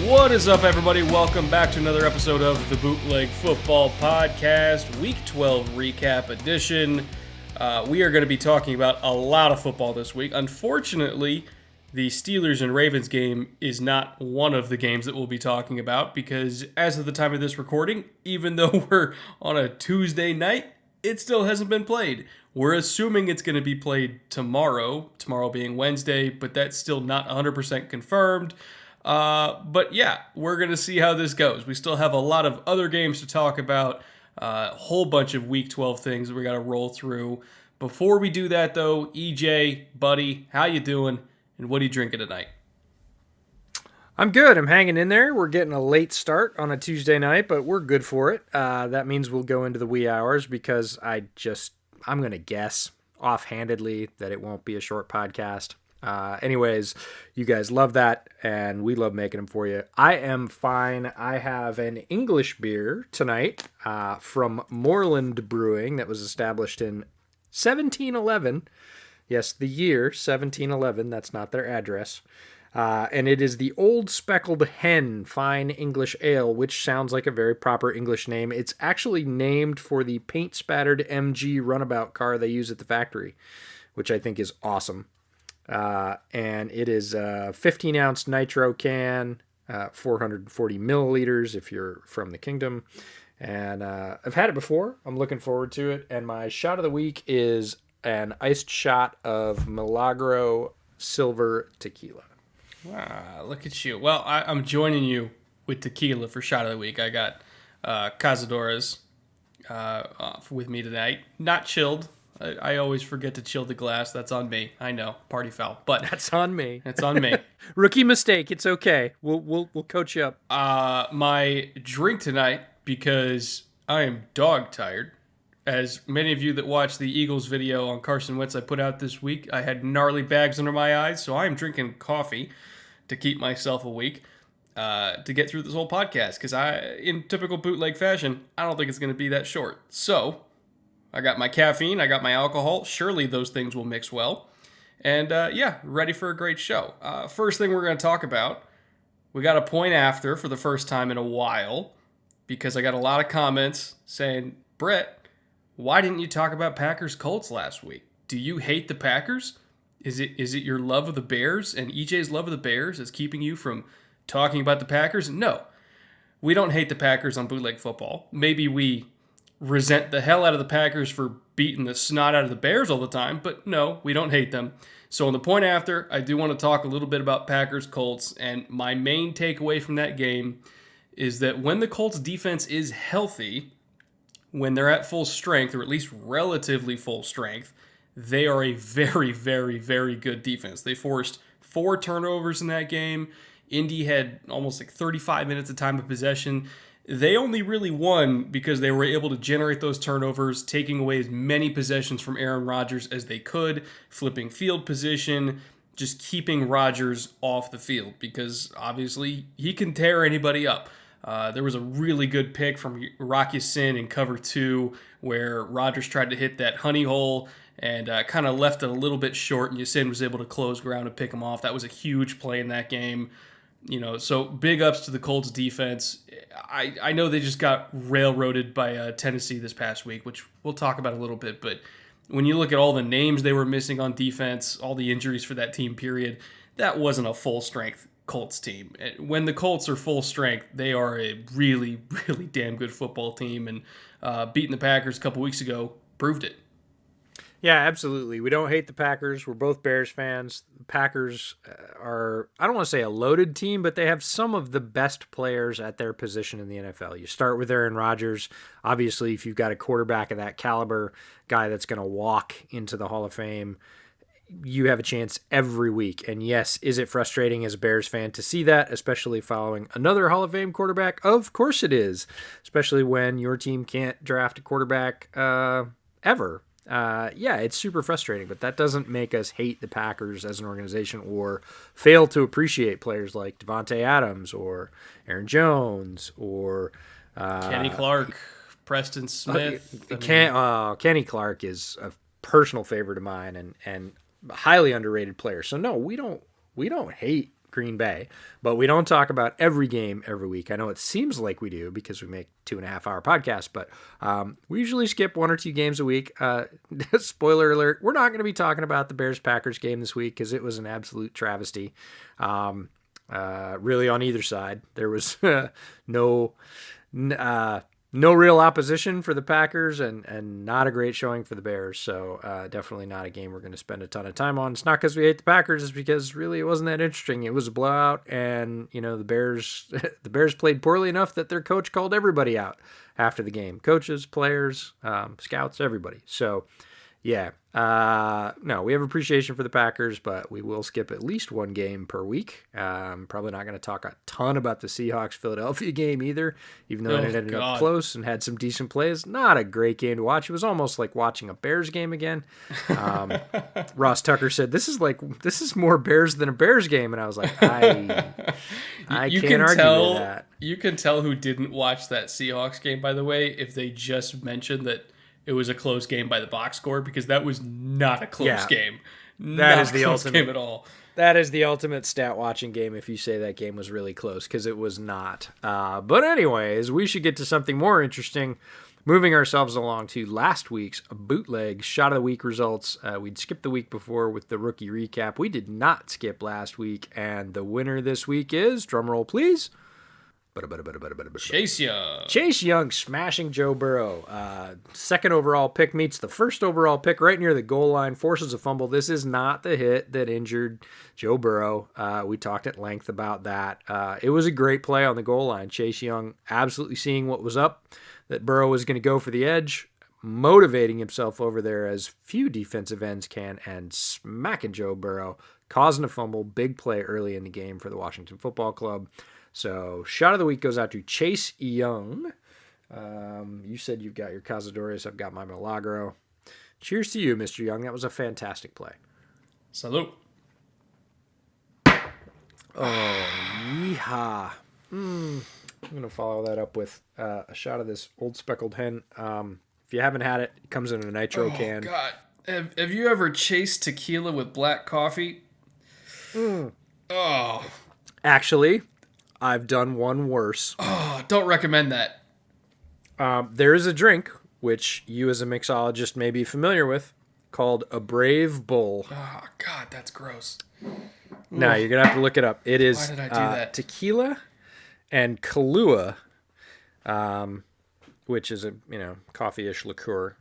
What is up, everybody? Welcome back to another episode of the Bootleg Football Podcast, Week 12 Recap Edition. We are going to be talking about a lot of football this week. Unfortunately, the Steelers and Ravens game is not one of the games that we'll be talking about because as of the time of this recording, even though we're on a Tuesday night, it still hasn't been played. We're assuming it's going to be played tomorrow being Wednesday, but that's still not 100% confirmed. But yeah, we're going to see how this goes. We still have a lot of other games to talk about, a whole bunch of Week 12 things that we got to roll through. Before we do that, though, EJ, buddy, how you doing, and what are you drinking tonight? I'm good. I'm hanging in there. We're getting a late start on a Tuesday night, but we're good for it. That means we'll go into the wee hours because I'm going to guess offhandedly that it won't be a short podcast. Anyways, you guys love that, and we love making them for you. I am fine. I have an English beer tonight from Moreland Brewing that was established in 1711. Yes, the year 1711. That's not their address. And it is the Old Speckled Hen Fine English Ale, which sounds like a very proper English name. It's actually named for the paint-spattered MG runabout car they use at the factory, which I think is awesome. And it is a 15-ounce nitro can, 440 milliliters if you're from the kingdom. And I've had it before. I'm looking forward to it. And my shot of the week is an iced shot of Milagro Silver Tequila. Wow, look at you. Well, I'm joining you with tequila for shot of the week. I got Cazadores with me tonight. Not chilled. I always forget to chill the glass. That's on me. I know, party foul, but that's on me. It's on me. Rookie mistake. It's okay. We'll coach you up. My drink tonight, because I am dog tired. As many of you that watched the Eagles video on Carson Wentz I put out this week, I had gnarly bags under my eyes, so I am drinking coffee to keep myself awake to get through this whole podcast. Because in typical bootleg fashion, I don't think it's going to be that short. So I got my caffeine, I got my alcohol. Surely those things will mix well. And ready for a great show. First thing we're going to talk about, we got a point after for the first time in a while, because I got a lot of comments saying, Brett, why didn't you talk about Packers Colts last week? Do you hate the Packers? Is it your love of the Bears and EJ's love of the Bears is keeping you from talking about the Packers? No, we don't hate the Packers on Bootleg Football. Maybe we resent the hell out of the Packers for beating the snot out of the Bears all the time, but no, we don't hate them. So on the point after, I do want to talk a little bit about Packers Colts, and my main takeaway from that game is that when the Colts defense is healthy, when they're at full strength, or at least relatively full strength, they are a very, very, very good defense. They forced 4 turnovers in that game. Indy had almost 35 minutes of time of possession. They only really won because they were able to generate those turnovers, taking away as many possessions from Aaron Rodgers as they could, flipping field position, just keeping Rodgers off the field, because obviously he can tear anybody up. There was a really good pick from Rocky Sin in cover 2 where Rodgers tried to hit that honey hole and kind of left it a little bit short, and Yasin was able to close ground and pick him off. That was a huge play in that game. So big ups to the Colts defense. I know they just got railroaded by Tennessee this past week, which we'll talk about a little bit, but when you look at all the names they were missing on defense, all the injuries for that team period, that wasn't a full-strength Colts team. When the Colts are full strength, they are a really, really damn good football team, and beating the Packers a couple weeks ago proved it. Yeah, absolutely. We don't hate the Packers. We're both Bears fans. The Packers are, I don't want to say a loaded team, but they have some of the best players at their position in the NFL. You start with Aaron Rodgers. Obviously, if you've got a quarterback of that caliber, guy that's going to walk into the Hall of Fame, you have a chance every week. And yes, is it frustrating as a Bears fan to see that, especially following another Hall of Fame quarterback? Of course it is, especially when your team can't draft a quarterback ever. It's super frustrating, but that doesn't make us hate the Packers as an organization or fail to appreciate players like Devontae Adams or Aaron Jones or Kenny Clark, Preston Smith. Kenny Clark is a personal favorite of mine and highly underrated player. So no, we don't hate Green Bay, but we don't talk about every game every week. I know it seems like we do because we make 2.5-hour podcasts, but we usually skip 1 or 2 games a week. Spoiler alert, we're not going to be talking about the Bears-Packers game this week because it was an absolute travesty. Really on either side. There was no real opposition for the Packers and not a great showing for the Bears. So definitely not a game we're going to spend a ton of time on. It's not because we hate the Packers. It's because really it wasn't that interesting. It was a blowout, and the Bears played poorly enough that their coach called everybody out after the game. Coaches, players, scouts, everybody. So yeah, no, we have appreciation for the Packers, but we will skip at least 1 game per week. Probably not going to talk a ton about the Seahawks-Philadelphia game either, even though it ended up close and had some decent plays. Not a great game to watch. It was almost like watching a Bears game again. Ross Tucker said, this is more Bears than a Bears game, and I was like, I can't argue with that. You can tell who didn't watch that Seahawks game, by the way, if they just mentioned that it was a close game by the box score, because that was not a close game. That is the ultimate game at all. That is the ultimate stat watching game if you say that game was really close, because it was not. But anyways, we should get to something more interesting. Moving ourselves along to last week's bootleg shot of the week results. We'd skipped the week before with the rookie recap. We did not skip last week, and the winner this week is, drumroll please, Chase Young. Chase Young smashing Joe Burrow. Second overall pick meets the first overall pick right near the goal line, forces a fumble. This is not the hit that injured Joe Burrow. We talked at length about that. It was a great play on the goal line. Chase Young absolutely seeing what was up, that Burrow was going to go for the edge, motivating himself over there as few defensive ends can, and smacking Joe Burrow, causing a fumble. Big play early in the game for the Washington Football Club. So, shot of the week goes out to Chase Young. You said you've got your Cazadores. I've got my Milagro. Cheers to you, Mr. Young. That was a fantastic play. Salute. Oh, yeehaw. I'm going to follow that up with a shot of this Old Speckled Hen. If you haven't had it, it comes in a nitro can. Oh, God. Have you ever chased tequila with black coffee? Oh. Actually, I've done one worse. Oh, don't recommend that. There is a drink, which you as a mixologist may be familiar with, called a Brave Bull. Oh, God, that's gross. No, you're going to have to look it up. It is Why did I do that? Tequila and Kahlua, which is a coffee-ish liqueur.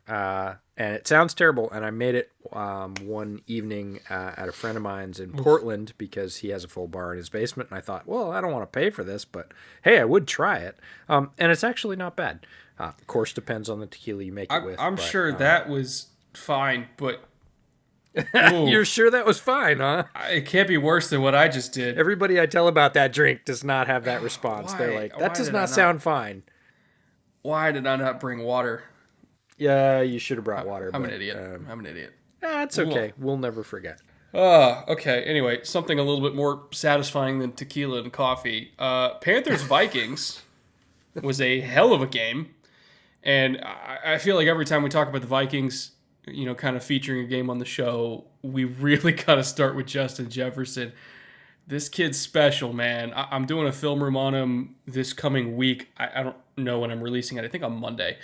And it sounds terrible, and I made it one evening at a friend of mine's in Portland because he has a full bar in his basement, and I thought, well, I don't want to pay for this, but hey, I would try it. And it's actually not bad. Of course, depends on the tequila you make it with. I'm sure that was fine, but... You're sure that was fine, huh? It can't be worse than what I just did. Everybody I tell about that drink does not have that response. They're like, that does not sound fine. Why did I not bring water? Yeah, you should have brought water. I'm an idiot. I'm an idiot. That's okay. We'll never forget. Okay. Anyway, something a little bit more satisfying than tequila and coffee. Panthers Vikings was a hell of a game. And I feel like every time we talk about the Vikings, kind of featuring a game on the show, we really got to start with Justin Jefferson. This kid's special, man. I'm doing a film room on him this coming week. I don't know when I'm releasing it. I think on Monday.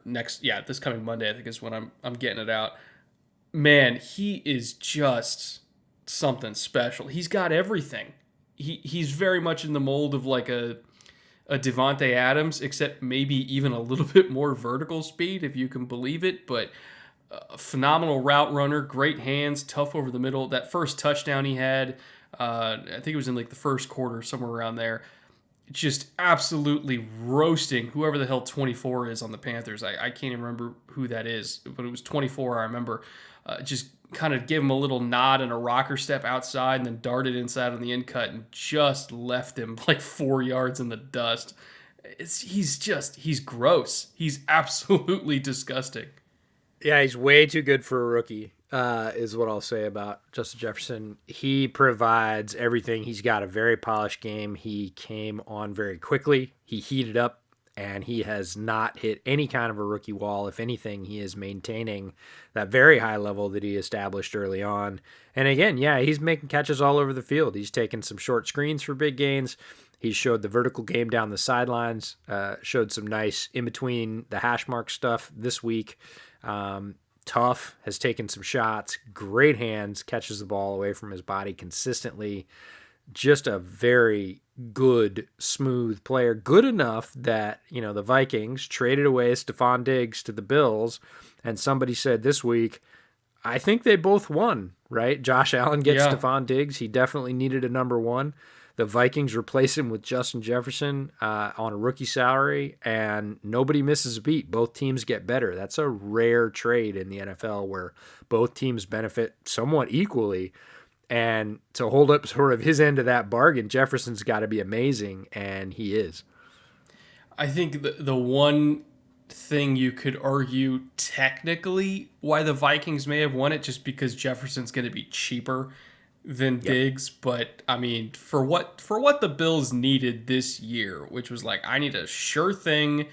This coming Monday, I think is when I'm getting it out. Man, he is just something special. He's got everything. He's very much in the mold of like a Devontae Adams, except maybe even a little bit more vertical speed, if you can believe it. But a phenomenal route runner, great hands, tough over the middle. That first touchdown he had, I think it was in like the first quarter, somewhere around there. Just absolutely roasting whoever the hell 24 is on the Panthers. I can't even remember who that is, but it was 24, I remember. Just kind of gave him a little nod and a rocker step outside and then darted inside on the in cut and just left him like 4 yards in the dust. He's gross. He's absolutely disgusting. Yeah, he's way too good for a rookie, is what I'll say about Justin Jefferson. He provides everything. He's got a very polished game. He came on very quickly. He heated up and he has not hit any kind of a rookie wall. If anything, he is maintaining that very high level that he established early on. And again, yeah, he's making catches all over the field. He's taken some short screens for big gains. He showed the vertical game down the sidelines, showed some nice in-between the hash mark stuff this week. Tough, has taken some shots, great hands, catches the ball away from his body consistently. Just a very good, smooth player. Good enough that, the Vikings traded away Stephon Diggs to the Bills, and somebody said this week, I think they both won, right? Josh Allen gets Stephon Diggs. He definitely needed a number one. The Vikings replace him with Justin Jefferson on a rookie salary, and nobody misses a beat. Both teams get better. That's a rare trade in the NFL where both teams benefit somewhat equally. And to hold up sort of his end of that bargain, Jefferson's got to be amazing, and he is. I think the one thing you could argue technically why the Vikings may have won it just because Jefferson's going to be cheaper than Diggs, but I mean, for what the Bills needed this year, which was like, I need a sure thing.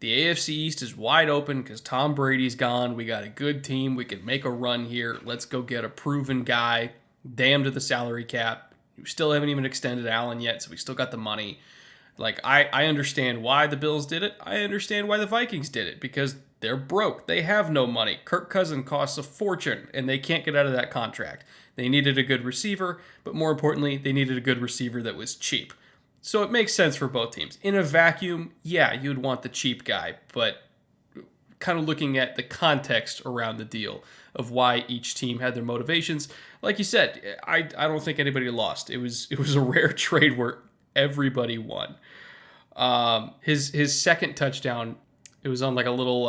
The AFC East is wide open because Tom Brady's gone. We got a good team. We can make a run here. Let's go get a proven guy. Damn to the salary cap. We still haven't even extended Allen yet, so we still got the money. Like, I understand why the Bills did it. I understand why the Vikings did it, because they're broke. They have no money. Kirk Cousins costs a fortune, and they can't get out of that contract. They needed a good receiver, but more importantly, they needed a good receiver that was cheap. So it makes sense for both teams. In a vacuum, yeah, you'd want the cheap guy, but kind of looking at the context around the deal of why each team had their motivations, like you said, I don't think anybody lost. It was a rare trade where everybody won. His second touchdown, it was on like a little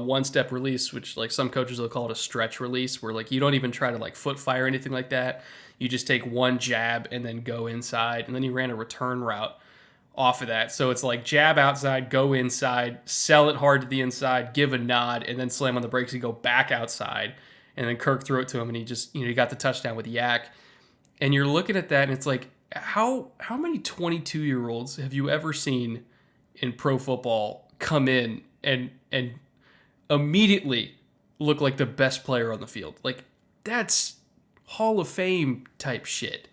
one-step release, which like some coaches will call it a stretch release, where like you don't even try to like foot fire or anything like that. You just take one jab and then go inside, and then he ran a return route off of that. So it's like jab outside, go inside, sell it hard to the inside, give a nod, and then slam on the brakes and go back outside. And then Kirk threw it to him, and he just, he got the touchdown with yak. And you're looking at that, and it's like, how many 22-year-olds have you ever seen in pro football come in and immediately look like the best player on the field? Like, that's Hall of Fame type shit.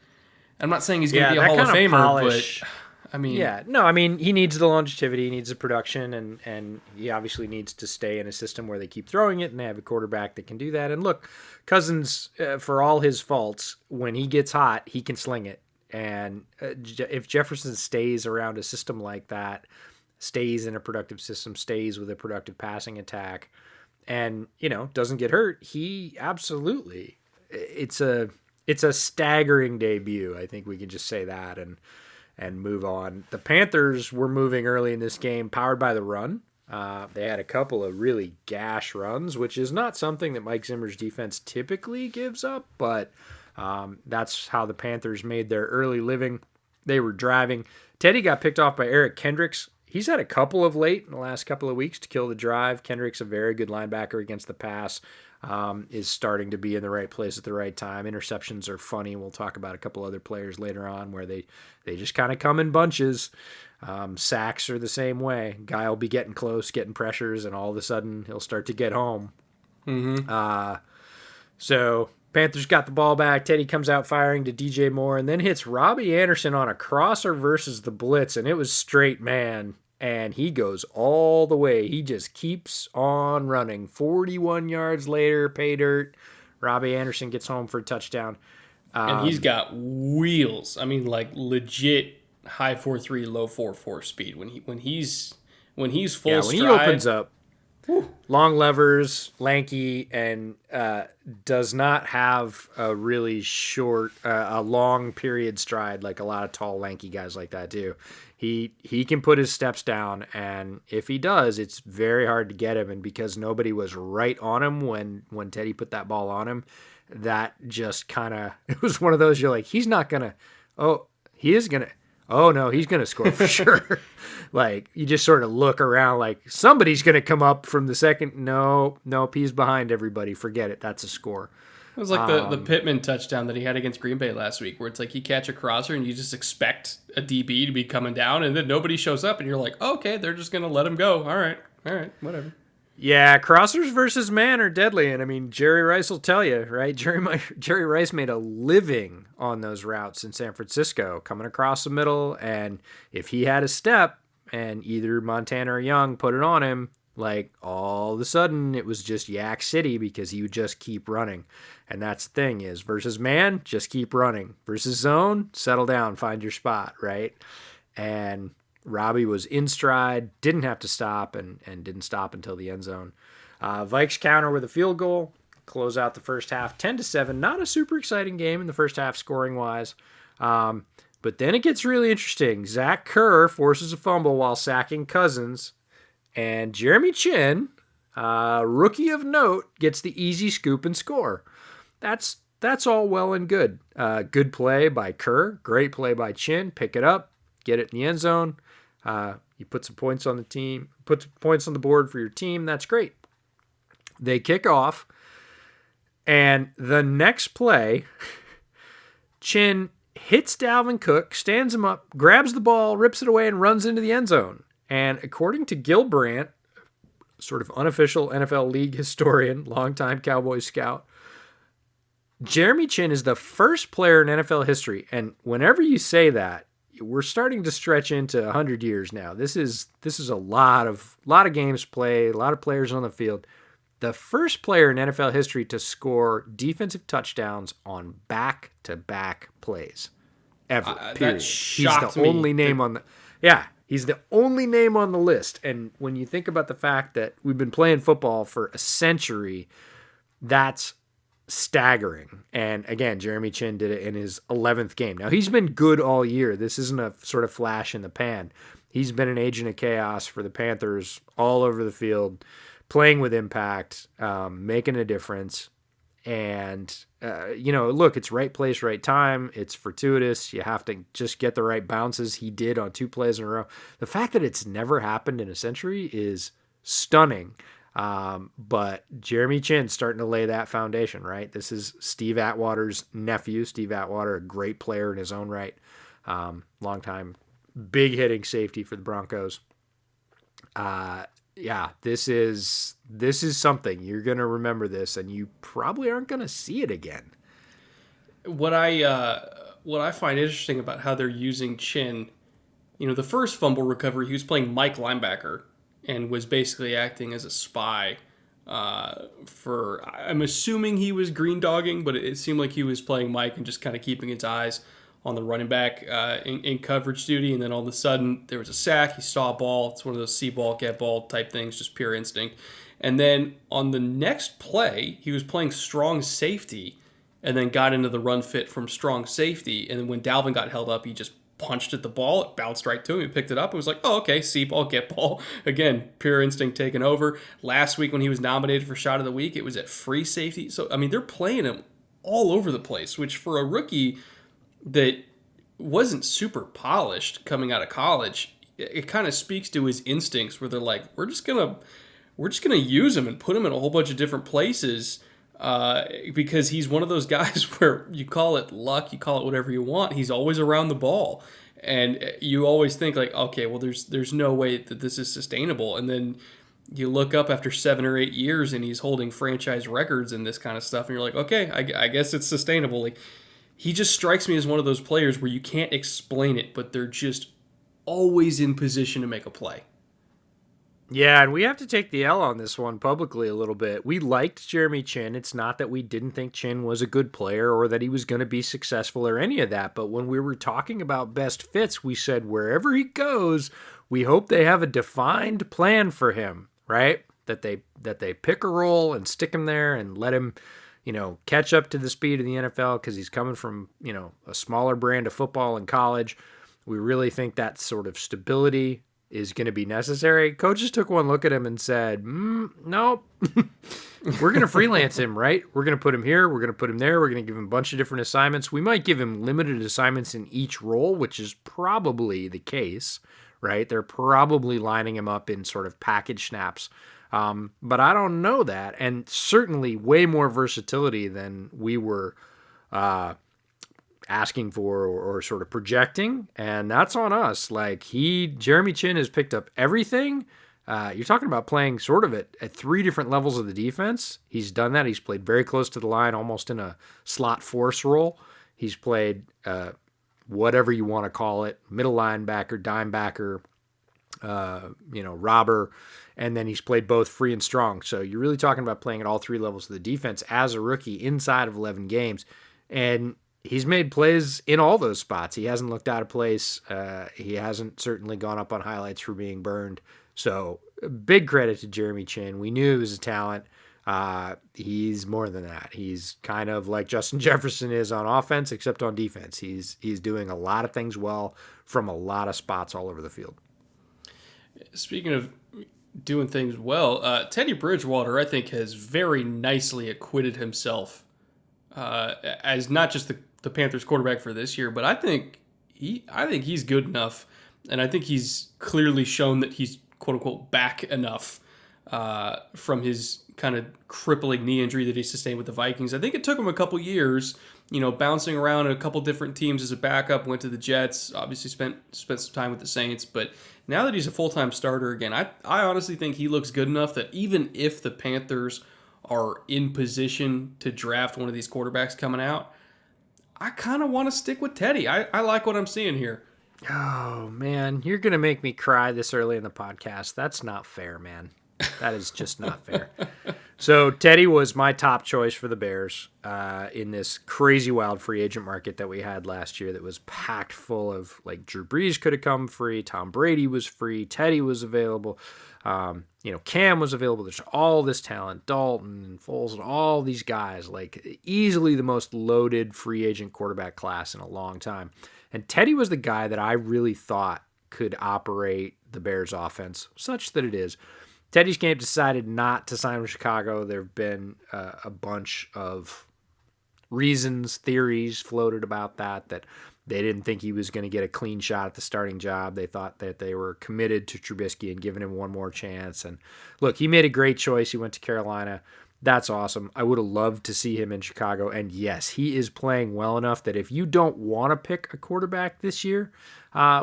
I'm not saying he's going to be a Hall of Famer, but I mean... Yeah, no, I mean, he needs the longevity, he needs the production, and he obviously needs to stay in a system where they keep throwing it and they have a quarterback that can do that. And look, Cousins, for all his faults, when he gets hot, he can sling it. And if Jefferson stays around a system like that, stays in a productive system, stays with a productive passing attack, and, doesn't get hurt, he absolutely... It's a staggering debut. I think we can just say that and move on. The Panthers were moving early in this game, powered by the run. They had a couple of really gash runs, which is not something that Mike Zimmer's defense typically gives up, but that's how the Panthers made their early living. They were driving. Teddy got picked off by Eric Kendricks. He's had a couple of late in the last couple of weeks to kill the drive. Kendricks, a very good linebacker against the pass, is starting to be in the right place at the right time. Interceptions are funny. We'll talk about a couple other players later on where they just kind of come in bunches. Sacks are the same way. Guy will be getting close, getting pressures, and all of a sudden he'll start to get home. Mm-hmm. So Panthers got the ball back. Teddy comes out firing to DJ Moore and then hits Robbie Anderson on a crosser versus the blitz, and it was straight man. And he goes all the way. He just keeps on running. 41 yards later, pay dirt. Robbie Anderson gets home for a touchdown. And he's got wheels. I mean, like legit high 4.3, low 4.4 speed. When he's full stride. He opens up. Whew. Long levers, lanky, and does not have a really short, a long period stride like a lot of tall, lanky guys like that do. He can put his steps down, and if he does, it's very hard to get him. And because nobody was right on him when Teddy put that ball on him, that just kind of, it was one of those, you're like, he's not going to, oh, he is going to, oh no, he's going to score for sure. Like, you just sort of look around like somebody's going to come up from the second. No, he's behind everybody. Forget it. That's a score. It was like the Pittman touchdown that he had against Green Bay last week, where it's like you catch a crosser and you just expect a DB to be coming down, and then nobody shows up, and you're like, oh, okay, they're just going to let him go. All right, whatever. Yeah, crossers versus man are deadly, and I mean, Jerry Rice will tell you, right? Jerry Rice made a living on those routes in San Francisco, coming across the middle, and if he had a step, and either Montana or Young put it on him, like all of a sudden it was just Yak City because he would just keep running. And that's the thing is versus man, just keep running. Versus zone, settle down, find your spot, right? And Robbie was in stride, didn't have to stop, and didn't stop until the end zone. Vikes counter with a field goal, close out the first half 10-7. Not a super exciting game in the first half scoring-wise. But then it gets really interesting. Zach Kerr forces a fumble while sacking Cousins. And Jeremy Chin, rookie of note, gets the easy scoop and score. That's all well and good. Good play by Kerr. Great play by Chin. Pick it up. Get it in the end zone. You put some points on the team. Put some points on the board for your team. That's great. They kick off. And the next play, Chin hits Dalvin Cook, stands him up, grabs the ball, rips it away, and runs into the end zone. And according to Gil Brandt, sort of unofficial NFL league historian, longtime Cowboys scout, Jeremy Chin is the first player in NFL history. And whenever you say that, we're starting to stretch into 100 years now. This is a lot of games played, a lot of players on the field. The first player in NFL history to score defensive touchdowns on back-to-back plays ever. Period. He's the only name on the He's the only name on the list. And when you think about the fact that we've been playing football for a century, that's staggering. And again, Jeremy Chin did it in his 11th game. Now, he's been good all year. This isn't a sort of flash in the pan. He's been an agent of chaos for the Panthers all over the field, playing with impact, making a difference. And, look, it's right place, right time. It's fortuitous. You have to just get the right bounces. He did on 2 plays in a row. The fact that it's never happened in a century is stunning. But Jeremy Chin's starting to lay that foundation, right? This is Steve Atwater's nephew. Steve Atwater, a great player in his own right. Longtime big hitting safety for the Broncos. This is something. You're going to remember this, and you probably aren't going to see it again. What I find interesting about how they're using Chin, the first fumble recovery, he was playing Mike linebacker and was basically acting as a spy I'm assuming he was green dogging, but it seemed like he was playing Mike and just kind of keeping his eyes on the running back in coverage duty. And then all of a sudden there was a sack. He saw a ball. It's one of those see ball, get ball type things, just pure instinct. And then on the next play, he was playing strong safety and then got into the run fit from strong safety. And then when Dalvin got held up, he just punched at the ball. It bounced right to him. He picked it up. It was like, oh, okay, see ball, get ball. Again, pure instinct taking over. Last week when he was nominated for Shot of the Week, it was at free safety. So, I mean, they're playing him all over the place, which for a rookie that wasn't super polished coming out of college, it kind of speaks to his instincts where they're like, we're just gonna use him and put him in a whole bunch of different places because he's one of those guys where you call it luck, you call it whatever you want. He's always around the ball, and you always think like, okay, well, there's no way that this is sustainable. And then you look up after 7 or 8 years, and he's holding franchise records and this kind of stuff, and you're like, okay, I guess it's sustainable. Like, he just strikes me as one of those players where you can't explain it, but they're just always in position to make a play. Yeah, and we have to take the L on this one publicly a little bit. We liked Jeremy Chin. It's not that we didn't think Chin was a good player or that he was going to be successful or any of that. But when we were talking about best fits, we said wherever he goes, we hope they have a defined plan for him, right? That they pick a role and stick him there and let him, catch up to the speed of the NFL because he's coming from, a smaller brand of football in college. We really think that sort of stability is going to be necessary. Coaches took one look at him and said, nope, we're going to freelance him, right? We're going to put him here. We're going to put him there. We're going to give him a bunch of different assignments. We might give him limited assignments in each role, which is probably the case, right? They're probably lining him up in sort of package snaps But I don't know that, and certainly way more versatility than we were asking for or sort of projecting, and that's on us. Like Jeremy Chin has picked up everything. You're talking about playing sort of at three different levels of the defense. He's done that. He's played very close to the line, almost in a slot force role. He's played whatever you want to call it, middle linebacker, dime backer, robber, and then he's played both free and strong. So you're really talking about playing at all three levels of the defense as a rookie inside of 11 games. And he's made plays in all those spots. He hasn't looked out of place. He hasn't certainly gone up on highlights for being burned. So big credit to Jeremy Chin. We knew he was a talent. He's more than that. He's kind of like Justin Jefferson is on offense, except on defense. He's doing a lot of things well from a lot of spots all over the field. Speaking of doing things well, Teddy Bridgewater, I think, has very nicely acquitted himself as not just the Panthers quarterback for this year, but I think he's good enough, and I think he's clearly shown that he's quote unquote back enough from his kind of crippling knee injury that he sustained with the Vikings. I think it took him a couple years, bouncing around in a couple different teams as a backup, went to the Jets, obviously spent some time with the Saints, but now that he's a full-time starter again, I honestly think he looks good enough that even if the Panthers are in position to draft one of these quarterbacks coming out, I kind of want to stick with Teddy. I like what I'm seeing here. Oh, man, you're going to make me cry this early in the podcast. That's not fair, man. That is just not fair. So Teddy was my top choice for the Bears in this crazy wild free agent market that we had last year that was packed full of, like, Drew Brees could have come free, Tom Brady was free, Teddy was available, Cam was available. There's all this talent, Dalton and Foles and all these guys, like easily the most loaded free agent quarterback class in a long time. And Teddy was the guy that I really thought could operate the Bears offense such that it is. Teddy's camp decided not to sign with Chicago. There have been a bunch of reasons, theories floated about that they didn't think he was going to get a clean shot at the starting job. They thought that they were committed to Trubisky and giving him one more chance. And look, he made a great choice. He went to Carolina. That's awesome. I would have loved to see him in Chicago. And yes, he is playing well enough that if you don't want to pick a quarterback this year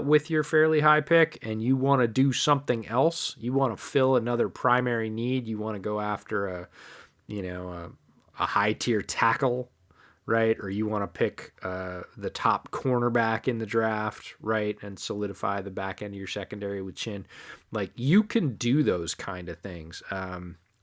with your fairly high pick and you want to do something else, you want to fill another primary need, you want to go after a high tier tackle, right? Or you want to pick the top cornerback in the draft, right? And solidify the back end of your secondary with Chin. Like, you can do those kind of things.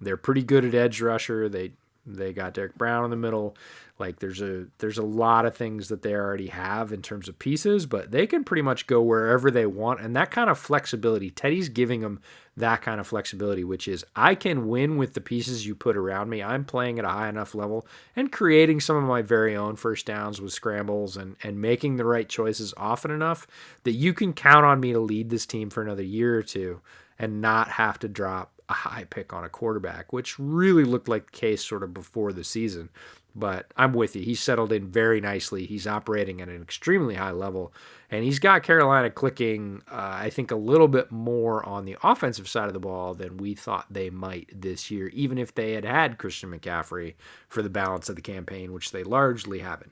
They're pretty good at edge rusher. They got Derek Brown in the middle. Like, there's a lot of things that they already have in terms of pieces, but they can pretty much go wherever they want. And that kind of flexibility, Teddy's giving them that kind of flexibility, which is I can win with the pieces you put around me. I'm playing at a high enough level and creating some of my very own first downs with scrambles and making the right choices often enough that you can count on me to lead this team for another year or two and not have to drop a high pick on a quarterback, which really looked like the case sort of before the season. But I'm with you. He's settled in very nicely. He's operating at an extremely high level. And he's got Carolina clicking, I think, a little bit more on the offensive side of the ball than we thought they might this year, even if they had Christian McCaffrey for the balance of the campaign, which they largely haven't.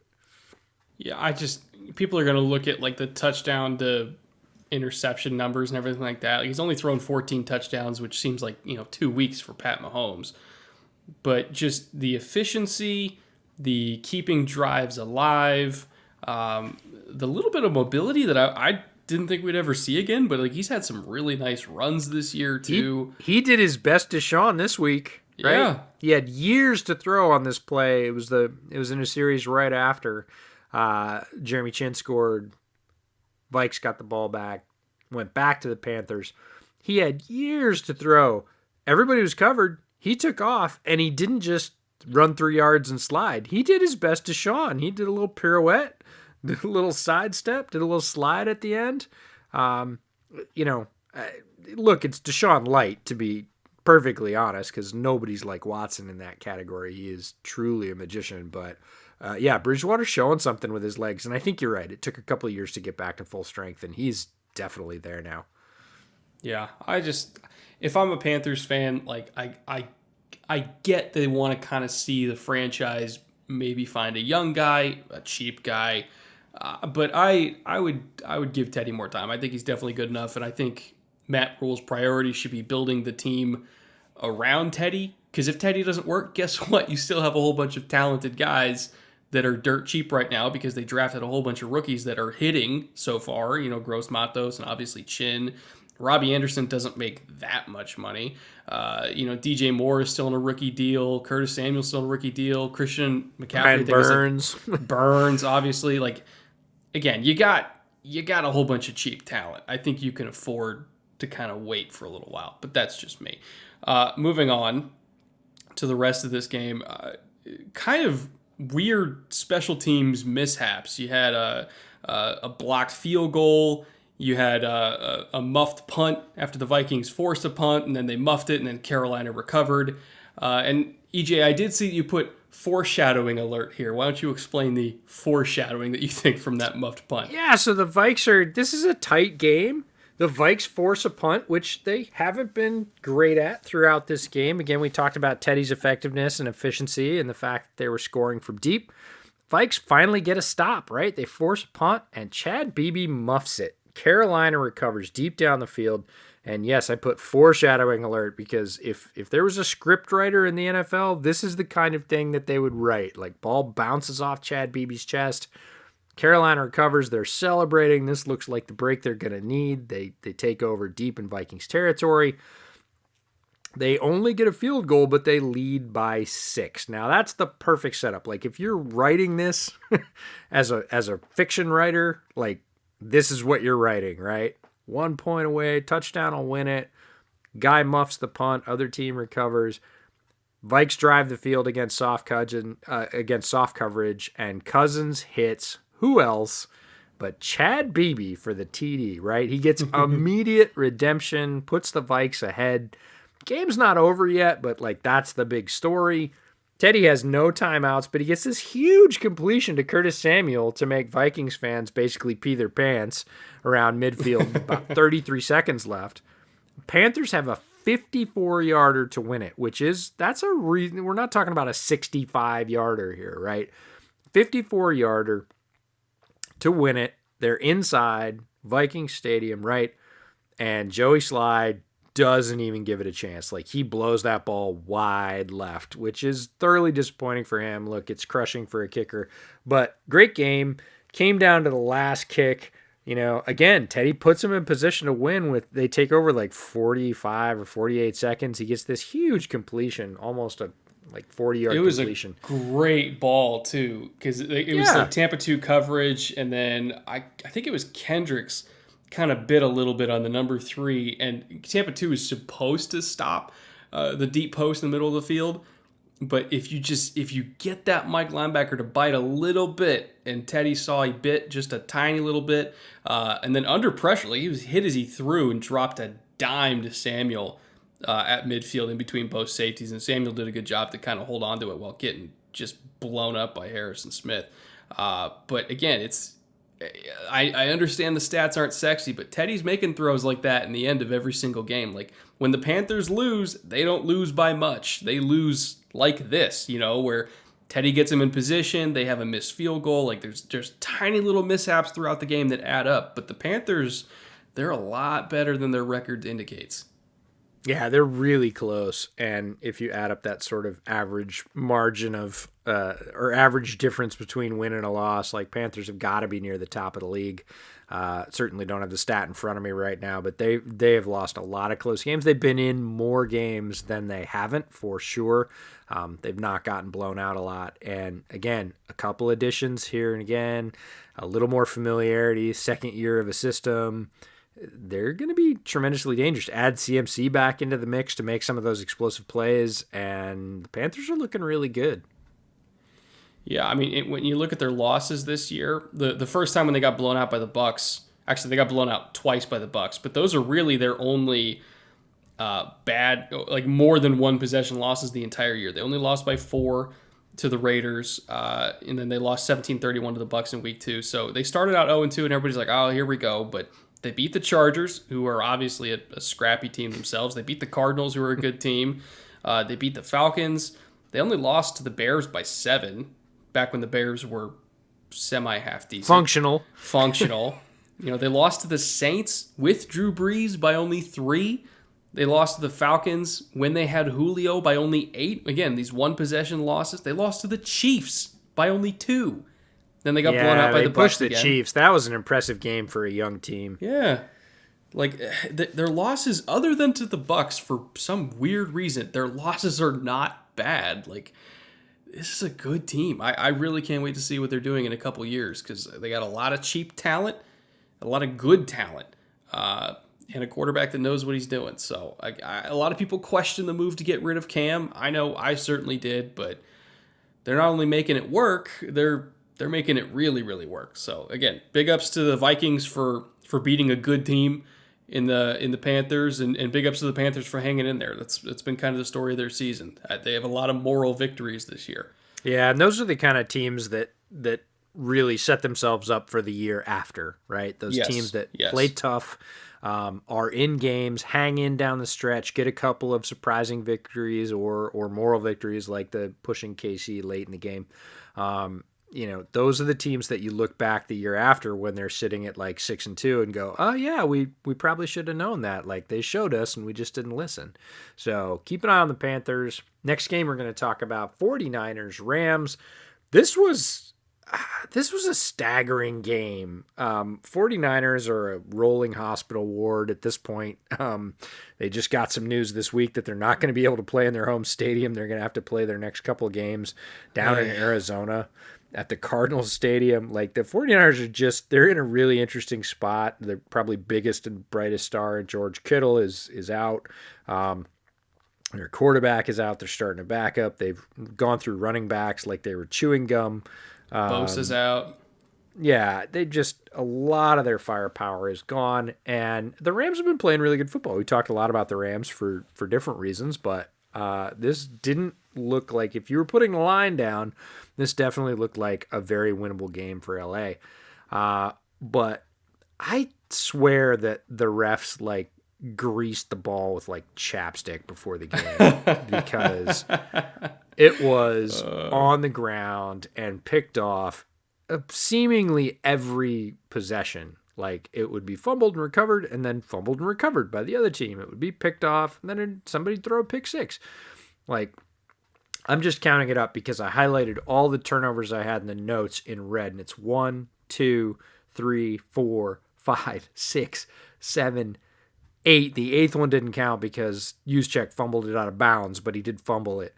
Yeah, people are going to look at like the touchdown to interception numbers and everything like that. Like, he's only thrown 14 touchdowns, which seems like 2 weeks for Pat Mahomes. But just the efficiency, the keeping drives alive, the little bit of mobility that I didn't think we'd ever see again. But like, he's had some really nice runs this year too. He did his best to Sean this week, right? Yeah. He had years to throw on this play. It was in a series right after Jeremy Chin scored. Vikes got the ball back, went back to the Panthers. He had years to throw. Everybody was covered. He took off, and he didn't just run 3 yards and slide. He did his best to Sean. He did a little pirouette, did a little sidestep, did a little slide at the end. Look, it's Deshaun Light, to be perfectly honest, because nobody's like Watson in that category. He is truly a magician, but Bridgewater's showing something with his legs, and I think you're right. It took a couple of years to get back to full strength, and he's definitely there now. Yeah, if I'm a Panthers fan, like I get they want to kind of see the franchise maybe find a young guy, a cheap guy, but I would give Teddy more time. I think he's definitely good enough, and I think Matt Rule's priority should be building the team around Teddy. Because if Teddy doesn't work, guess what? You still have a whole bunch of talented guys that are dirt cheap right now because they drafted a whole bunch of rookies that are hitting so far. Gross Matos and obviously Chin. Robbie Anderson doesn't make that much money. DJ Moore is still in a rookie deal. Curtis Samuel's still in a rookie deal. Christian McCaffrey, Burns, Burns, obviously. Like, again, you got a whole bunch of cheap talent. I think you can afford to kind of wait for a little while, but that's just me. Moving on to the rest of this game, kind of weird special teams mishaps. You had a blocked field goal. You had a muffed punt after the Vikings forced a punt, and then they muffed it, and then Carolina recovered. And EJ, I did see you put foreshadowing alert here. Why don't you explain the foreshadowing that you think from that muffed punt? Yeah, so the Vikes this is a tight game. The Vikes force a punt, which they haven't been great at throughout this game. Again, we talked about Teddy's effectiveness and efficiency and the fact that they were scoring from deep. Vikes finally get a stop, right? They force a punt, and Chad Beebe muffs it. Carolina recovers deep down the field. And yes, I put foreshadowing alert because if there was a script writer in the NFL, this is the kind of thing that they would write. Like, ball bounces off Chad Beebe's chest. Carolina recovers. They're celebrating. This looks like the break they're going to need. They take over deep in Vikings territory. They only get a field goal, but they lead by 6. Now, that's the perfect setup. Like, if you're writing this as a fiction writer, like, this is what you're writing, right? 1 point away, touchdown will win it. Guy muffs the punt, other team recovers. Vikes drive the field against soft coverage, and Cousins hits who else but Chad Beebe for the TD, right? He gets immediate redemption, puts the Vikes ahead. Game's not over yet, but like that's the big story. Teddy has no timeouts, but he gets this huge completion to Curtis Samuel to make Vikings fans basically pee their pants around midfield, about 33 seconds left. Panthers have a 54-yarder to win it, that's a reason. We're not talking about a 65-yarder here, right? 54-yarder to win it. They're inside Vikings Stadium, right? And Joey Slide doesn't even give it a chance. Like, he blows that ball wide left, which is thoroughly disappointing for him. Look, it's crushing for a kicker, but great game. Came down to the last kick. Again, Teddy puts him in position to win they take over like 45 or 48 seconds. He gets this huge completion, almost a 40-yard completion. It was a great ball too, because it was like Tampa 2 coverage, and then I think it was Kendricks kind of bit a little bit on the number 3, and Tampa 2 is supposed to stop the deep post in the middle of the field. But if you get that Mike linebacker to bite a little bit, and Teddy saw he bit just a tiny little bit, and then under pressure, like he was hit as he threw and dropped a dime to Samuel at midfield in between both safeties, and Samuel did a good job to kind of hold on to it while getting just blown up by Harrison Smith. But again, I understand the stats aren't sexy, but Teddy's making throws like that in the end of every single game. Like, when the Panthers lose, they don't lose by much. They lose like this, where Teddy gets them in position, they have a missed field goal. Like, there's tiny little mishaps throughout the game that add up. But the Panthers, they're a lot better than their record indicates. Yeah, they're really close. And if you add up that sort of average margin of or average difference between win and a loss, like, Panthers have got to be near the top of the league. Certainly don't have the stat in front of me right now, but they have lost a lot of close games. They've been in more games than they haven't, for sure. They've not gotten blown out a lot. And again, a couple additions here and again, a little more familiarity, second year of a system. They're going to be tremendously dangerous. Add CMC back into the mix to make some of those explosive plays, and the Panthers are looking really good. Yeah, I mean, when you look at their losses this year, the first time when they got blown out by the Bucs, actually they got blown out twice by the Bucs, but those are really their only bad, like more than one possession losses the entire year. They only lost by 4 to the Raiders, and then they lost 17-31 to the Bucs in week 2. So they started out 0-2, and everybody's like, oh, here we go, but They beat the Chargers, who are obviously a scrappy team themselves. They beat the Cardinals, who are a good team. They beat the Falcons. They only lost to the Bears by 7, back when the Bears were semi-half decent. Functional. They lost to the Saints with Drew Brees by only 3. They lost to the Falcons when they had Julio by only 8. Again, these one-possession losses. They lost to the Chiefs by only 2. Then they got blown out by the Bucs again. They pushed the Chiefs. That was an impressive game for a young team. Yeah. Their losses, other than to the Bucs, for some weird reason, their losses are not bad. This is a good team. I really can't wait to see what they're doing in a couple years, because they got a lot of cheap talent, a lot of good talent, and a quarterback that knows what he's doing. So a lot of people question the move to get rid of Cam. I know I certainly did, but they're not only making it work, they're making it really, really work. So again, big ups to the Vikings for beating a good team in the Panthers, and big ups to the Panthers for hanging in there. That's been kind of the story of their season. They have a lot of moral victories this year. Yeah, and those are the kind of teams that really set themselves up for the year after, right? Those teams that play tough, are in games, hang in down the stretch, get a couple of surprising victories or moral victories, like the pushing KC late in the game. Those are the teams that you look back the year after when they're sitting at 6-2 and go, oh yeah, we probably should have known that. They showed us and we just didn't listen. So keep an eye on the Panthers. Next game, we're going to talk about 49ers Rams. This was a staggering game. 49ers are a rolling hospital ward at this point. They just got some news this week that they're not going to be able to play in their home stadium. They're going to have to play their next couple of games down in Arizona at the Cardinals stadium. The 49ers they're in a really interesting spot. Their probably biggest and brightest star, George Kittle, is out. Their quarterback is out. They're starting to back up. They've gone through running backs like they were chewing gum. Bosa's out. Yeah, a lot of their firepower is gone, and the Rams have been playing really good football. We talked a lot about the Rams for different reasons, but this didn't look like, if you were putting the line down, this definitely looked like a very winnable game for LA. But I swear that the refs greased the ball with chapstick before the game because it was on the ground and picked off seemingly every possession. It would be fumbled and recovered, and then fumbled and recovered by the other team. It would be picked off, and then somebody'd throw a pick six. I'm just counting it up because I highlighted all the turnovers I had in the notes in red, and it's 1, 2, 3, 4, 5, 6, 7, 8. The 8th one didn't count because Juszczyk fumbled it out of bounds, but he did fumble it.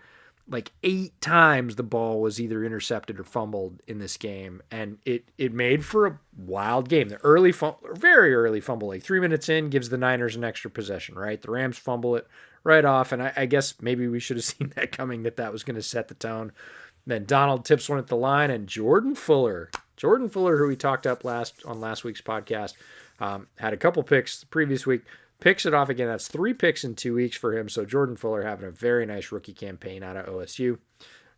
8 times the ball was either intercepted or fumbled in this game, and it made for a wild game. The very early fumble, 3 minutes in, gives the Niners an extra possession, right? The Rams fumble it right off, and I guess maybe we should have seen that coming, that was going to set the tone. Then Donald tips one at the line, and Jordan Fuller, who we talked up on last week's podcast, had a couple picks the previous week, picks it off again. That's 3 picks in 2 weeks for him. So Jordan Fuller having a very nice rookie campaign out of OSU.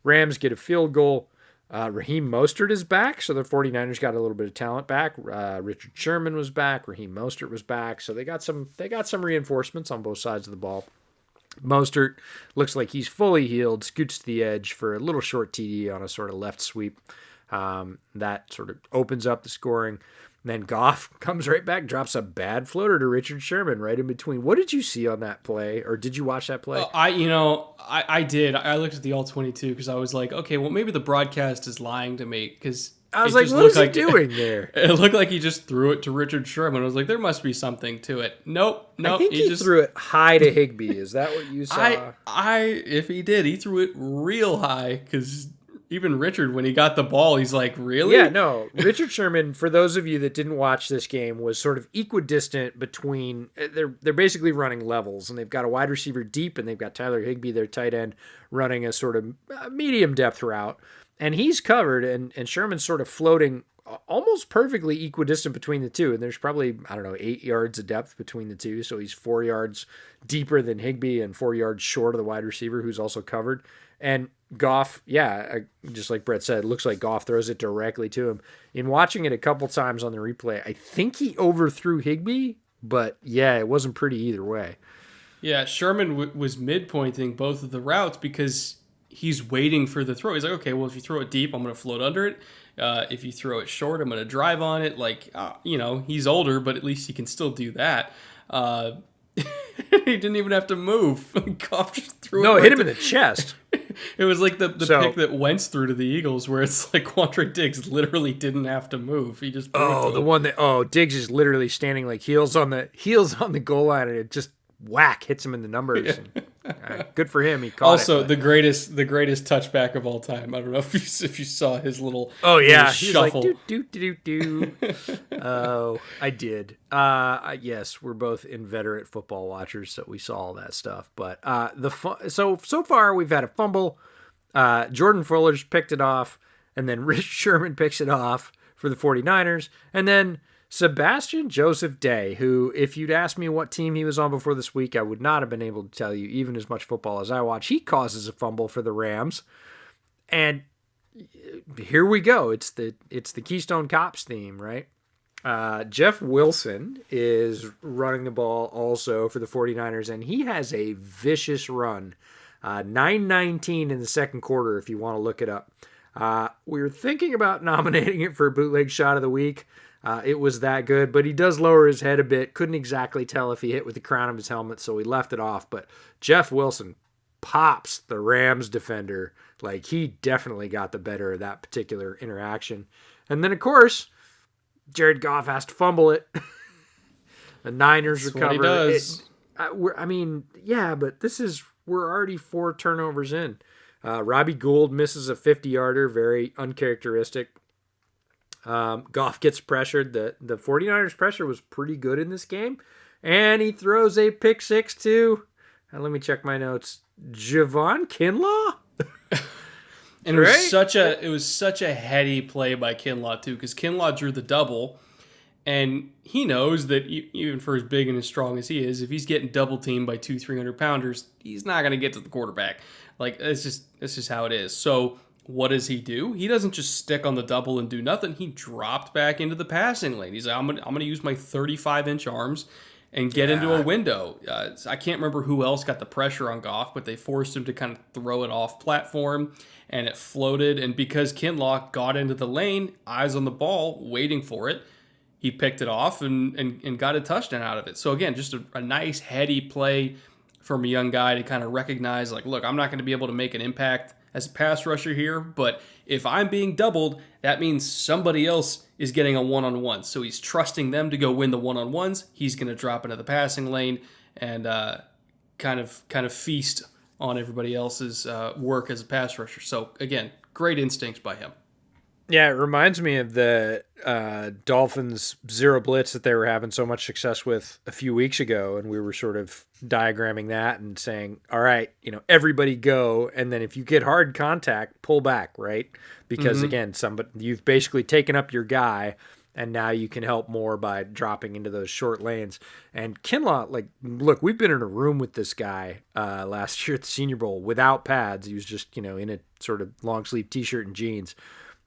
Rams get a field goal. Raheem Mostert is back, so the 49ers got a little bit of talent back. Richard Sherman was back. Raheem Mostert was back. So they got some reinforcements on both sides of the ball. Mostert looks like he's fully healed, scoots to the edge for a little short TD on a sort of left sweep. That sort of opens up the scoring. And then Goff comes right back, drops a bad floater to Richard Sherman right in between. What did you see on that play, or did you watch that play? I did. I looked at the all-22 because I was like, okay, well, maybe the broadcast is lying to me, because I was like, what is he doing there? It looked like he just threw it to Richard Sherman. I was like, there must be something to it. Nope. I think he just threw it high to Higbee. Is that what you saw? If he did, he threw it real high, because even Richard, when he got the ball, he's like, really? Yeah, no. Richard Sherman, for those of you that didn't watch this game, was sort of equidistant between, they're basically running levels, and they've got a wide receiver deep, and they've got Tyler Higbee, their tight end, running a sort of medium depth route. And he's covered, and Sherman's sort of floating almost perfectly equidistant between the two. And there's probably, 8 yards of depth between the two. So he's 4 yards deeper than Higbee and 4 yards short of the wide receiver, who's also covered. And Goff, just like Brett said, it looks like Goff throws it directly to him. In watching it a couple times on the replay, I think he overthrew Higbee, but yeah, it wasn't pretty either way. Yeah, Sherman was midpointing both of the routes because he's waiting for the throw. He's like, okay, well, if you throw it deep, I'm going to float under it. If you throw it short, I'm going to drive on it. Like, he's older, but at least he can still do that. He didn't even have to move. Goff just threw it. No, it hit him in the chest. It was like the pick that Wentz threw to the Eagles, where it's like Quandre Diggs literally didn't have to move. He just threw it to him. Diggs is literally standing like heels on the goal line, and it just hits him in the numbers. Yeah. And, good for him. He caught also, it. the greatest touchback of all time. I don't know if you saw his little little shuffle. He's like, do. Oh, I did. Yes, we're both inveterate football watchers, so we saw all that stuff. But so far we've had a fumble. Jordan Fuller's picked it off, and then Rich Sherman picks it off for the 49ers, and then Sebastian Joseph Day, who, if you'd asked me what team he was on before this week, I would not have been able to tell you, even as much football as I watch. He causes a fumble for the Rams, and here we go. It's the Keystone Cops theme, right? Jeff Wilson is running the ball also for the 49ers, and he has a vicious run. 9:19 in the second quarter, if you want to look it up. We were thinking about nominating it for Bootleg Shot of the Week. It was that good, but he does lower his head a bit. Couldn't exactly tell if he hit with the crown of his helmet, so we left it off. But Jeff Wilson pops the Rams defender. Like, he definitely got the better of that particular interaction. And then, of course, Jared Goff has to fumble it. The Niners That's recover. What he does. But we're already 4 turnovers in. Robbie Gould misses a 50-yarder, very uncharacteristic. Goff gets pressured. The 49ers pressure was pretty good in this game. And he throws a pick six to, let me check my notes, Javon Kinlaw? And it was such a heady play by Kinlaw too, because Kinlaw drew the double, and he knows that even for as big and as strong as he is, if he's getting double teamed by 300 pounders, he's not going to get to the quarterback. Like, it's just how it is. So what does he do? He doesn't just stick on the double and do nothing. He dropped back into the passing lane. He's like, I'm gonna use my 35-inch arms and get into a window. I can't remember who else got the pressure on Goff, but they forced him to kind of throw it off platform, and it floated. And because Kinlaw got into the lane, eyes on the ball, waiting for it, he picked it off and got a touchdown out of it. So again, just a nice heady play from a young guy to kind of recognize, like, look, I'm not going to be able to make an impact as a pass rusher here, but if I'm being doubled, that means somebody else is getting a one-on-one. So he's trusting them to go win the one-on-ones. He's going to drop into the passing lane and kind of feast on everybody else's work as a pass rusher. So again, great instincts by him. Yeah, it reminds me of the Dolphins zero blitz that they were having so much success with a few weeks ago, and we were sort of diagramming that and saying, all right, everybody go, and then if you get hard contact, pull back, right? Because again, you've basically taken up your guy, and now you can help more by dropping into those short lanes. And Kinlaw, look, we've been in a room with this guy last year at the Senior Bowl without pads. He was just, in a sort of long sleeve t-shirt and jeans.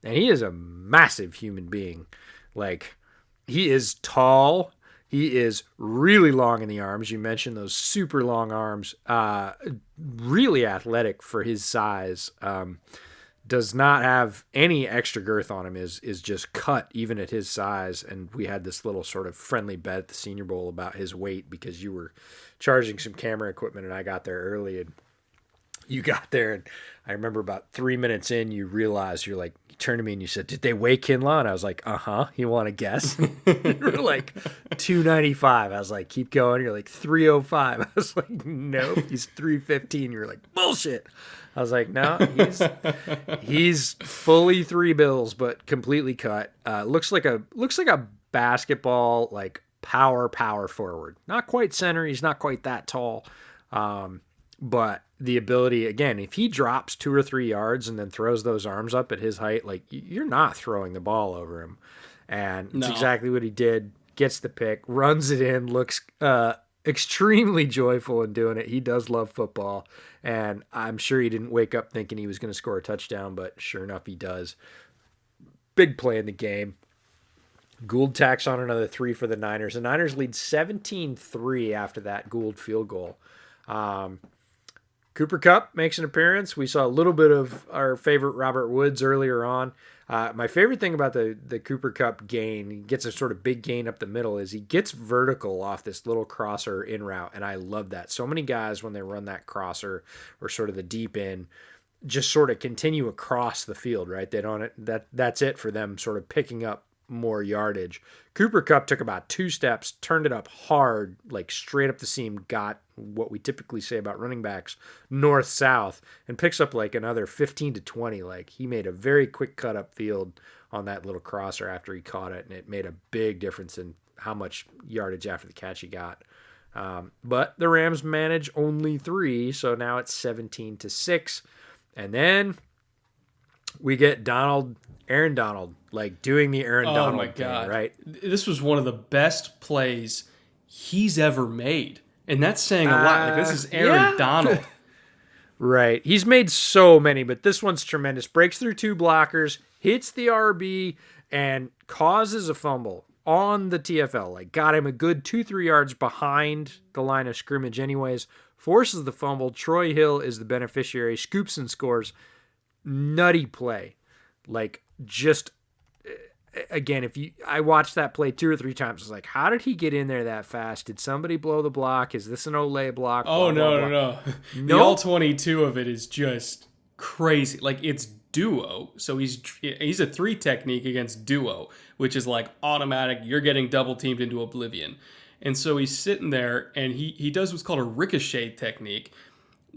And he is a massive human being. Like, he is tall. He is really long in the arms. You mentioned those super long arms. Really athletic for his size. Does not have any extra girth on him. Is just cut even at his size. And we had this little sort of friendly bet at the Senior Bowl about his weight because you were charging some camera equipment and I got there early and you got there, and I remember about 3 minutes in, you realized, you turned to me and you said, did they weigh Kinlaw? And I was like, you want to guess? You were like 295. I was like, keep going. You're like 305. I was like, nope, he's 315. You're like, bullshit. I was like, no, he's fully $3 bills, but completely cut. Looks like a basketball, power forward. Not quite center. He's not quite that tall. But the ability, again, if he drops 2 or 3 yards and then throws those arms up at his height, you're not throwing the ball over him. And it's exactly what he did. Gets the pick, runs it in, looks extremely joyful in doing it. He does love football, and I'm sure he didn't wake up thinking he was going to score a touchdown, but sure enough, he does. Big play in the game. Gould tacks on another 3 for the Niners. The Niners lead 17-3 after that Gould field goal. Cooper Kupp makes an appearance. We saw a little bit of our favorite Robert Woods earlier on. My favorite thing about the Cooper Kupp gain, he gets a sort of big gain up the middle, is he gets vertical off this little crosser in route, and I love that. So many guys, when they run that crosser or sort of the deep in, just sort of continue across the field, right? They don't that's it for them sort of picking up more yardage. Cooper Kupp took about 2 steps, turned it up hard, like straight up the seam, got what we typically say about running backs, north-south, and picks up like another 15 to 20. Like, he made a very quick cut up field on that little crosser after he caught it, and it made a big difference in how much yardage after the catch he got. But the Rams manage only 3, so now it's 17-6. And then we get Aaron Donald, like doing the Aaron Donald my God. thing, right? This was one of the best plays he's ever made. And that's saying a lot. Like, this is Aaron Donald. Right. He's made so many, but this one's tremendous. Breaks through 2 blockers, hits the RB, and causes a fumble on the TFL. Like, got him a good 2-3 yards behind the line of scrimmage anyways. Forces the fumble. Troy Hill is the beneficiary. Scoops and scores. Nutty play. Like, just, again, I watched that play 2 or 3 times. I was like, how did he get in there that fast? Did somebody blow the block? Is this an Olay block? Oh, blah, no. The all 22 of it is just crazy. Like, it's duo. So he's a 3 technique against duo, which is like automatic. You're getting double teamed into oblivion. And so he's sitting there, and he does what's called a ricochet technique,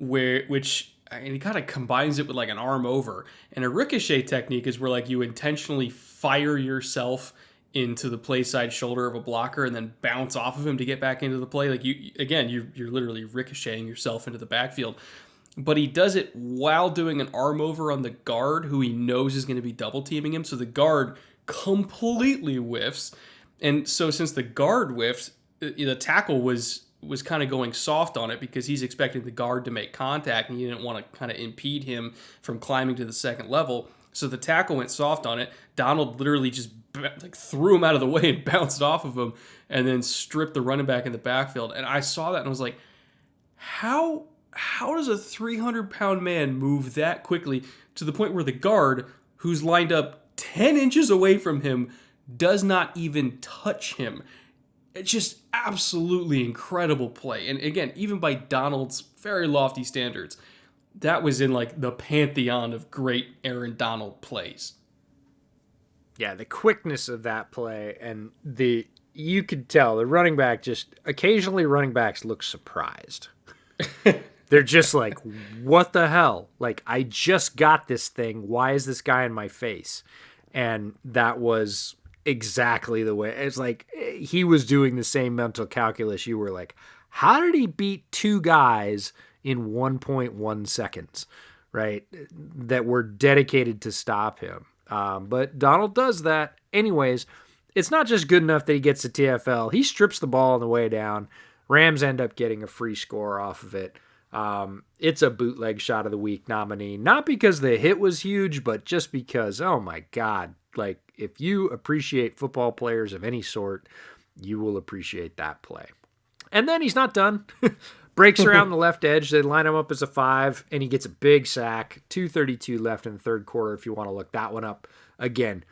and he kind of combines it with like an arm over. And a ricochet technique is where like you intentionally fire yourself into the play side shoulder of a blocker and then bounce off of him to get back into the play. Like you're literally ricocheting yourself into the backfield. But he does it while doing an arm over on the guard who he knows is going to be double teaming him. So the guard completely whiffs. And so since the guard whiffs, the tackle was kind of going soft on it because he's expecting the guard to make contact and he didn't want to kind of impede him from climbing to the second level. So the tackle went soft on it. Donald literally just threw him out of the way and bounced off of him and then stripped the running back in the backfield. And I saw that and I was like, how does a 300-pound man move that quickly to the point where the guard, who's lined up 10 inches away from him, does not even touch him? It's just absolutely incredible play. And again, even by Donald's very lofty standards, that was in like the pantheon of great Aaron Donald plays. Yeah, the quickness of that play, and you could tell the running back occasionally running backs look surprised. They're just like, what the hell? Like, I just got this thing. Why is this guy in my face? And that was exactly the way. It's like he was doing the same mental calculus you were. Like, how did he beat 2 guys in 1.1 seconds, right, that were dedicated to stop him? But Donald does that anyways. It's not just good enough that he gets the TFL. He strips the ball on the way down. Rams end up getting a free score off of it. It's a bootleg shot of the week nominee, not because the hit was huge, but just because, oh my God, like, if you appreciate football players of any sort, you will appreciate that play. And then he's not done. Breaks around the left edge. They line him up as a 5, and he gets a big sack. 2:32 left in the third quarter if you want to look that one up. Again,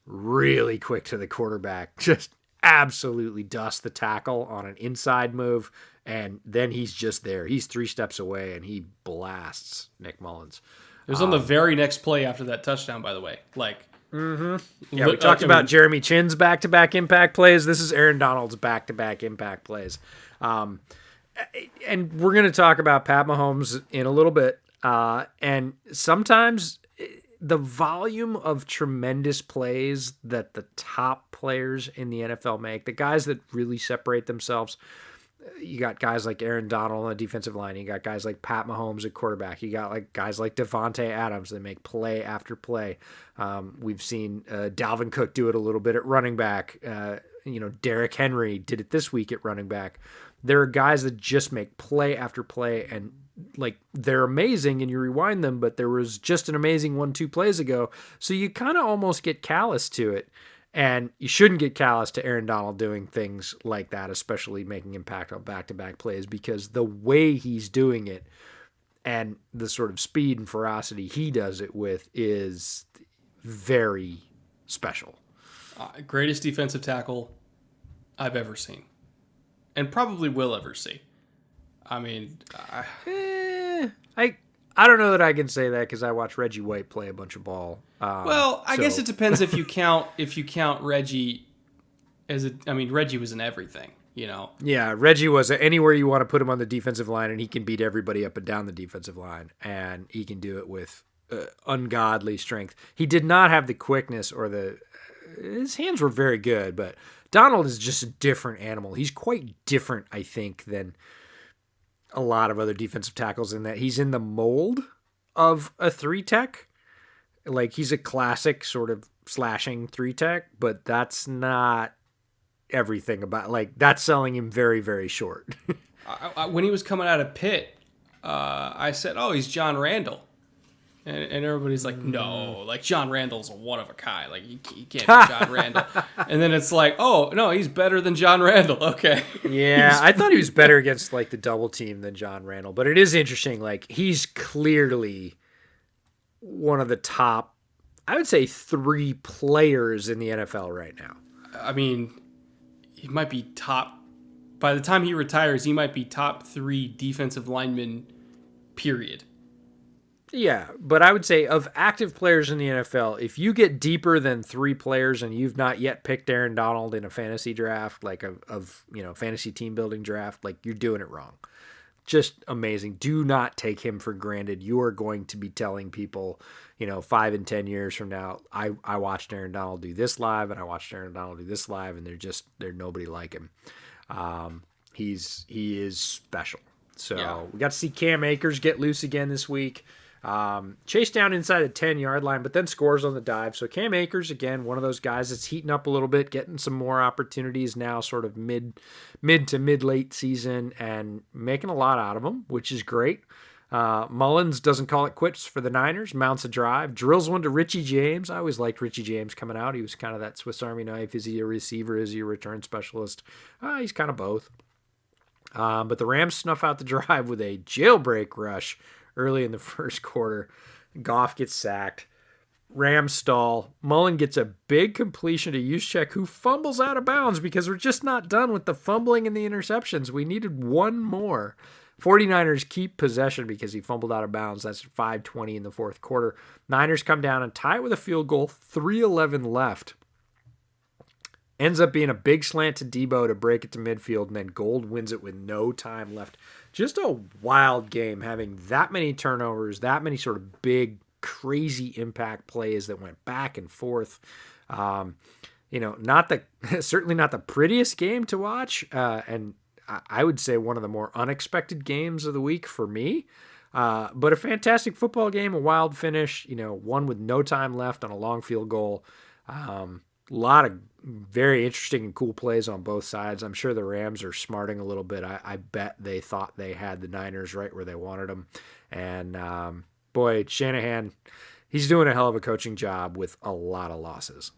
really quick to the quarterback. Just absolutely dust the tackle on an inside move, and then he's just there. He's 3 steps away, and he blasts Nick Mullins. It was on the very next play after that touchdown, by the way. Yeah, we talked about Jeremy Chinn's back-to-back impact plays. This is Aaron Donald's back-to-back impact plays. And we're going to talk about Pat Mahomes in a little bit. And sometimes the volume of tremendous plays that the top players in the NFL make, the guys that really separate themselves, you got guys like Aaron Donald on the defensive line. You got guys like Pat Mahomes at quarterback. You got like guys like Devontae Adams that make play after play. We've seen Dalvin Cook do it a little bit at running back. Derrick Henry did it this week at running back. There are guys that just make play after play, and like they're amazing, and you rewind them, but there was just an amazing 1-2 plays ago. So you kind of almost get callous to it. And you shouldn't get callous to Aaron Donald doing things like that, especially making impact on back-to-back plays, because the way he's doing it and the sort of speed and ferocity he does it with is very special. Greatest defensive tackle I've ever seen, and probably will ever see. I mean, I don't know that I can say that because I watched Reggie White play a bunch of ball. I guess it depends if you count Reggie as Reggie was in everything, Yeah, Reggie was anywhere you want to put him on the defensive line, and he can beat everybody up and down the defensive line, and he can do it with ungodly strength. He did not have the quickness or his hands were very good, but Donald is just a different animal. He's quite different, I think, than a lot of other defensive tackles in that he's in the mold of a 3-tech. Like, he's a classic sort of slashing 3-tech, but that's not everything about, like, that's selling him very, very short. When he was coming out of Pitt, I said, oh, he's John Randall. And everybody's like, no, like John Randall's a one of a kind. Like, he can't be John Randall. And then it's like, oh, no, he's better than John Randall. Okay. Yeah, I thought he was better against like the double team than John Randall. But it is interesting. Like, he's clearly one of the top, I would say, 3 players in the NFL right now. I mean, he might be top, by the time he retires, he might be top 3 defensive linemen, period. Yeah, but I would say of active players in the NFL, if you get deeper than 3 players and you've not yet picked Aaron Donald in a fantasy draft, like fantasy team building draft, like you're doing it wrong. Just amazing. Do not take him for granted. You are going to be telling people, 5 and 10 years from now, I watched Aaron Donald do this live and I watched Aaron Donald do this live, and they're nobody like him. He is special. So We got to see Cam Akers get loose again this week. Chased down inside the 10-yard line, but then scores on the dive. So Cam Akers, again, one of those guys that's heating up a little bit, getting some more opportunities now, sort of mid to mid-late season, and making a lot out of them, which is great. Mullins doesn't call it quits for the Niners, mounts a drive, drills one to Richie James. I always liked Richie James coming out. He was kind of that Swiss Army knife. Is he a receiver? Is he a return specialist? He's kind of both. But the Rams snuff out the drive with a jailbreak rush early in the first quarter. Goff gets sacked. Rams stall. Mullen gets a big completion to Juszczyk, who fumbles out of bounds because we're just not done with the fumbling and the interceptions. We needed one more. 49ers keep possession because he fumbled out of bounds. That's 5:20 in the fourth quarter. Niners come down and tie it with a field goal. 3:11 left. Ends up being a big slant to Debo to break it to midfield, and then Gold wins it with no time left. Just a wild game, having that many turnovers, that many sort of big, crazy impact plays that went back and forth. Certainly not the prettiest game to watch, and I would say one of the more unexpected games of the week for me. But a fantastic football game, a wild finish, one with no time left on a long field goal. A lot of very interesting and cool plays on both sides. I'm sure the Rams are smarting a little bit. I bet they thought they had the Niners right where they wanted them. And boy, Shanahan, he's doing a hell of a coaching job with a lot of losses.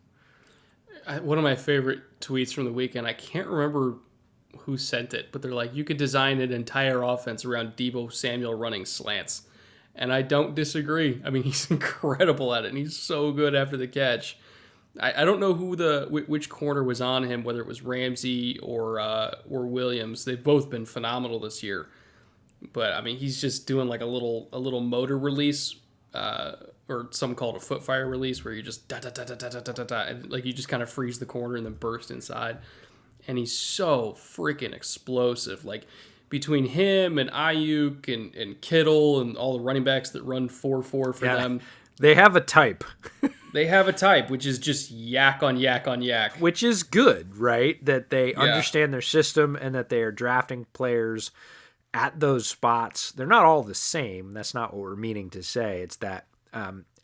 One of my favorite tweets from the weekend, I can't remember who sent it, but they're like, you could design an entire offense around Debo Samuel running slants. And I don't disagree. I mean, he's incredible at it, and he's so good after the catch. I don't know which corner was on him, whether it was Ramsey or Williams. They've both been phenomenal this year, but I mean, he's just doing like a little motor release, or some call it a foot fire release, where you just da da da da da da da da, and like you just kind of freeze the corner and then burst inside. And he's so freaking explosive. Like between him and Ayuk and Kittle and all the running backs that run 4-4 for them, they have a type. They have a type, which is just yak on yak on yak. Which is good, right? That they understand their system and that they are drafting players at those spots. They're not all the same. That's not what we're meaning to say. It's that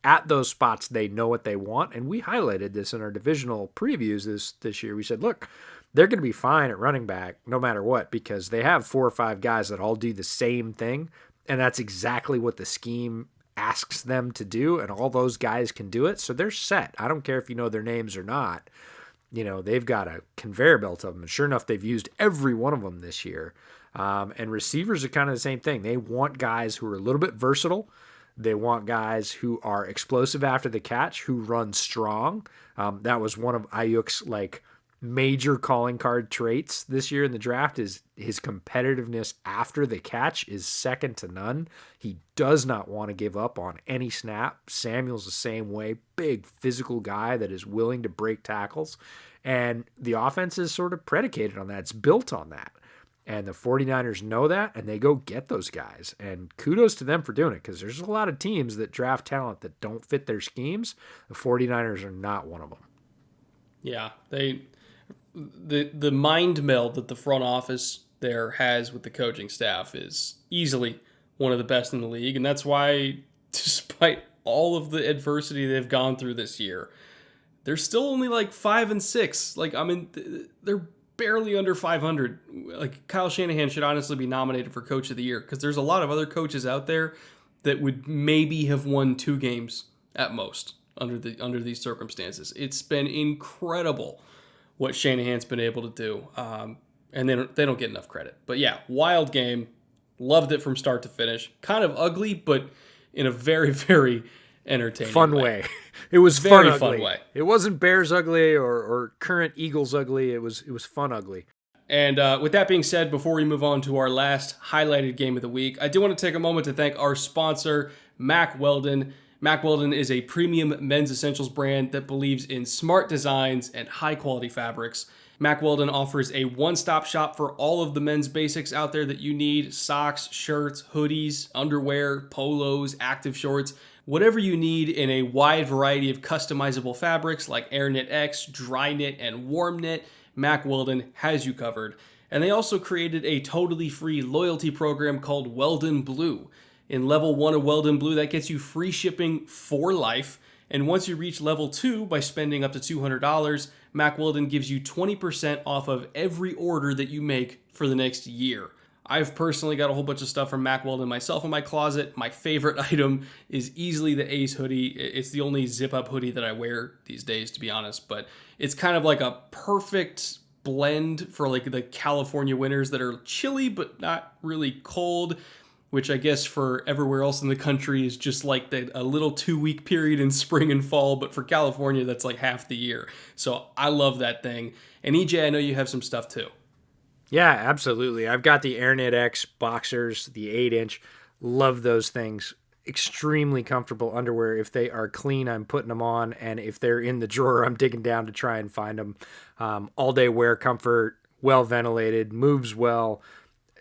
at those spots, they know what they want. And we highlighted this in our divisional previews this year. We said, look, they're going to be fine at running back no matter what, because they have 4 or 5 guys that all do the same thing. And that's exactly what the scheme asks them to do. And all those guys can do it. So they're set. I don't care if you know their names or not. They've got a conveyor belt of them. And sure enough, they've used every one of them this year. And receivers are kind of the same thing. They want guys who are a little bit versatile. They want guys who are explosive after the catch, who run strong. That was one of Ayuk's major calling card traits this year in the draft, is his competitiveness after the catch is second to none. He does not want to give up on any snap. Samuel's the same way, big physical guy that is willing to break tackles. And the offense is sort of predicated on that. It's built on that. And the 49ers know that, and they go get those guys. And kudos to them for doing it, because there's a lot of teams that draft talent that don't fit their schemes. The 49ers are not one of them. Yeah, the mind meld that the front office there has with the coaching staff is easily one of the best in the league. And that's why, despite all of the adversity they've gone through this year, they're still only 5-6. They're barely under 500. Kyle Shanahan should honestly be nominated for Coach of the Year, because there's a lot of other coaches out there that would maybe have won 2 games at most under these circumstances. It's been incredible what Shanahan's been able to do, and they don't get enough credit. But yeah, wild game. Loved it from start to finish. Kind of ugly, but in a very, very entertaining fun way. It was very fun way. It wasn't Bears ugly or current Eagles ugly. It was fun ugly. And with that being said, before we move on to our last highlighted game of the week, I do want to take a moment to thank our sponsor, Mack Weldon. Mack Weldon is a premium men's essentials brand that believes in smart designs and high-quality fabrics. Mack Weldon offers a one-stop shop for all of the men's basics out there that you need: socks, shirts, hoodies, underwear, polos, active shorts, whatever you need in a wide variety of customizable fabrics like Air Knit X, Dry Knit, and Warm Knit. Mack Weldon has you covered. And they also created a totally free loyalty program called Weldon Blue. In level 1 of Weldon Blue, that gets you free shipping for life. And once you reach level 2 by spending up to $200, Mack Weldon gives you 20% off of every order that you make for the next year. I've personally got a whole bunch of stuff from Mack Weldon myself in my closet. My favorite item is easily the Ace hoodie. It's the only zip-up hoodie that I wear these days, to be honest. But it's kind of like a perfect blend for the California winters that are chilly but not really cold, which I guess for everywhere else in the country is just a little 2-week period in spring and fall, but for California, that's half the year. So I love that thing. And EJ, I know you have some stuff too. Yeah, absolutely. I've got the Air Knit X boxers, the 8-inch. Love those things. Extremely comfortable underwear. If they are clean, I'm putting them on. And if they're in the drawer, I'm digging down to try and find them. All-day wear comfort, well ventilated, moves well.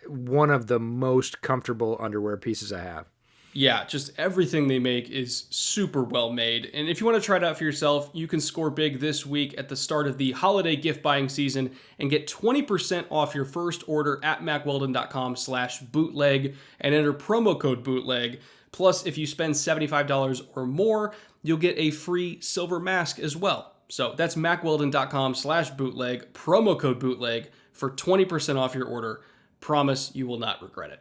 One of the most comfortable underwear pieces I have. Yeah, just everything they make is super well made. And if you want to try it out for yourself, you can score big this week at the start of the holiday gift buying season and get 20% off your first order at mackweldon.com/bootleg and enter promo code bootleg. Plus, if you spend $75 or more, you'll get a free silver mask as well. So that's mackweldon.com/bootleg, promo code bootleg for 20% off your order. Promise you will not regret it.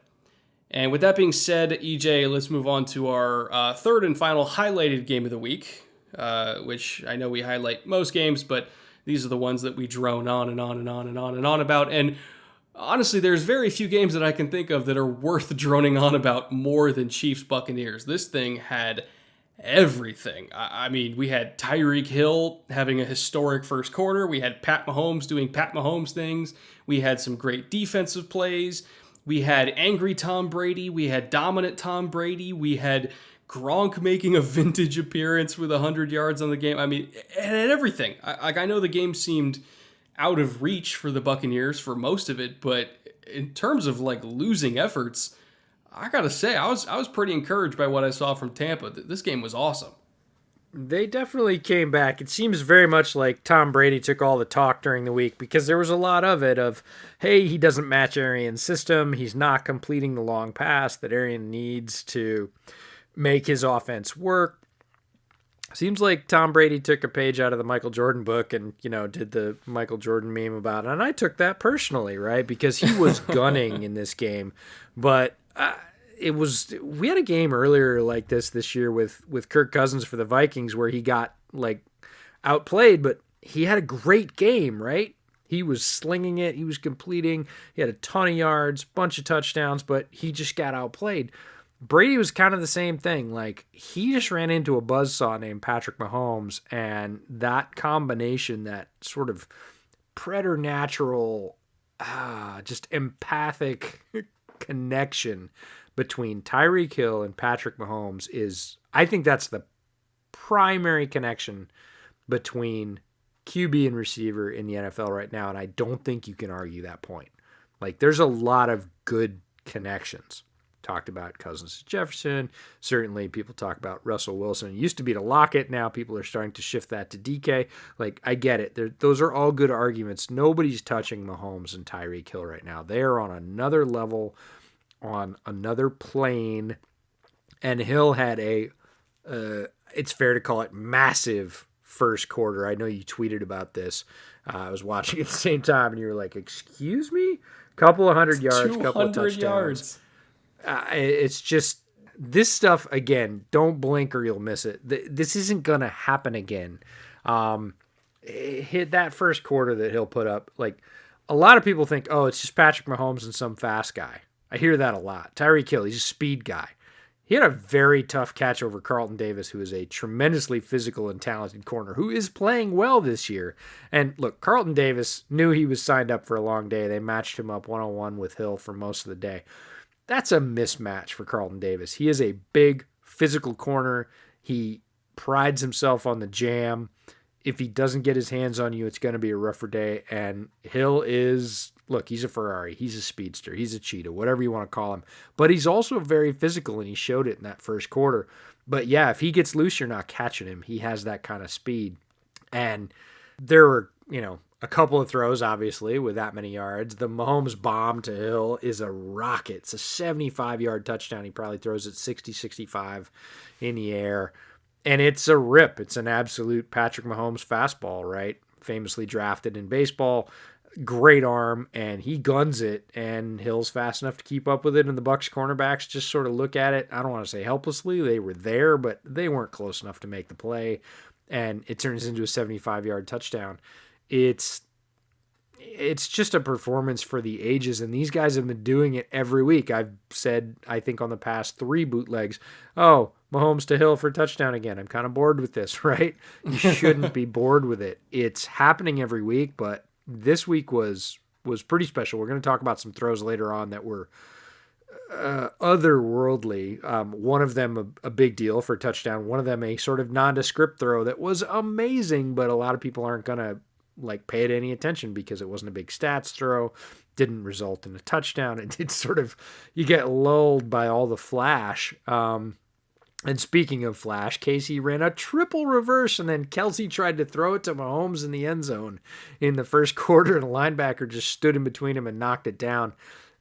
And with that being said, EJ, let's move on to our third and final highlighted game of the week, which I know we highlight most games, but these are the ones that we drone on and on and on and on and on about. And honestly, there's very few games that I can think of that are worth droning on about more than Chiefs Buccaneers. This thing had everything. I mean, we had Tyreek Hill having a historic first quarter. We had Pat Mahomes doing Pat Mahomes things. We had some great defensive plays. We had angry Tom Brady. We had dominant Tom Brady. We had Gronk making a vintage appearance with 100 yards on the game. I mean, it had everything. I know the game seemed out of reach for the Buccaneers for most of it, but in terms of losing efforts, I gotta say, I was pretty encouraged by what I saw from Tampa. This game was awesome. They definitely came back. It seems very much like Tom Brady took all the talk during the week, because there was a lot of it of, hey, he doesn't match Arian's system. He's not completing the long pass that Arian needs to make his offense work. Seems like Tom Brady took a page out of the Michael Jordan book and, did the Michael Jordan meme about it. And I took that personally, right? Because he was gunning in this game. But we had a game earlier like this year with Kirk Cousins for the Vikings where he got like outplayed, but he had a great game, right? He was slinging it. He was completing. He had a ton of yards, bunch of touchdowns, but he just got outplayed. Brady was kind of the same thing. Like, he just ran into a buzzsaw named Patrick Mahomes, and that combination, that sort of preternatural, just empathic connection between Tyreek Hill and Patrick Mahomes I think that's the primary connection between QB and receiver in the NFL right now, and I don't think you can argue that point. Like, there's a lot of good connections. Talked about Cousins to Jefferson. Certainly, people talk about Russell Wilson. It used to be to Lockett. Now people are starting to shift that to DK. Like, I get it. Those are all good arguments. Nobody's touching Mahomes and Tyreek Hill right now. They are on another level, on another plane. And Hill had it's fair to call it massive first quarter. I know you tweeted about this. I was watching at the same time, and you were like, excuse me? Couple of 100 yards, couple of touchdowns. Yards. It's just this stuff, again, don't blink or you'll miss it. This isn't going to happen again. Hit that first quarter that he'll put up. Like, a lot of people think, oh, it's just Patrick Mahomes and some fast guy. I hear that a lot. Tyreek Hill, he's a speed guy. He had a very tough catch over Carlton Davis, who is a tremendously physical and talented corner, who is playing well this year. And look, Carlton Davis knew he was signed up for a long day. They matched him up one-on-one with Hill for most of the day. That's a mismatch for Carlton Davis. He is a big physical corner. He prides himself on the jam. If he doesn't get his hands on you, it's going to be a rougher day. And Hill look, he's a Ferrari. He's a speedster. He's a cheetah, whatever you want to call him. But he's also very physical, and he showed it in that first quarter. But yeah, if he gets loose, you're not catching him. He has that kind of speed. And there were, a couple of throws, obviously, with that many yards. The Mahomes bomb to Hill is a rocket. It's a 75-yard touchdown. He probably throws it 60, 65 in the air. And it's a rip. It's an absolute Patrick Mahomes fastball, right? Famously drafted in baseball. Great arm, and he guns it, and Hill's fast enough to keep up with it, and the Bucs cornerbacks just sort of look at it. I don't want to say helplessly. They were there, but they weren't close enough to make the play, and it turns into a 75-yard touchdown. It's just a performance for the ages, and these guys have been doing it every week. I've said, I think on the past 3 bootlegs, oh, Mahomes to Hill for a touchdown again. I'm kind of bored with this, right? You shouldn't be bored with it. It's happening every week, but this week was pretty special. We're going to talk about some throws later on that were otherworldly. One of them a big deal for a touchdown. One of them a sort of nondescript throw that was amazing, but a lot of people aren't going to pay it any attention because it wasn't a big stats throw, didn't result in a touchdown. It did sort of, you get lulled by all the flash. And speaking of flash, Casey ran a triple reverse, and then Kelsey tried to throw it to Mahomes in the end zone in the first quarter, and a linebacker just stood in between him and knocked it down.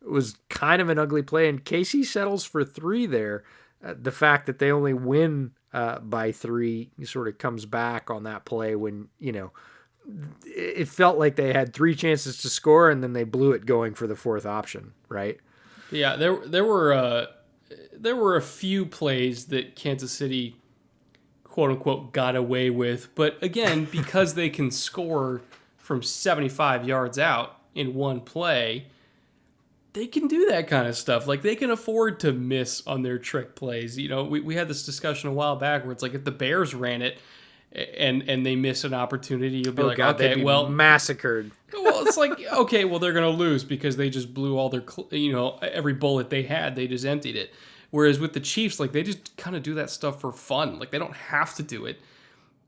It was kind of an ugly play, and Casey settles for 3 there. The fact that they only win by 3 sort of comes back on that play when, it felt like they had 3 chances to score, and then they blew it going for the 4th option, right? Yeah, there were a few plays that Kansas City, quote unquote, got away with. But again, because they can score from 75 yards out in one play, they can do that kind of stuff. Like, they can afford to miss on their trick plays. We had this discussion a while back where it's like if the Bears ran it and they miss an opportunity, you'll be okay, well, massacred. Well, it's like, okay, well, they're going to lose because they just blew all their, every bullet they had, they just emptied it. Whereas with the Chiefs, they just kind of do that stuff for fun. They don't have to do it.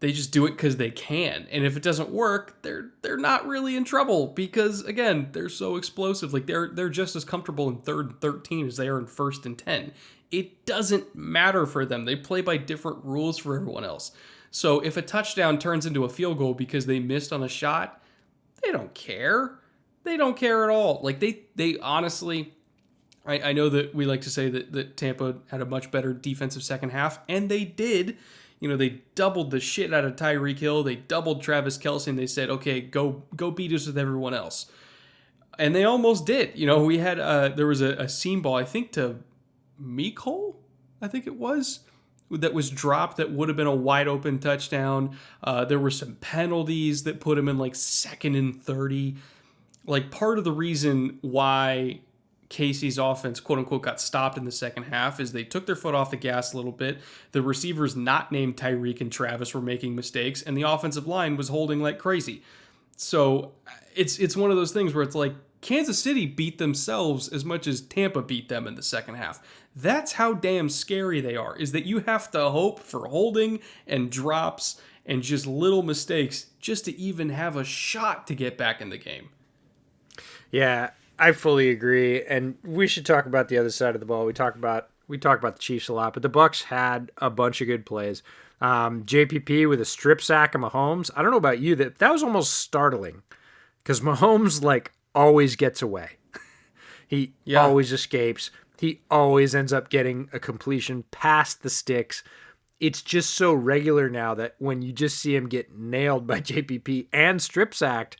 They just do it because they can. And if it doesn't work, they're not really in trouble because, again, they're so explosive. They're just as comfortable in 3rd and 13 as they are in 1st and 10. It doesn't matter for them. They play by different rules for everyone else. So if a touchdown turns into a field goal because they missed on a shot, they don't care. They don't care at all. They honestly... I know that we like to say that Tampa had a much better defensive second half, and they did. They doubled the shit out of Tyreek Hill. They doubled Travis Kelce, and they said, okay, go beat us with everyone else. And they almost did. We had there was a seam ball, I think to Mecole, I think it was, that was dropped that would have been a wide open touchdown. There were some penalties that put him in like 2nd and 30. Like part of the reason why Casey's offense, quote unquote, got stopped in the second half is they took their foot off the gas a little bit. The receivers not named Tyreek and Travis were making mistakes, and the offensive line was holding like crazy. So it's one of those things where it's like Kansas City beat themselves as much as Tampa beat them in the second half. That's how damn scary they are, is that you have to hope for holding and drops and just little mistakes just to even have a shot to get back in the game. Yeah, I fully agree, and we should talk about the other side of the ball. We talk about the Chiefs a lot, but the Bucs had a bunch of good plays. JPP with a strip sack of Mahomes. I don't know about you, that was almost startling because Mahomes always gets away. He always escapes. He always ends up getting a completion past the sticks. It's just so regular now that when you just see him get nailed by JPP and strip sacked,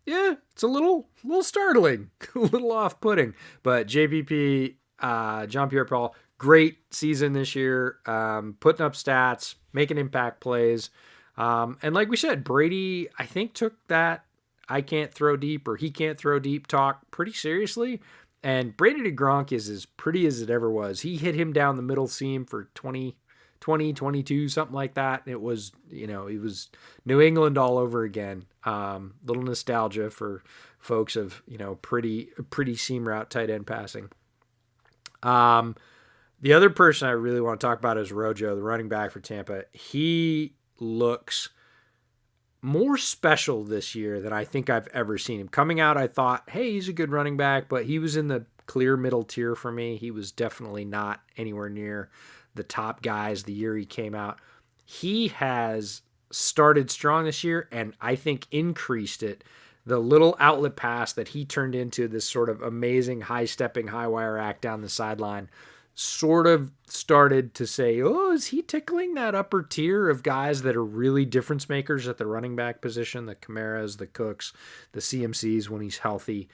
it's a little startling, a little off-putting. But JPP, John Pierre-Paul, great season this year, putting up stats, making impact plays. And like we said, Brady, I think, took that I can't throw deep or he can't throw deep talk pretty seriously. And Brady to Gronk is as pretty as it ever was. He hit him down the middle seam for 22, something like that. It was, it was New England all over again. Little nostalgia for folks of, pretty seam route tight end passing. The other person I really want to talk about is Rojo, the running back for Tampa. He looks more special this year than I think I've ever seen him. Coming out, I thought, hey, he's a good running back, but he was in the clear middle tier for me. He was definitely not anywhere near the top guys the year he came out. He has started strong this year and I think increased it. The little outlet pass that he turned into this sort of amazing high-stepping, high-wire act down the sideline sort of started to say, is he tickling that upper tier of guys that are really difference makers at the running back position, the Kamaras, the Cooks, the CMCs when he's healthy.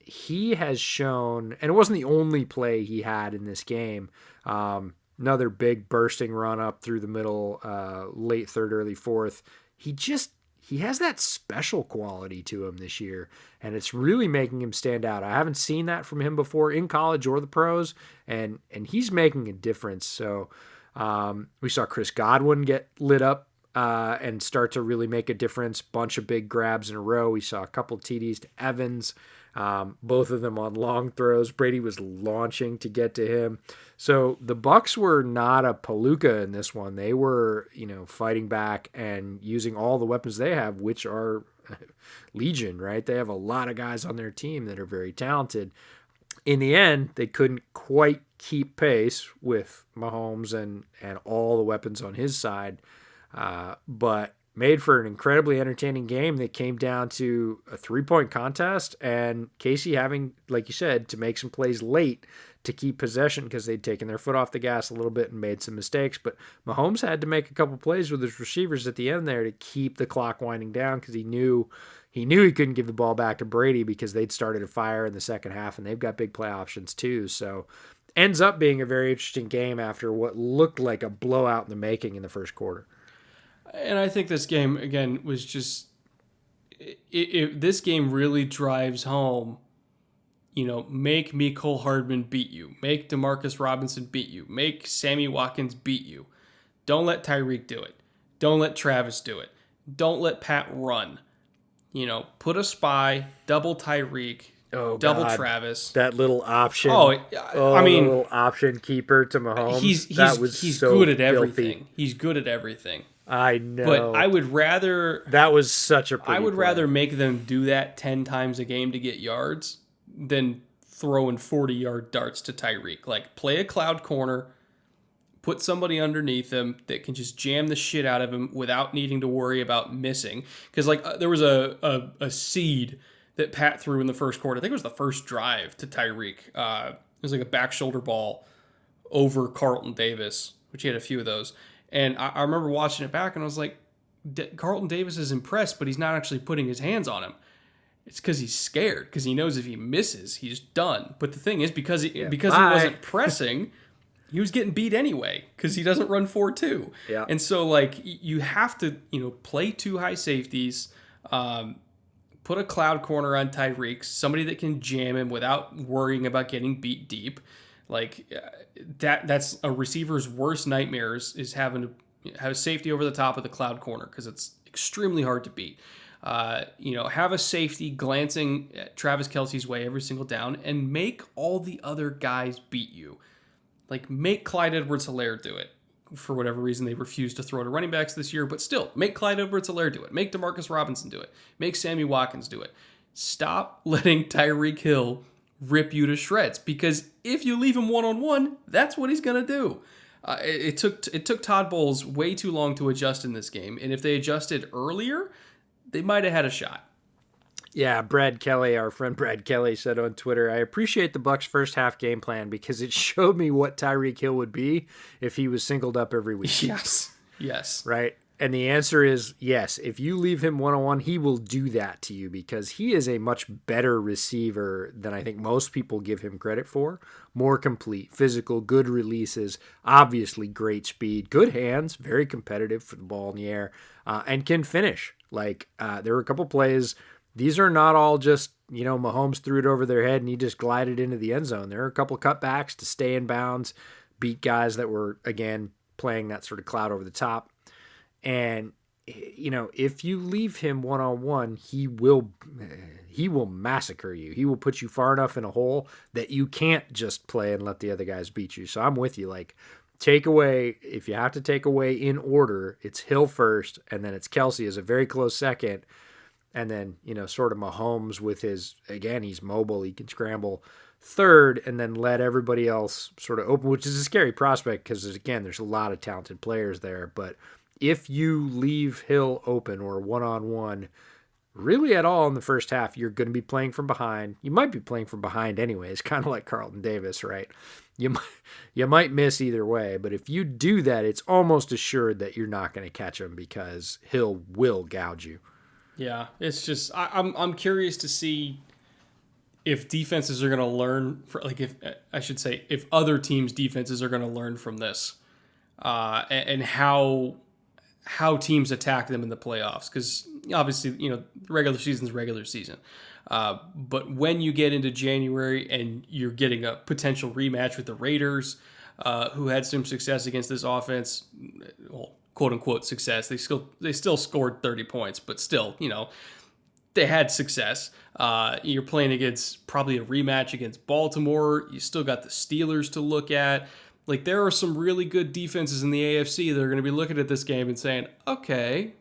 He has shown, and it wasn't the only play he had in this game, another big bursting run up through the middle, late third, early fourth. He has that special quality to him this year, and it's really making him stand out. I haven't seen that from him before in college or the pros, and he's making a difference. So we saw Chris Godwin get lit up and start to really make a difference. Bunch of big grabs in a row. We saw a couple TDs to Evans, both of them on long throws. Brady was launching to get to him. So the Bucs were not a palooka in this one. They were, fighting back and using all the weapons they have, which are legion, right? They have a lot of guys on their team that are very talented. In the end, they couldn't quite keep pace with Mahomes and all the weapons on his side, but made for an incredibly entertaining game that came down to a 3-point contest and Casey having, like you said, to make some plays late to keep possession because they'd taken their foot off the gas a little bit and made some mistakes. But Mahomes had to make a couple plays with his receivers at the end there to keep the clock winding down because he knew he couldn't give the ball back to Brady because they'd started a fire in the second half and they've got big play options too. So ends up being a very interesting game after what looked like a blowout in the making in the first quarter. And I think this game, again, was just... this game really drives home, make Mecole Hardman beat you. Make Demarcus Robinson beat you. Make Sammy Watkins beat you. Don't let Tyreek do it. Don't let Travis do it. Don't let Pat run. Put a spy, double Tyreek, double God. Travis. That little option. I mean, little option keeper to Mahomes. He's so good at everything. filthy. He's good at everything. I know. But I would rather... That was such a pretty I would play. rather make them do that 10 times a game to get yards than throwing 40-yard darts to Tyreek. Play a cloud corner, put somebody underneath him that can just jam the shit out of him without needing to worry about missing. Because, there was a seed that Pat threw in the first quarter. I think it was the first drive to Tyreek. It was like a back shoulder ball over Carlton Davis. which he had a few of those. And I remember watching it back, and I was like, Carlton Davis is impressed, but he's not actually putting his hands on him. It's because he's scared, because he knows if he misses, he's done. But the thing is, because he wasn't pressing, he was getting beat anyway, because he doesn't run 4-2. Yeah. And so, like, you have to, play 2 high safeties, put a cloud corner on Tyreek, somebody that can jam him without worrying about getting beat deep. Like, that's a receiver's worst nightmares, is having to have safety over the top of the cloud corner, because it's extremely hard to beat. Have a safety glancing at Travis Kelce's way every single down, and make all the other guys beat you. Like, make Clyde Edwards-Helaire do it. For whatever reason, they refused to throw to running backs this year, but still, make Clyde Edwards-Helaire do it. Make Demarcus Robinson do it. Make Sammy Watkins do it. Stop letting Tyreek Hill rip you to shreds, because if you leave him one-on-one, that's what he's going to do. It took Todd Bowles way too long to adjust in this game, and if they adjusted earlier, they might have had a shot. Yeah, Brad Kelly, our friend Brad Kelly, said on Twitter, I appreciate the Bucs' first half game plan because it showed me what Tyreek Hill would be if he was singled up every week. Yes. Right? And the answer is yes. If you leave him one-on-one, he will do that to you because he is a much better receiver than I think most people give him credit for. More complete, physical, good releases, obviously great speed, good hands, very competitive for the ball in the air, and can finish. Like, there were a couple plays. These are not all just, Mahomes threw it over their head and he just glided into the end zone. There are a couple cutbacks to stay in bounds, beat guys that were, again, playing that sort of cloud over the top. And, if you leave him one-on-one, he will massacre you. He will put you far enough in a hole that you can't just play and let the other guys beat you. So I'm with you. Like, take away, if you have to take away in order, it's Hill first, and then it's Kelce as a very close second. And then, sort of Mahomes with his, again, he's mobile, he can scramble, third, and then let everybody else sort of open, which is a scary prospect because, again, there's a lot of talented players there. But if you leave Hill open or one-on-one really at all in the first half, you're going to be playing from behind. You might be playing from behind anyway. It's kind of like Carlton Davis, right? You might miss either way, but if you do that, it's almost assured that you're not going to catch him because Hill will gouge you. Yeah, it's just I'm curious to see if defenses are going to learn, if other teams' defenses are going to learn from this, and how teams attack them in the playoffs. Because obviously, regular season is regular season, but when you get into January and you're getting a potential rematch with the Raiders, who had some success against this offense, well, quote unquote success. They still scored 30 points, but still, they had success. You're playing against probably a rematch against Baltimore. You still got the Steelers to look at. Like, there are some really good defenses in the AFC that are going to be looking at this game and saying, okay,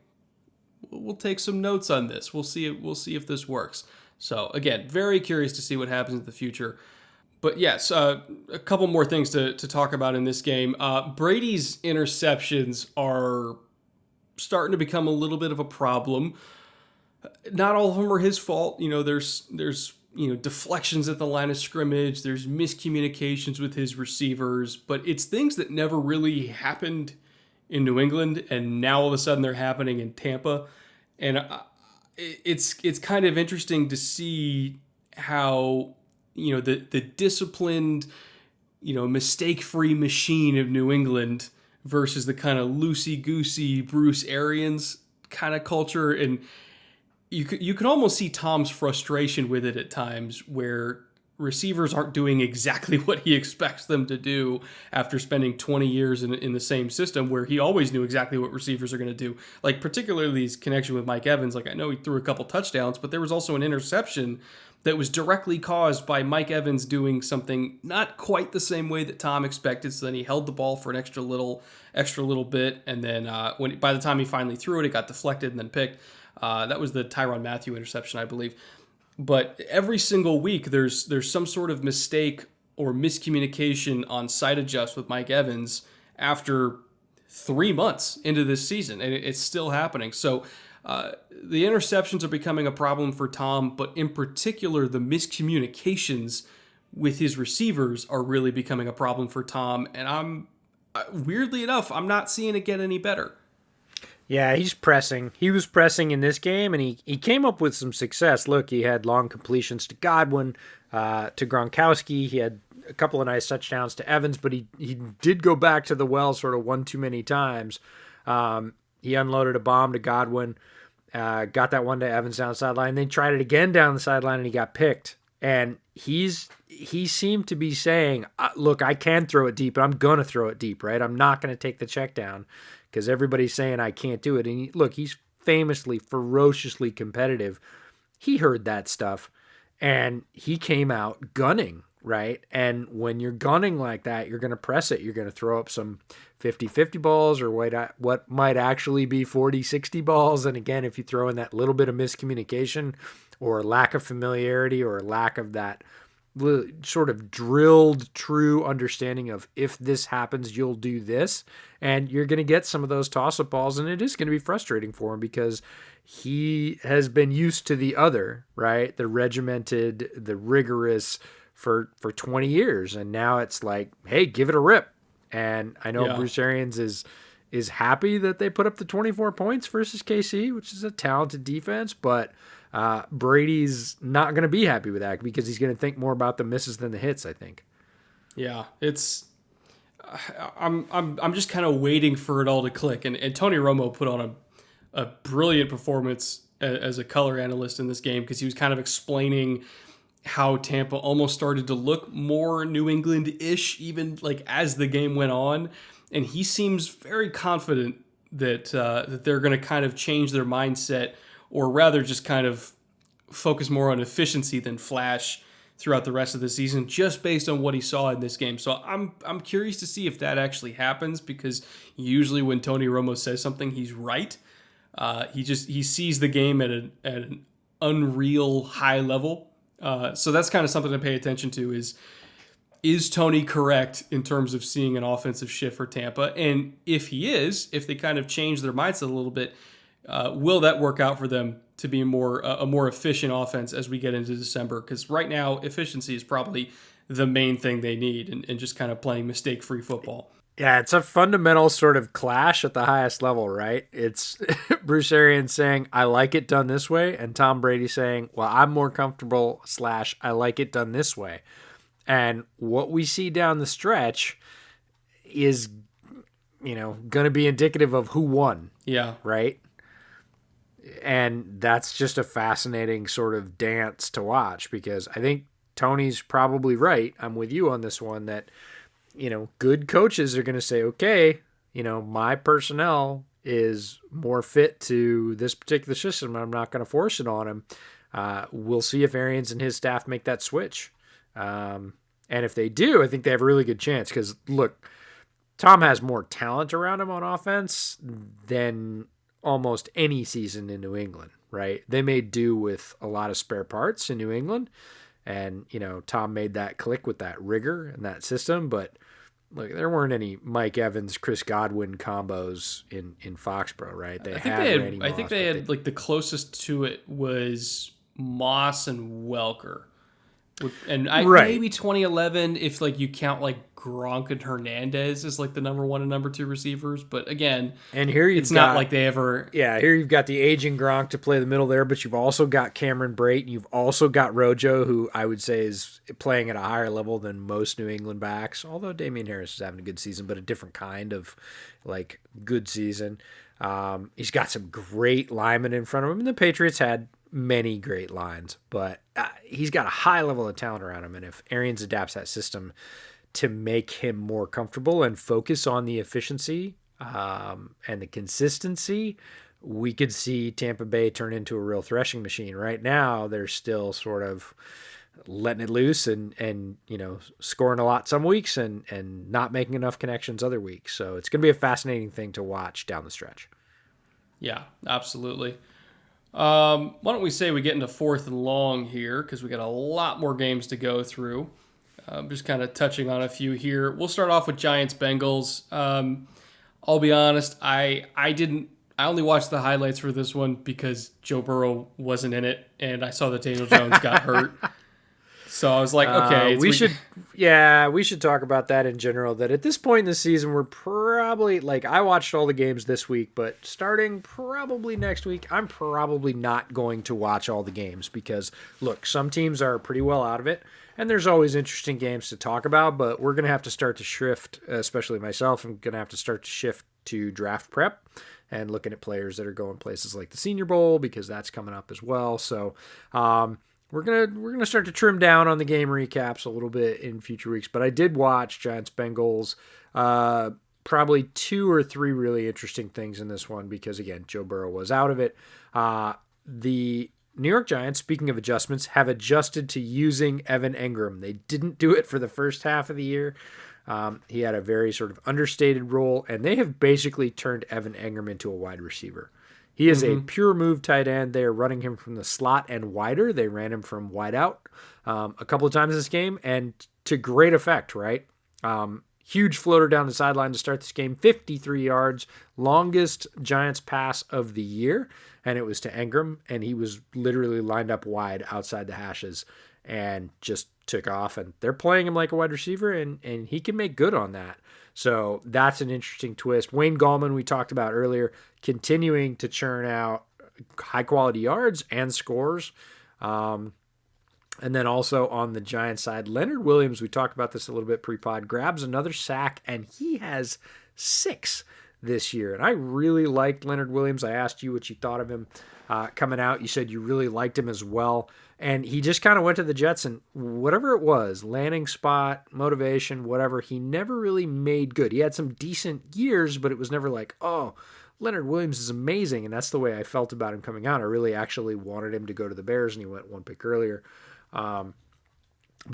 we'll take some notes on this. We'll see if this works. So again, very curious to see what happens in the future. But yes, a couple more things to talk about in this game. Brady's interceptions are starting to become a little bit of a problem. Not all of them are his fault. There's deflections at the line of scrimmage. There's miscommunications with his receivers. But it's things that never really happened in New England, and now all of a sudden they're happening in Tampa. And it's kind of interesting to see how the disciplined, mistake-free machine of New England versus the kind of loosey-goosey Bruce Arians kind of culture. And you can almost see Tom's frustration with it at times, where receivers aren't doing exactly what he expects them to do after spending 20 years in the same system, where he always knew exactly what receivers are going to do. Like, particularly his connection with Mike Evans. Like, I know he threw a couple touchdowns, but there was also an interception that was directly caused by Mike Evans doing something not quite the same way that Tom expected. So then he held the ball for an extra little bit, and then by the time he finally threw it, it got deflected and then picked. That was the Tyrann Mathieu interception, I believe. But every single week, there's some sort of mistake or miscommunication on side adjust with Mike Evans after 3 months into this season, and it's still happening. So the interceptions are becoming a problem for Tom, but in particular, the miscommunications with his receivers are really becoming a problem for Tom. And weirdly enough, I'm not seeing it get any better. Yeah, he's pressing. He was pressing in this game, and he came up with some success. Look, he had long completions to Godwin, to Gronkowski. He had a couple of nice touchdowns to Evans, but he did go back to the well sort of one too many times. He unloaded a bomb to Godwin, got that one to Evans down the sideline. Then tried it again down the sideline, and he got picked. And he seemed to be saying, look, I can throw it deep, but I'm going to throw it deep, right? I'm not going to take the check down because everybody's saying I can't do it. And look, he's famously, ferociously competitive. He heard that stuff, and he came out gunning, right? And when you're gunning like that, you're going to press it. You're going to throw up some 50-50 balls or what might actually be 40-60 balls. And again, if you throw in that little bit of miscommunication or lack of familiarity or lack of that sort of drilled true understanding of if this happens, you'll do this, and you're going to get some of those toss-up balls, and it is going to be frustrating for him because he has been used to the other, right? The regimented, the rigorous for 20 years, and now it's like, hey, give it a rip. And I know Bruce Arians is happy that they put up the 24 points versus KC, which is a talented defense, but Brady's not going to be happy with that because he's going to think more about the misses than the hits, I think. Yeah, I'm just kind of waiting for it all to click. And Tony Romo put on a brilliant performance as a color analyst in this game because he was kind of explaining how Tampa almost started to look more New England-ish even like as the game went on. And he seems very confident that they're going to kind of change their mindset, or rather just kind of focus more on efficiency than flash throughout the rest of the season, just based on what he saw in this game. So I'm curious to see if that actually happens, because usually when Tony Romo says something, he's right. He sees the game at an unreal high level. So that's kind of something to pay attention to is Tony correct in terms of seeing an offensive shift for Tampa? And if he is, if they kind of change their mindset a little bit, will that work out for them to be a more efficient offense as we get into December? Because right now, efficiency is probably the main thing they need, and just kind of playing mistake-free football. Yeah, it's a fundamental sort of clash at the highest level, right? It's Bruce Arians saying, I like it done this way, and Tom Brady saying, well, I'm more comfortable / I like it done this way. And what we see down the stretch is, going to be indicative of who won. Yeah. Right? And that's just a fascinating sort of dance to watch, because I think Tony's probably right. I'm with you on this one that, good coaches are going to say, okay, my personnel is more fit to this particular system. I'm not going to force it on him. We'll see if Arians and his staff make that switch. And if they do, I think they have a really good chance, because look, Tom has more talent around him on offense than almost any season in New England, right? They made do with a lot of spare parts in New England, and Tom made that click with that rigor and that system. But look, there weren't any Mike Evans, Chris Godwin combos in Foxborough, right? I think they had like the closest to it was Moss and Welker. And maybe 2011, if like you count like Gronk and Hernandez as like the number 1 and number 2 receivers. But again, and here not like they ever. Yeah, here you've got the aging Gronk to play the middle there, but you've also got Cameron Brate, and you've also got Rojo, who I would say is playing at a higher level than most New England backs. Although Damian Harris is having a good season, but a different kind of like good season. He's got some great linemen in front of him, and the Patriots had many great lines, but he's got a high level of talent around him. And if Arians adapts that system to make him more comfortable and focus on the efficiency and the consistency, we could see Tampa Bay turn into a real threshing machine. Right now, they're still sort of letting it loose and scoring a lot some weeks and not making enough connections other weeks. So it's going to be a fascinating thing to watch down the stretch. Yeah, absolutely. Why don't we say we get into 4th and long here, because we got a lot more games to go through. Just kind of touching on a few here. We'll start off with Giants-Bengals. I'll be honest, I only watched the highlights for this one because Joe Burrow wasn't in it, and I saw that Daniel Jones got hurt. So I was like, okay, we should talk about that in general. That at this point in the season, we're probably like, I watched all the games this week, but starting probably next week, I'm probably not going to watch all the games because look, some teams are pretty well out of it, and there's always interesting games to talk about. But we're gonna have to start to shift, especially myself. I'm gonna have to start to shift to draft prep and looking at players that are going places like the Senior Bowl because that's coming up as well. So. We're gonna start to trim down on the game recaps a little bit in future weeks, but I did watch Giants Bengals. Probably 2 or 3 really interesting things in this one because again, Joe Burrow was out of it. The New York Giants, speaking of adjustments, have adjusted to using Evan Engram. They didn't do it for the first half of the year. He had a very sort of understated role, and they have basically turned Evan Engram into a wide receiver. He is a pure move tight end. They are running him from the slot and wider. They ran him from wide out a couple of times this game, and to great effect, right? Huge floater down the sideline to start this game, 53 yards, longest Giants pass of the year, and it was to Engram, and he was literally lined up wide outside the hashes and just took off, and they're playing him like a wide receiver, and he can make good on that. So that's an interesting twist. Wayne Gallman, we talked about earlier, continuing to churn out high-quality yards and scores. And then also on the Giants side, Leonard Williams, we talked about this a little bit pre-pod, grabs another sack, and he has 6 this year. And I really liked Leonard Williams. I asked you what you thought of him coming out. You said you really liked him as well. And he just kind of went to the Jets, and whatever it was, landing spot, motivation, whatever, he never really made good. He had some decent years, but it was never like, oh, Leonard Williams is amazing. And that's the way I felt about him coming out. I really actually wanted him to go to the Bears, and he went 1 pick earlier. But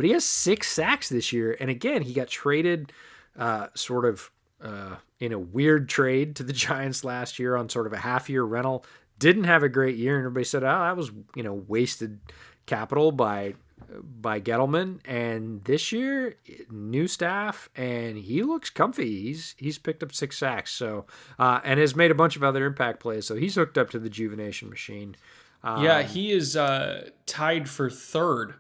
he has 6 sacks this year. And again, he got traded in a weird trade to the Giants last year on sort of a half-year rental. Didn't have a great year, and everybody said, oh, that was, wasted capital by Gettleman. And this year, new staff, and he looks comfy. He's picked up 6 sacks, so and has made a bunch of other impact plays. So he's hooked up to the Juvenation machine. He is tied for 3rd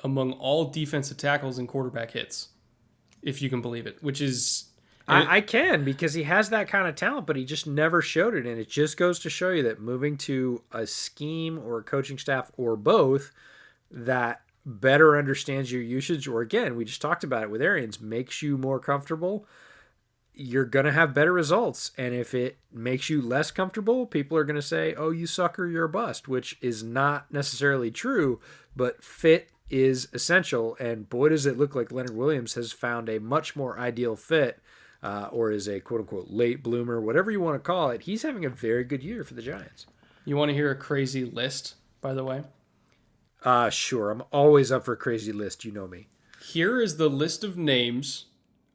among all defensive tackles and quarterback hits, if you can believe it, which is... I can, because he has that kind of talent, but he just never showed it. And it just goes to show you that moving to a scheme or a coaching staff or both that better understands your usage, or again, we just talked about it with Arians, makes you more comfortable, you're going to have better results. And if it makes you less comfortable, people are going to say, oh, you sucker, you're a bust, which is not necessarily true, but fit is essential. And boy, does it look like Leonard Williams has found a much more ideal fit. Or is a quote-unquote late bloomer, whatever you want to call it. He's having a very good year for the Giants. You want to hear a crazy list, by the way? Sure. I'm always up for a crazy list. You know me. Here is the list of names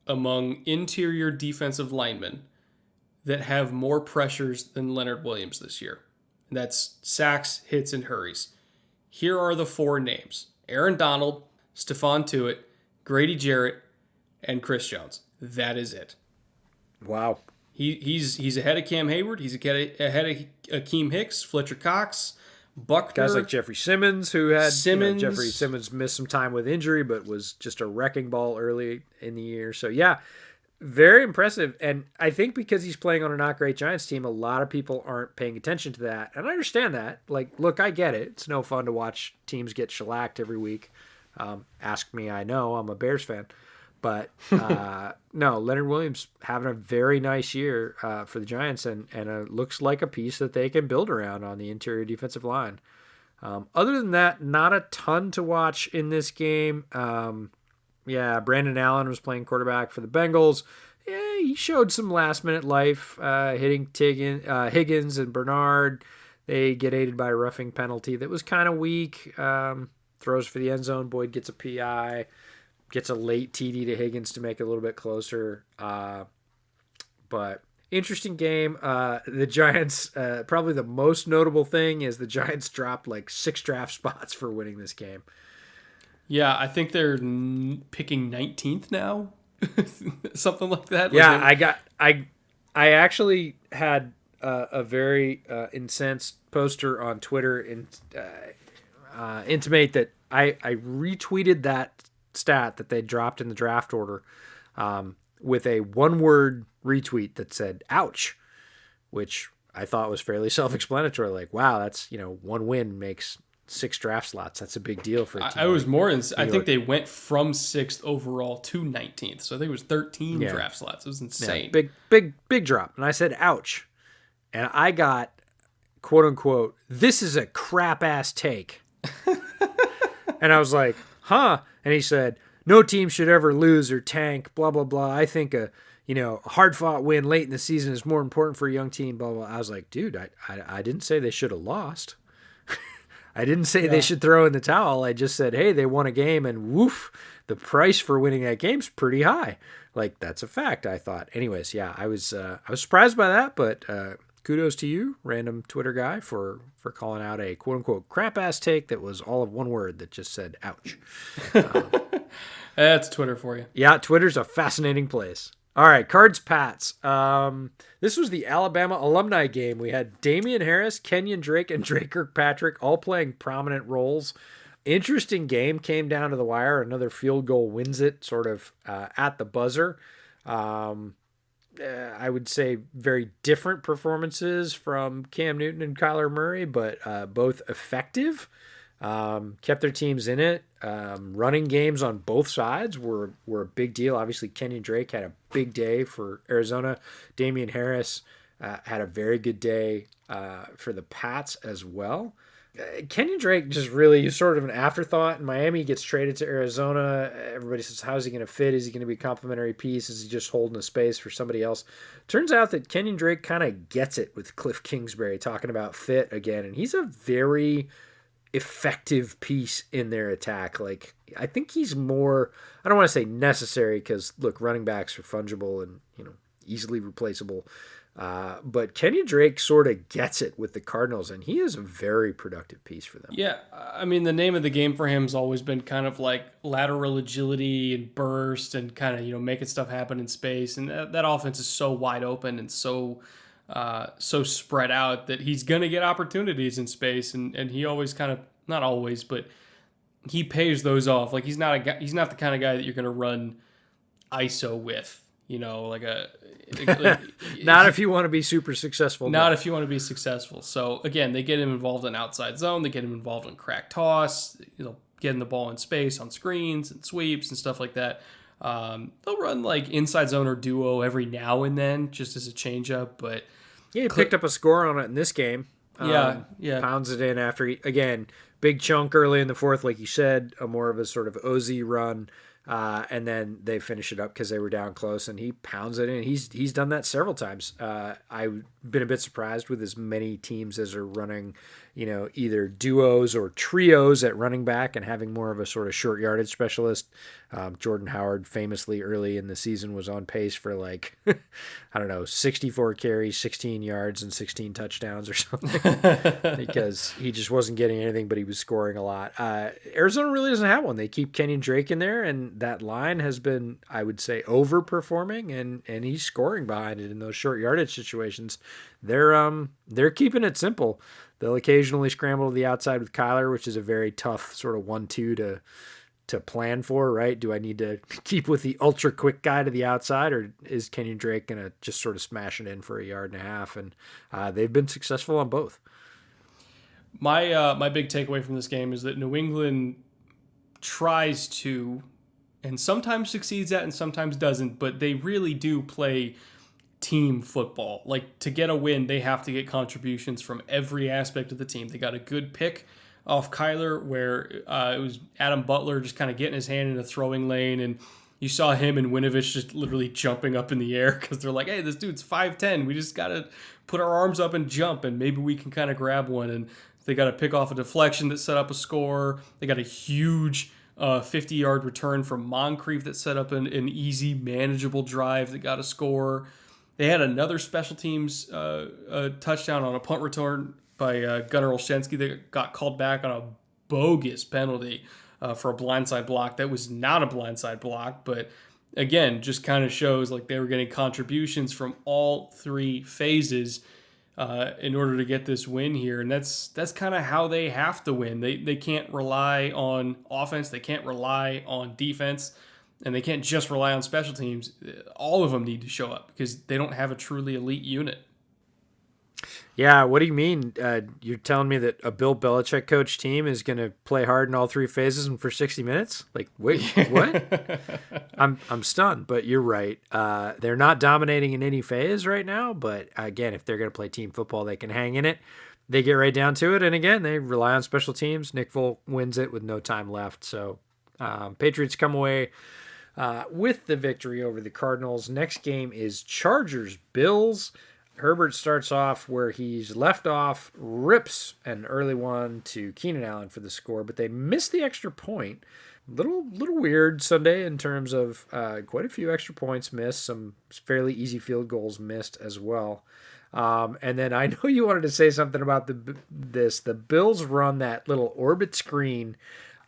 among interior defensive linemen that have more pressures than Leonard Williams this year. And that's sacks, hits, and hurries. Here are the 4 names. Aaron Donald, Stephon Tuitt, Grady Jarrett, and Chris Jones. That is it. Wow. He's ahead of Cam Hayward. He's ahead of Akeem Hicks, Fletcher Cox, Buckner. Guys like Jeffrey Simmons, who had Jeffrey Simmons missed some time with injury, but was just a wrecking ball early in the year. So yeah, very impressive. And I think because he's playing on a not great Giants team, a lot of people aren't paying attention to that. And I understand that. Like, look, I get it. It's no fun to watch teams get shellacked every week. Ask me, I know. I'm a Bears fan. But no, Leonard Williams having a very nice year for the Giants, and it looks like a piece that they can build around on the interior defensive line. Other than that, not a ton to watch in this game. Brandon Allen was playing quarterback for the Bengals. Yeah, he showed some last-minute life, hitting Higgins and Bernard. They get aided by a roughing penalty that was kind of weak. Throws for the end zone. Boyd gets a PI. Gets a late TD to Higgins to make it a little bit closer. But interesting game. The Giants, probably the most notable thing is the Giants dropped like 6 draft spots for winning this game. Yeah, I think they're picking 19th now. Something like that. Yeah, I actually had a very incensed poster on Twitter intimate that I retweeted that stat that they dropped in the draft order with a one-word retweet that said "ouch," which I thought was fairly self-explanatory. Like, wow, that's, one win makes 6 draft slots. That's a big deal for a team. I was more in. I think they went from 6th overall to 19th, so I think it was 13 draft slots. It was insane. Yeah, big drop. And I said, "Ouch," and I got, quote unquote, "This is a crap ass take." And I was like, "Huh?" And he said, "No team should ever lose or tank, blah, blah, blah. I think a hard-fought win late in the season is more important for a young team, blah, blah." I was like, dude, I didn't say they should have lost. I didn't say they should throw in the towel. I just said, hey, they won a game, and woof, the price for winning that game's pretty high. Like, that's a fact, I thought. Anyways, yeah, I was surprised by that, but kudos to you, random Twitter guy, for calling out a quote-unquote crap-ass take that was all of one word that just said, ouch. That's Twitter for you. Yeah, Twitter's a fascinating place. All right, Cards-Pats. This was the Alabama alumni game. We had Damian Harris, Kenyon Drake, and Drake Kirkpatrick all playing prominent roles. Interesting game, came down to the wire. Another field goal wins it, sort of at the buzzer. I would say very different performances from Cam Newton and Kyler Murray, but both effective. Kept their teams in it. Running games on both sides were a big deal. Obviously, Kenyon Drake had a big day for Arizona. Damian Harris had a very good day for the Pats as well. Kenyon Drake just really sort of an afterthought. In Miami, gets traded to Arizona. Everybody says, how's he going to fit? Is he going to be a complimentary piece? Is he just holding a space for somebody else? Turns out that Kenyon Drake kind of gets it with Cliff Kingsbury talking about fit again. And he's a very effective piece in their attack. Like, I think he's more, I don't want to say necessary, because look, running backs are fungible and, easily replaceable. But Kenyon Drake sort of gets it with the Cardinals, and he is a very productive piece for them. Yeah, I mean, the name of the game for him has always been kind of like lateral agility and burst and kind of, making stuff happen in space. And that offense is so wide open and so spread out that he's going to get opportunities in space. And he always kind of, not always, but he pays those off. Like, he's not the kind of guy that you're going to run ISO with. Not if you want to be super successful. Not if you want to be successful. So again, they get him involved in outside zone. They get him involved in crack toss. Getting the ball in space on screens and sweeps and stuff like that. They'll run like inside zone or duo every now and then, just as a change up. But yeah, he picked up a score on it in this game. Yeah. Pounds it in after again, big chunk early in the fourth, like you said, a more of a sort of OZ run. And then they finish it up because they were down close, and he pounds it in. He's done that several times. I've been a bit surprised with as many teams as are running, either duos or trios at running back and having more of a sort of short yardage specialist. Jordan Howard famously early in the season was on pace for 64 carries, 16 yards, and 16 touchdowns or something because he just wasn't getting anything, but he was scoring a lot. Arizona really doesn't have one. They keep Kenyon Drake in there, and that line has been, I would say, overperforming, and he's scoring behind it in those short yardage situations. They're keeping it simple. They'll occasionally scramble to the outside with Kyler, which is a very tough sort of 1-2 to plan for, right? Do I need to keep with the ultra quick guy to the outside, or is Kenyon Drake going to just sort of smash it in for a yard and a half? And they've been successful on both. My big takeaway from this game is that New England tries to, and sometimes succeeds at and sometimes doesn't, but they really do play team football. Like, to get a win, they have to get contributions from every aspect of the team. They got a good pick off Kyler where it was Adam Butler just kind of getting his hand in a throwing lane, and you saw him and Winovich just literally jumping up in the air because they're like, hey, this dude's 5'10". We just got to put our arms up and jump, and maybe we can kind of grab one. And they got to pick off a deflection that set up a score. They got a huge 50-yard return from Moncrief that set up an easy, manageable drive that got a score. They had another special teams touchdown on a punt return by Gunnar Olszewski that got called back on a bogus penalty for a blindside block. That was not a blindside block, but again, just kind of shows like they were getting contributions from all three phases. in order to get this win here, and that's kind of how they have to win. They can't rely on offense, they can't rely on defense, and they can't just rely on special teams. All of them need to show up because they don't have a truly elite unit. Yeah, what do you mean? You're telling me that a Bill Belichick coach team is going to play hard in all three phases and for 60 minutes? Like, wait, what? I'm stunned, but you're right. They're not dominating in any phase right now, but again, if they're going to play team football, they can hang in it. They get right down to it, and again, they rely on special teams. Nick Folk wins it with no time left, so Patriots come away with the victory over the Cardinals. Next game is Chargers-Bills. Herbert starts off where he's left off, rips an early one to Keenan Allen for the score, but they missed the extra point. Little weird Sunday in terms of quite a few extra points missed, some fairly easy field goals missed as well. And then I know you wanted to say something about this. The Bills run that little orbit screen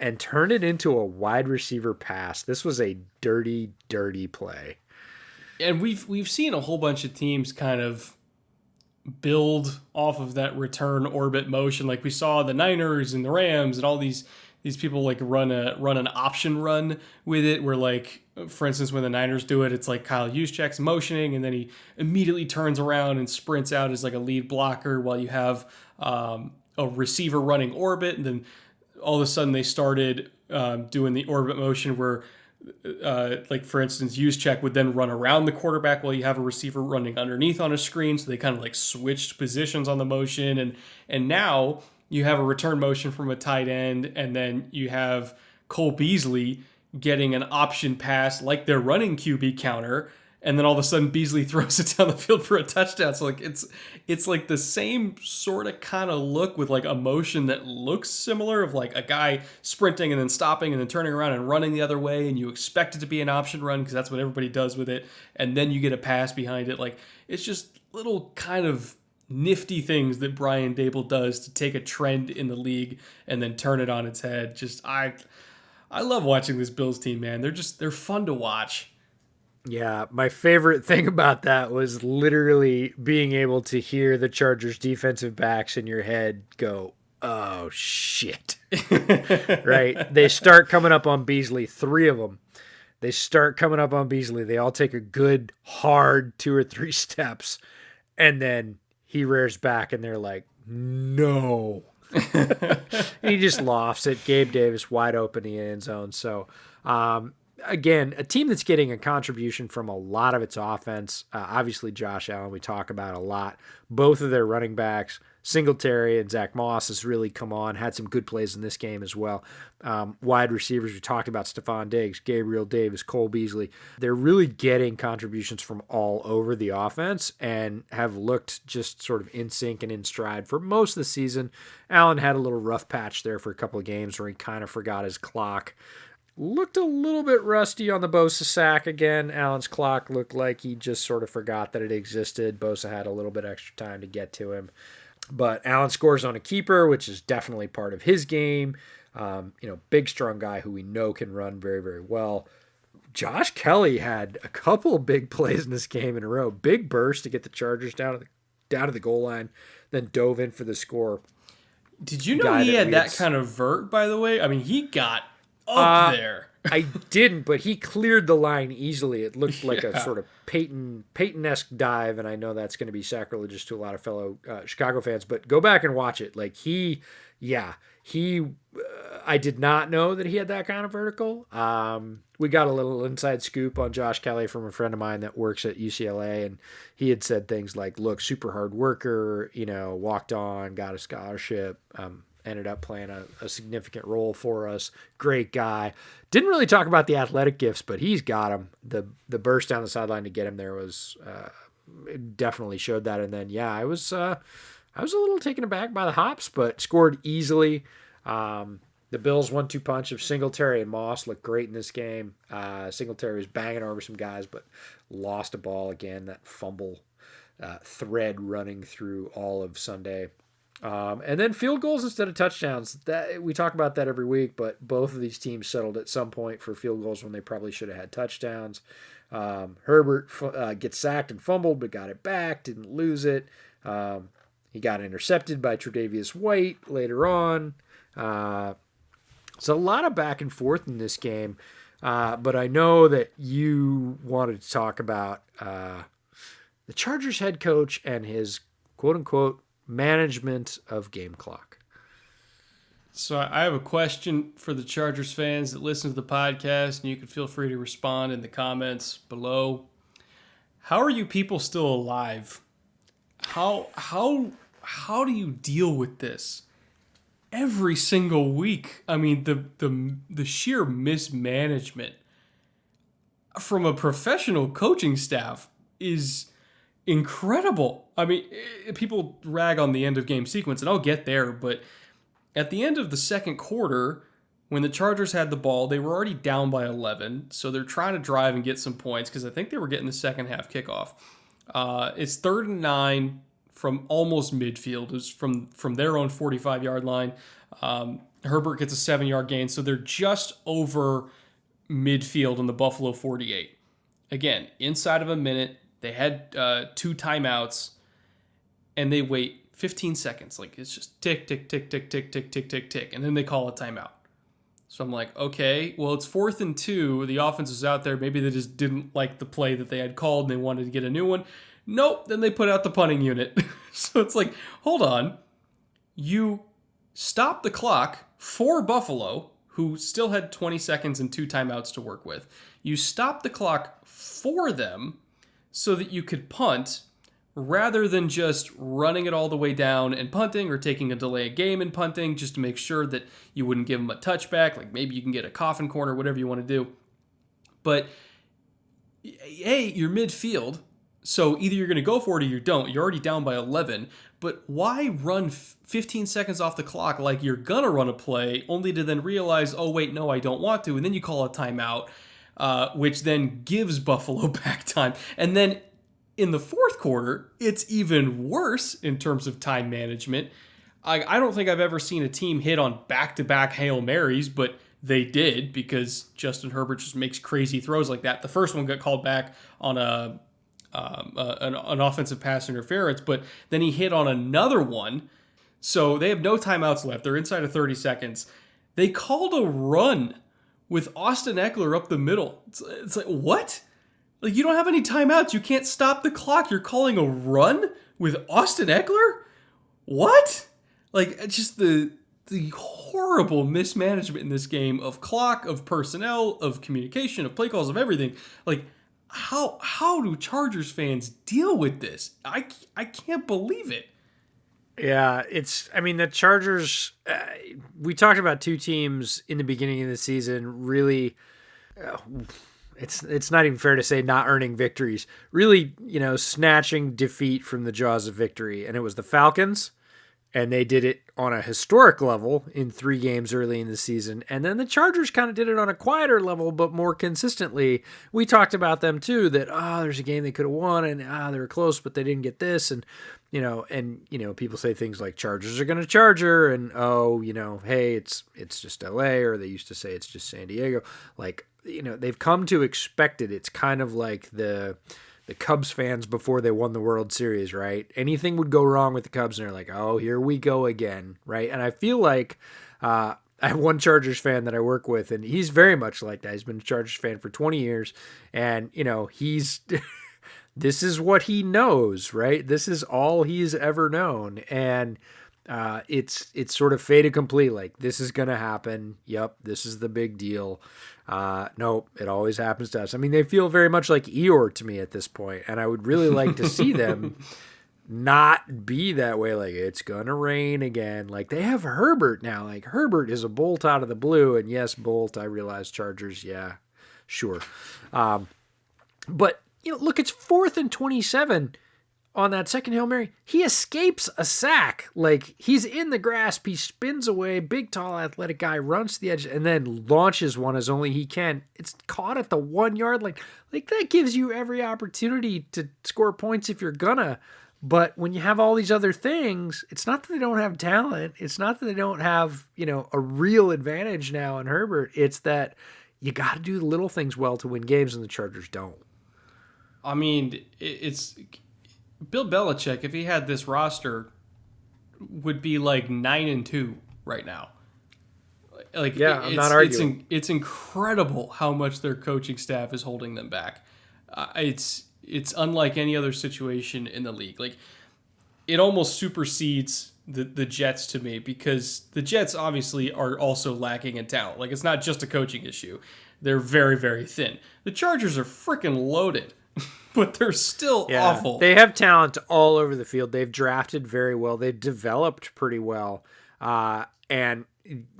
and turn it into a wide receiver pass. This was a dirty play. And we've seen a whole bunch of teams kind of build off of that return orbit motion. Like we saw the Niners and the Rams and all these people like run an option run with it where, like, for instance, when the Niners do it, it's like Kyle Juszczyk's motioning and then he immediately turns around and sprints out as like a lead blocker while you have a receiver running orbit. And then all of a sudden they started doing the orbit motion where like, for instance, Juszczyk would then run around the quarterback while you have a receiver running underneath on a screen. So they kind of like switched positions on the motion. And now you have a return motion from a tight end, and then you have Cole Beasley getting an option pass like they're running QB counter, and then all of a sudden Beasley throws it down the field for a touchdown. So like it's like the same sort of kind of look with like a motion that looks similar of like a guy sprinting and then stopping and then turning around and running the other way, and you expect it to be an option run because that's what everybody does with it, and then you get a pass behind it. Like, it's just little kind of nifty things that Brian Daboll does to take a trend in the league and then turn it on its head. Just I love watching this Bills team, man. They're fun to watch. Yeah, my favorite thing about that was literally being able to hear the Chargers defensive backs in your head go, oh, shit. Right? They start coming up on Beasley, 3 of them. They start coming up on Beasley. They all take a good, hard 2 or 3 steps, and then he rears back, and they're like, no. He just lofts it. Gabe Davis wide open in the end zone. So, again, a team that's getting a contribution from a lot of its offense. Obviously, Josh Allen, we talk about a lot. Both of their running backs, Singletary and Zach Moss, has really come on, had some good plays in this game as well. Wide receivers, we talked about Stephon Diggs, Gabriel Davis, Cole Beasley. They're really getting contributions from all over the offense and have looked just sort of in sync and in stride for most of the season. Allen had a little rough patch there for a couple of games where he kind of forgot his clock. Looked a little bit rusty on the Bosa sack again. Allen's clock looked like he just sort of forgot that it existed. Bosa had a little bit extra time to get to him. But Allen scores on a keeper, which is definitely part of his game. Big, strong guy who we know can run very, very well. Josh Kelly had a couple of big plays in this game in a row. Big burst to get the Chargers down to the goal line, then dove in for the score. Did you know he had that kind of vert, by the way? I mean, he got up there. I didn't, but he cleared the line easily. It looked like a sort of Peyton-esque dive, and I know that's going to be sacrilegious to a lot of fellow Chicago fans, but go back and watch it. Like, I did not know that he had that kind of vertical. We got a little inside scoop on Josh Kelly from a friend of mine that works at UCLA, and he had said things like, look, super hard worker, walked on, got a scholarship, ended up playing a significant role for us. Great guy. Didn't really talk about the athletic gifts, but he's got them. The burst down the sideline to get him there was it definitely showed that. And then, I was a little taken aback by the hops, but scored easily. The Bills 1-2 punch of Singletary and Moss looked great in this game. Singletary was banging over some guys, but lost a ball again. That fumble thread running through all of Sunday. And then field goals instead of touchdowns. That we talk about that every week, but both of these teams settled at some point for field goals when they probably should have had touchdowns. Herbert gets sacked and fumbled, but got it back, didn't lose it. He got intercepted by Tre'Davious White later on. It's a lot of back and forth in this game. But I know that you wanted to talk about the Chargers head coach and his quote-unquote management of game clock. So I have a question for the Chargers fans that listen to the podcast, and you can feel free to respond in the comments below. How are you people still alive? How do you deal with this every single week? I mean, the sheer mismanagement from a professional coaching staff is incredible. I mean, people rag on the end of game sequence, and I'll get there, but at the end of the second quarter, when the Chargers had the ball, they were already down by 11, so they're trying to drive and get some points because I think they were getting the second half kickoff. It's 3rd and 9 from almost midfield. It was from their own 45-yard line. Herbert gets a 7-yard gain, so they're just over midfield on the Buffalo 48. Again, inside of a minute, they had 2 timeouts, and they wait 15 seconds. Like, it's just tick, tick, tick, tick, tick, tick, tick, tick, tick. And then they call a timeout. So I'm like, okay, well, it's 4th and 2. The offense was out there. Maybe they just didn't like the play that they had called and they wanted to get a new one. Nope. Then they put out the punting unit. So it's like, hold on. You stopped the clock for Buffalo, who still had 20 seconds and 2 timeouts to work with. You stopped the clock for them so that you could punt, rather than just running it all the way down and punting, or taking a delay of game and punting just to make sure that you wouldn't give them a touchback. Like, maybe you can get a coffin corner, whatever you want to do. But, hey, you're midfield, so either you're going to go for it or you don't. You're already down by 11. But why run 15 seconds off the clock like you're going to run a play, only to then realize, oh, wait, no, I don't want to. And then you call a timeout, which then gives Buffalo back time. And then in the fourth quarter, it's even worse in terms of time management. I don't think I've ever seen a team hit on back-to-back Hail Marys, but they did, because Justin Herbert just makes crazy throws like that. The first one got called back on an offensive pass interference, but then he hit on another one. So they have no timeouts left. They're inside of 30 seconds. They called a run with Austin Eckler up the middle. It's like, what? Like, you don't have any timeouts. You can't stop the clock. You're calling a run with Austin Eckler? What? Like, just the horrible mismanagement in this game of clock, of personnel, of communication, of play calls, of everything. Like, how do Chargers fans deal with this? I can't believe it. Yeah, the Chargers, we talked about 2 teams in the beginning of the season really... It's not even fair to say not earning victories, really, snatching defeat from the jaws of victory. And it was the Falcons, and they did it on a historic level in 3 games early in the season. And then the Chargers kind of did it on a quieter level, but more consistently. We talked about them too, that, there's a game they could have won, and they were close, but they didn't get this. And, people say things like Chargers are going to Charger, and, hey, it's just LA, or they used to say it's just San Diego. Like, they've come to expect it. It's kind of like the Cubs fans before they won the World Series, right? Anything would go wrong with the Cubs, and they're like, oh, here we go again, right? And I feel like I have one Chargers fan that I work with, and he's very much like that. He's been a Chargers fan for 20 years, and, he's... this is what he knows, right? This is all he's ever known, and it's sort of fait accompli. Like, this is going to happen. Yep, this is the big deal. Nope, it always happens to us. I mean, they feel very much like Eeyore to me at this point, and I would really like to see them not be that way. Like, it's going to rain again. Like, they have Herbert now. Like, Herbert is a bolt out of the blue, and yes, Bolt, I realize Chargers, yeah, sure. But, look, it's 4th and 27. On that second Hail Mary, he escapes a sack. Like, he's in the grasp, he spins away, big, tall, athletic guy, runs to the edge, and then launches one as only he can. It's caught at the 1 yard line. Like, that gives you every opportunity to score points if you're gonna. But when you have all these other things, it's not that they don't have talent. It's not that they don't have, a real advantage now in Herbert. It's that you got to do the little things well to win games, and the Chargers don't. I mean, it's... Bill Belichick, if he had this roster would be like 9-2 right now. Like, Yeah, I'm not arguing. It's incredible how much their coaching staff is holding them back. It's unlike any other situation in the league. Like, it almost supersedes the Jets to me, because the Jets obviously are also lacking in talent. Like, it's not just a coaching issue. They're very, very thin. The Chargers are freaking loaded, but they're still awful. They have talent all over the field. They've drafted very well. They've developed pretty well. And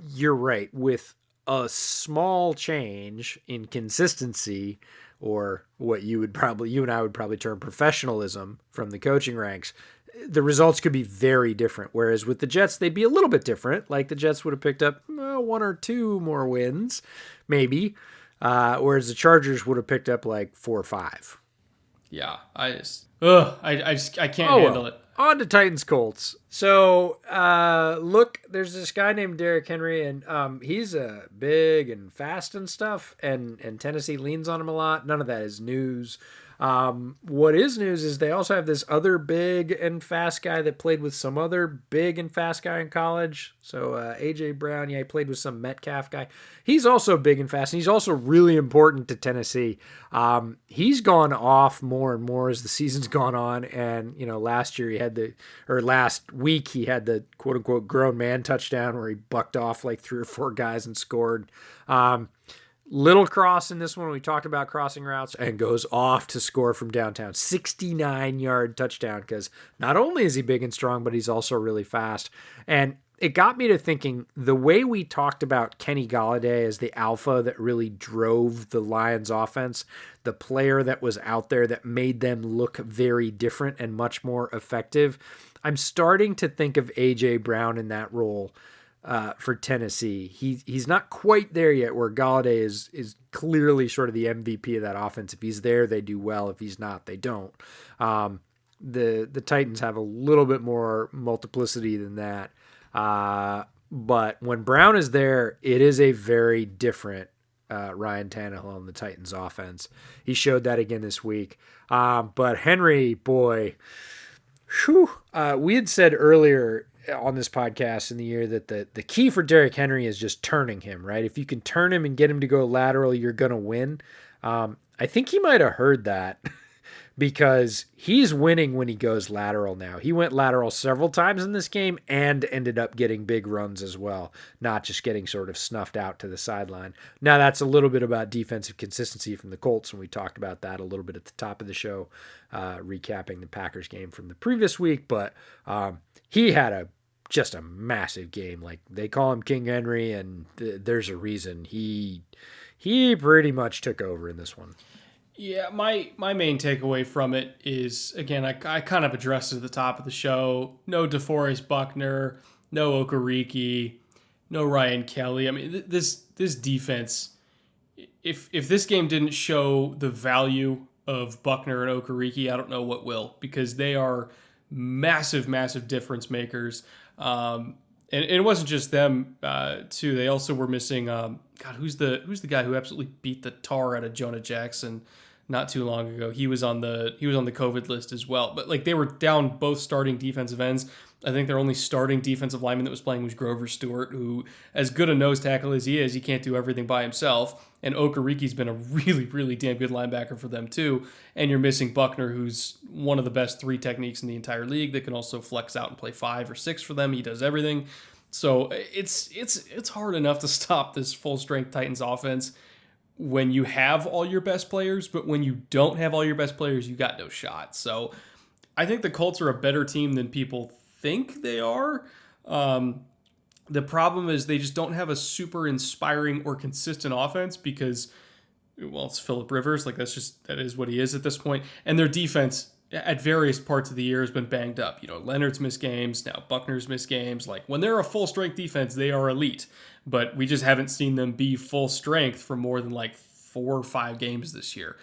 you're right. With a small change in consistency, or what you and I would probably term professionalism from the coaching ranks, the results could be very different. Whereas with the Jets, they'd be a little bit different. Like, the Jets would have picked up 1 or 2 more wins, maybe. Whereas the Chargers would have picked up like 4 or 5. Yeah, I can't handle it. On to Titans Colts. So, look, there's this guy named Derrick Henry, and he's big and fast and stuff, and Tennessee leans on him a lot. None of that is news. What is news is they also have this other big and fast guy that played with some other big and fast guy in college. So A.J. Brown, he played with some Metcalf guy. He's also big and fast, and he's also really important to Tennessee. He's gone off more and more as the season's gone on, and last week he had the quote unquote grown man touchdown where he bucked off like 3 or 4 guys and scored. Little cross in this one. We talked about crossing routes, and goes off to score from downtown. 69-yard touchdown, because not only is he big and strong, but he's also really fast. And it got me to thinking, the way we talked about Kenny Golladay as the alpha that really drove the Lions offense, the player that was out there that made them look very different and much more effective, I'm starting to think of A.J. Brown in that role. For Tennessee, he's not quite there yet, where Golladay is clearly sort of the MVP of that offense. If he's there, they do well. If he's not, they don't. The Titans have a little bit more multiplicity than that. But when Brown is there, it is a very different Ryan Tannehill on the Titans offense. He showed that again this week. But Henry, boy, we had said earlier on this podcast in the year that the key for Derrick Henry is just turning him, right? If you can turn him and get him to go lateral, you're going to win. I think he might have heard that because he's winning when he goes lateral now. He went lateral several times in this game and ended up getting big runs as well, not just getting sort of snuffed out to the sideline. Now, that's a little bit about defensive consistency from the Colts, and we talked about that a little bit at the top of the show, recapping the Packers game from the previous week, but he had just a massive game. Like, they call him King Henry, and there's a reason. He pretty much took over in this one. Yeah, my main takeaway from it is, again, I kind of addressed it at the top of the show. No DeForest Buckner, no Okereke, no Ryan Kelly. I mean, this defense, if this game didn't show the value of Buckner and Okereke, I don't know what will, because they are massive, massive difference makers. And it wasn't just them, too. They also were missing, who's the guy who absolutely beat the tar out of Jonah Jackson not too long ago? He was on the COVID list as well. But like, they were down both starting defensive ends. I think their only starting defensive lineman that was playing was Grover Stewart, who, as good a nose tackle as he is, he can't do everything by himself. And Okereke's been a really, really damn good linebacker for them too. And you're missing Buckner, who's one of the best 3 techniques in the entire league that can also flex out and play 5 or 6 for them. He does everything. So it's hard enough to stop this full-strength Titans offense when you have all your best players, but when you don't have all your best players, you got no shot. So I think the Colts are a better team than people think they are. The problem is they just don't have a super inspiring or consistent offense because, well, it's Phillip Rivers. Like, that is what he is at this point. And their defense at various parts of the year has been banged up. Leonard's missed games. Now Buckner's missed games. Like, when they're a full strength defense, they are elite, but we just haven't seen them be full strength for more than like 4 or 5 games this year.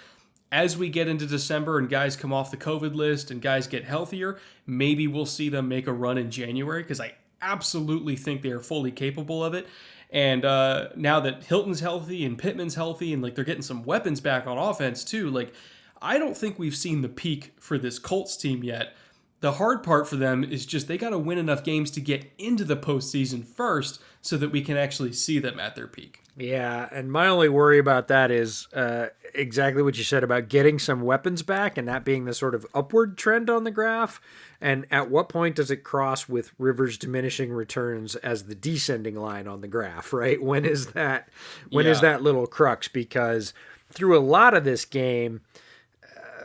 As we get into December and guys come off the COVID list and guys get healthier, maybe we'll see them make a run in January, because I absolutely think they are fully capable of it. And now that Hilton's healthy and Pittman's healthy and like they're getting some weapons back on offense too, like, I don't think we've seen the peak for this Colts team yet. The hard part for them is just they got to win enough games to get into the postseason first so that we can actually see them at their peak. Yeah, and my only worry about that is exactly what you said about getting some weapons back and that being the sort of upward trend on the graph. And at what point does it cross with Rivers' diminishing returns as the descending line on the graph, right? When is that? When is that little crux? Because through a lot of this game,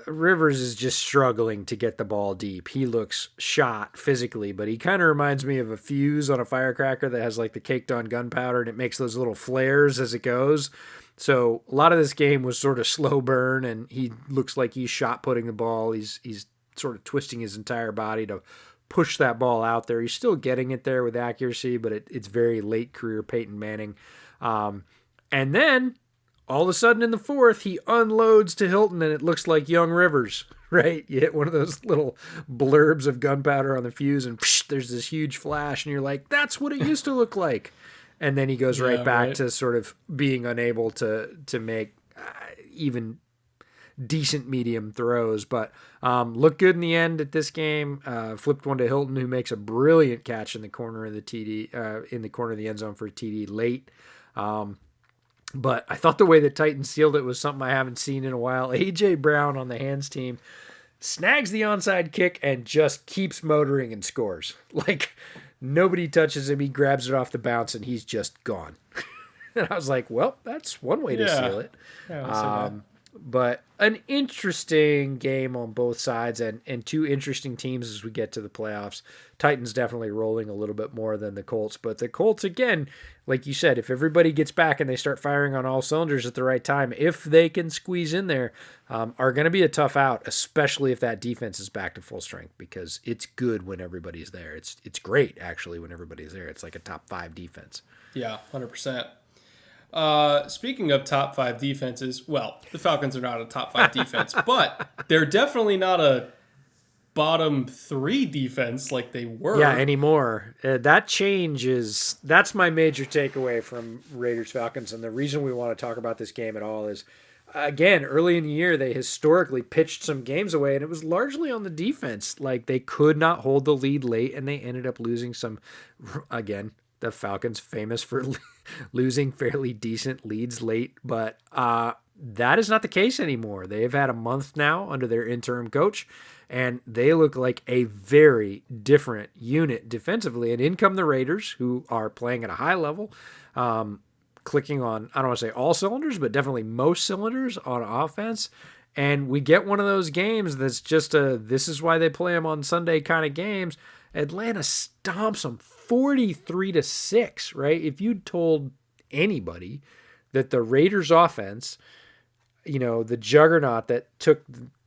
Rivers is just struggling to get the ball deep. He looks shot physically, but he kind of reminds me of a fuse on a firecracker that has like the caked on gunpowder and it makes those little flares as it goes. So a lot of this game was sort of slow burn, and he looks like he's shot putting the ball. He's sort of twisting his entire body to push that ball out there. He's still getting it there with accuracy, but it's very late career Peyton Manning. And then all of a sudden in the fourth, he unloads to Hilton, and it looks like young Rivers, right? You hit one of those little blurbs of gunpowder on the fuse, and there's this huge flash, and you're like, that's what it used to look like. And then he goes right back to sort of being unable to make even decent medium throws. But looked good in the end at this game. Flipped one to Hilton, who makes a brilliant catch in the corner of the TD, in the corner of the end zone for a TD late. But I thought the way the Titans sealed it was something I haven't seen in a while. A.J. Brown on the hands team snags the onside kick and just keeps motoring and scores. Like, nobody touches him. He grabs it off the bounce, and he's just gone. And I was like, well, that's one way to seal it. Yeah, but an interesting game on both sides, and two interesting teams as we get to the playoffs. Titans definitely rolling a little bit more than the Colts, but the Colts, again, like you said, if everybody gets back and they start firing on all cylinders at the right time, if they can squeeze in there, are going to be a tough out, especially if that defense is back to full strength, because it's good when everybody's there. It's great, actually, when everybody's there. It's like a top 5 defense. Yeah, 100%. Speaking of top 5 defenses, well, the Falcons are not a top 5 defense, but they're definitely not a bottom 3 defense like they were. Yeah, anymore. That change that's my major takeaway from Raiders Falcons. And the reason we want to talk about this game at all is, again, early in the year, they historically pitched some games away, and it was largely on the defense. Like, they could not hold the lead late, and they ended up losing some, again, the Falcons famous for losing fairly decent leads late, but that is not the case anymore. They have had a month now under their interim coach, and they look like a very different unit defensively. And in come the Raiders, who are playing at a high level, clicking on, I don't want to say all cylinders, but definitely most cylinders on offense. And we get one of those games that's just this is why they play them on Sunday kind of games. Atlanta stomps them 43-6, right? If you told anybody that the Raiders offense, the juggernaut that took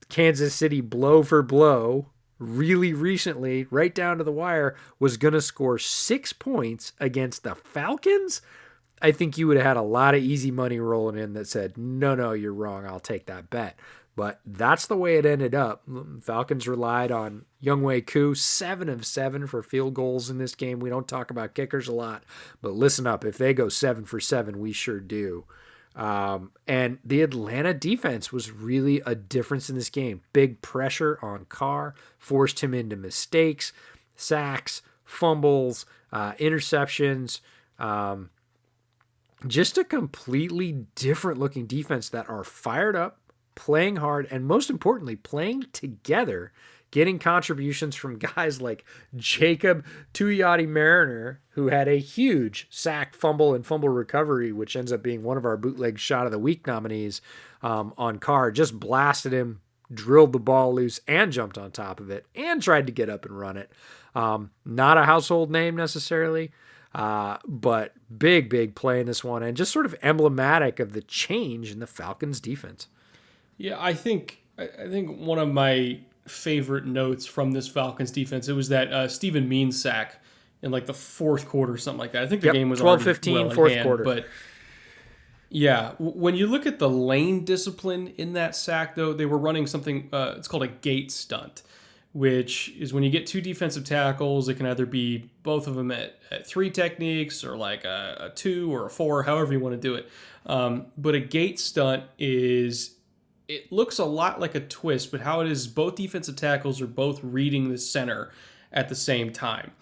Kansas City blow for blow really recently, right down to the wire, was going to score 6 points against the Falcons, I think you would have had a lot of easy money rolling in that said, no, you're wrong. I'll take that bet. But that's the way it ended up. Falcons relied on Younghoe Koo, 7 of 7 for field goals in this game. We don't talk about kickers a lot, but listen up. If they go 7 for 7, we sure do. And the Atlanta defense was really a difference in this game. Big pressure on Carr, forced him into mistakes, sacks, fumbles, interceptions. Just a completely different looking defense that are fired up, playing hard, and most importantly, playing together, getting contributions from guys like Jacob Tuyati-Mariner, who had a huge sack, fumble, and fumble recovery, which ends up being one of our bootleg shot of the week nominees on Carr. Just blasted him, drilled the ball loose, and jumped on top of it, and tried to get up and run it. Not a household name necessarily, but big play in this one, and just sort of emblematic of the change in the Falcons' defense. Yeah, I think one of my favorite notes from this Falcons defense, it was that Stephen Means sack in like the fourth quarter, something like that. I think the game was 12-15 fourth quarter. But yeah, when you look at the lane discipline in that sack, though, they were running something, it's called a gate stunt, which is when you get 2 defensive tackles, it can either be both of them at 3 techniques or like a 2 or a 4, however you want to do it. But a gate stunt is it looks a lot like a twist, but how it is both defensive tackles are both reading the center at the same time.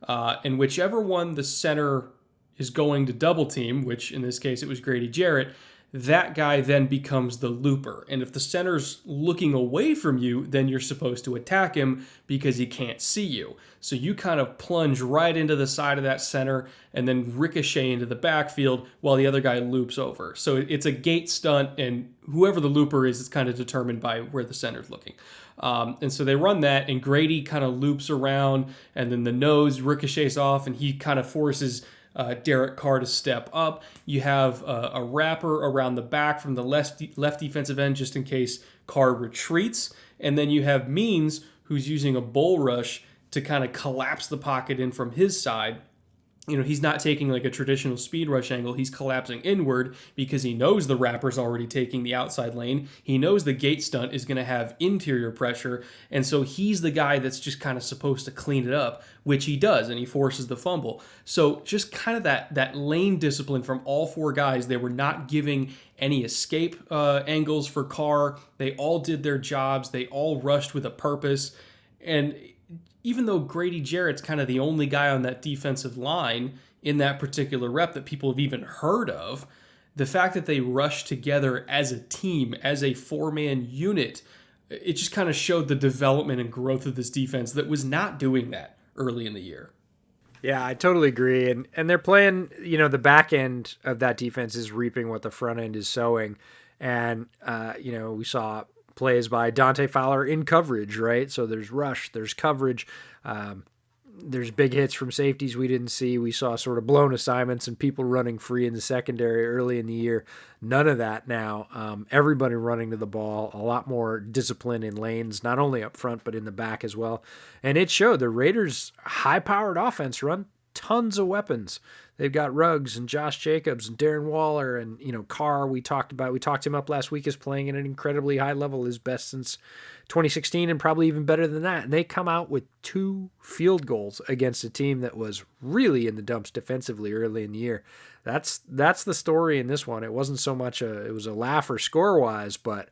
And whichever one the center is going to double team, which in this case it was Grady Jarrett, that guy then becomes the looper. And if the center's looking away from you, then you're supposed to attack him because he can't see you. So you kind of plunge right into the side of that center and then ricochet into the backfield while the other guy loops over. So it's a gate stunt, and whoever the looper is kind of determined by where the center's looking. And so they run that, and Grady kind of loops around, and then the nose ricochets off, and he kind of forces Derek Carr to step up. You have a wrapper around the back from the left defensive end just in case Carr retreats. And then you have Means, who's using a bull rush to kind of collapse the pocket in from his side. You know, he's not taking like a traditional speed rush angle. He's collapsing inward because he knows the wrapper's already taking the outside lane. He knows the gate stunt is going to have interior pressure. And so he's the guy that's just kind of supposed to clean it up, which he does, and he forces the fumble. So just kind of that lane discipline from all four guys. They were not giving any escape angles for Carr. They all did their jobs. They all rushed with a purpose. And even though Grady Jarrett's kind of the only guy on that defensive line in that particular rep that people have even heard of, the fact that they rushed together as a team, as a four-man unit, it just kind of showed the development and growth of this defense that was not doing that early in the year. Yeah, I totally agree. And they're playing, the back end of that defense is reaping what the front end is sowing. And, we saw plays by Dante Fowler in coverage, right? So there's rush, there's coverage, there's big hits from safeties we didn't see. We saw sort of blown assignments and people running free in the secondary early in the year. None of that now. Everybody running to the ball, a lot more discipline in lanes, not only up front, but in the back as well. And it showed. The Raiders' high-powered offense run tons of weapons. They've got Ruggs and Josh Jacobs and Darren Waller and, Carr we talked him up last week as playing at an incredibly high level, his best since 2016 and probably even better than that. And they come out with 2 field goals against a team that was really in the dumps defensively early in the year. That's the story in this one. It wasn't so much it was a laugher score-wise, but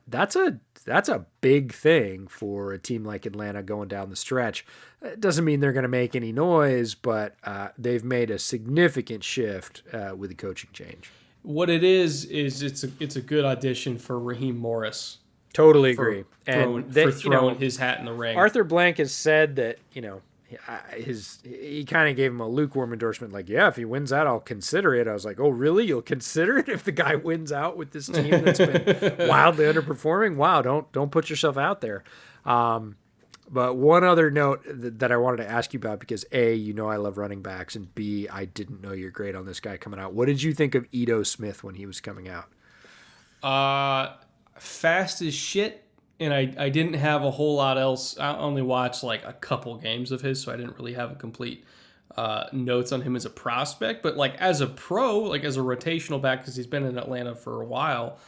that's a big thing for a team like Atlanta going down the stretch. It doesn't mean they're going to make any noise, but they've made a significant shift with the coaching change. What it is it's a good audition for Raheem Morris. Totally agree. For throwing his hat in the ring. Arthur Blank has said that, he kind of gave him a lukewarm endorsement, like, yeah, if he wins out, I'll consider it. I was like, oh, really? You'll consider it if the guy wins out with this team that's been wildly underperforming? Wow, don't put yourself out there. But one other note that I wanted to ask you about, because A, I love running backs, and B, I didn't know you're great on this guy coming out. What did you think of Ito Smith when he was coming out? Fast as shit. And I didn't have a whole lot else. I only watched like a couple games of his, so I didn't really have a complete notes on him as a prospect. But like as a pro, like as a rotational back, because he's been in Atlanta for a while,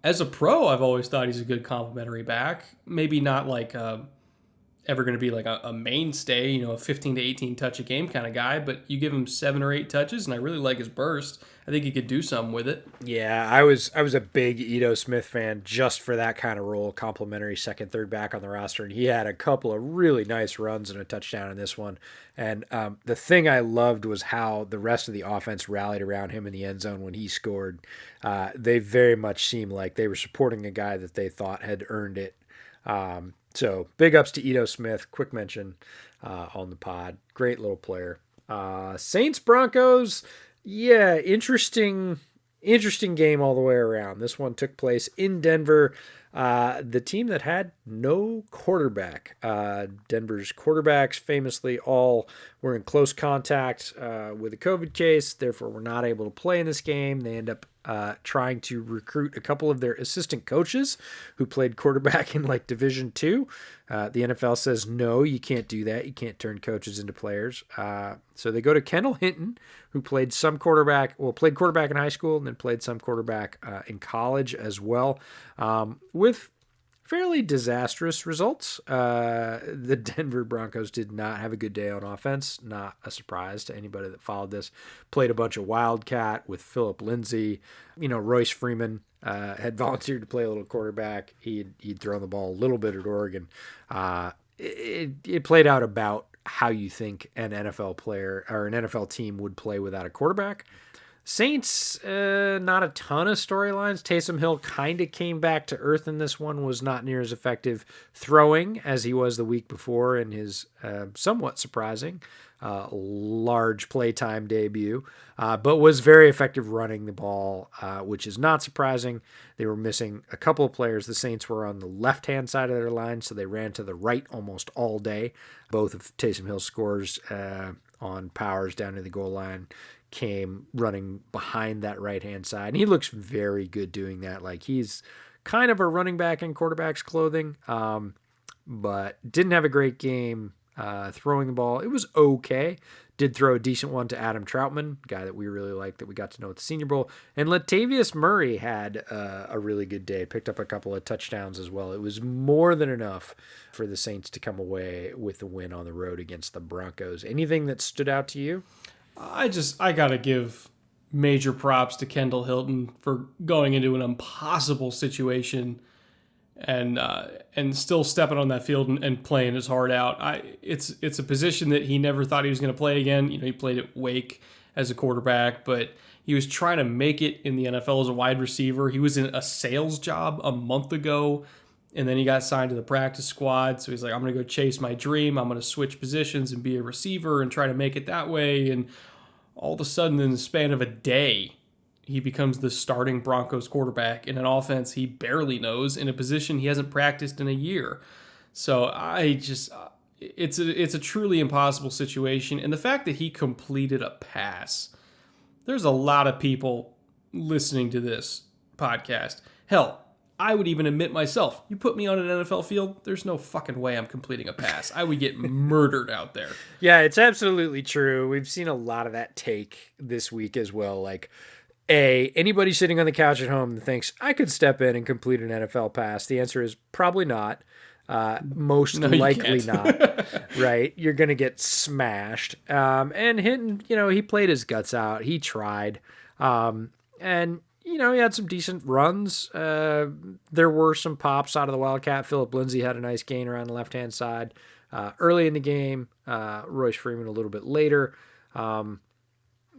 as a pro, I've always thought he's a good complimentary back. Maybe not like ever going to be like a mainstay, a 15 to 18 touch a game kind of guy, but you give him 7 or 8 touches, and I really like his burst. I think he could do something with it. Yeah, I was a big Ito Smith fan just for that kind of role, complimentary second, third back on the roster, and he had a couple of really nice runs and a touchdown in this one. And the thing I loved was how the rest of the offense rallied around him in the end zone when he scored. They very much seemed like they were supporting a guy that they thought had earned it. So big ups to Ito Smith. Quick mention on the pod. Great little player. Saints Broncos. Yeah, interesting game all the way around. This one took place in Denver. The team that had no quarterback. Denver's quarterbacks famously all were in close contact with a COVID case, therefore were not able to play in this game. They end up trying to recruit a couple of their assistant coaches who played quarterback in like Division II. The NFL says, no, you can't do that. You can't turn coaches into players. So they go to Kendall Hinton, who played quarterback in high school and then played some quarterback in college as well, with fairly disastrous results. The Denver Broncos did not have a good day on offense. Not a surprise to anybody that followed this. Played a bunch of Wildcat with Phillip Lindsay, Royce Freeman had volunteered to play a little quarterback. He'd thrown the ball a little bit at Oregon. It played out about how you think an NFL player or an NFL team would play without a quarterback. Saints, not a ton of storylines. Taysom Hill kind of came back to earth in this one, was not near as effective throwing as he was the week before in his somewhat surprising large playtime debut, but was very effective running the ball, which is not surprising. They were missing a couple of players. The Saints were on the left-hand side of their line, so they ran to the right almost all day. Both of Taysom Hill's scores on powers down to the goal line came running behind that right-hand side. And he looks very good doing that. Like, he's kind of a running back in quarterback's clothing, but didn't have a great game throwing the ball. It was okay. Did throw a decent one to Adam Troutman, guy that we really liked that we got to know at the Senior Bowl. And Latavius Murray had a really good day. Picked up a couple of touchdowns as well. It was more than enough for the Saints to come away with the win on the road against the Broncos. Anything that stood out to you? I got to give major props to Kendall Hilton for going into an impossible situation and still stepping on that field and playing his heart out. It's a position that he never thought he was going to play again. You know, he played at Wake as a quarterback, but he was trying to make it in the NFL as a wide receiver. He was in a sales job a month ago, and then he got signed to the practice squad. So he's like, I'm going to go chase my dream. I'm going to switch positions and be a receiver and try to make it that way. And all of a sudden, in the span of a day, he becomes the starting Broncos quarterback in an offense he barely knows, in a position he hasn't practiced in a year. So it's a truly impossible situation. And the fact that he completed a pass, there's a lot of people listening to this podcast. Hell, I would even admit myself, you put me on an NFL field, there's no fucking way I'm completing a pass. I would get murdered out there. Yeah, it's absolutely true. We've seen a lot of that take this week as well. Like, anybody sitting on the couch at home that thinks I could step in and complete an NFL pass, the answer is probably not. Most likely not. Right? You're going to get smashed. And Hinton, he played his guts out. He tried. And he had some decent runs. There were some pops out of the Wildcat. Phillip Lindsay had a nice gain around the left-hand side early in the game. Royce Freeman a little bit later.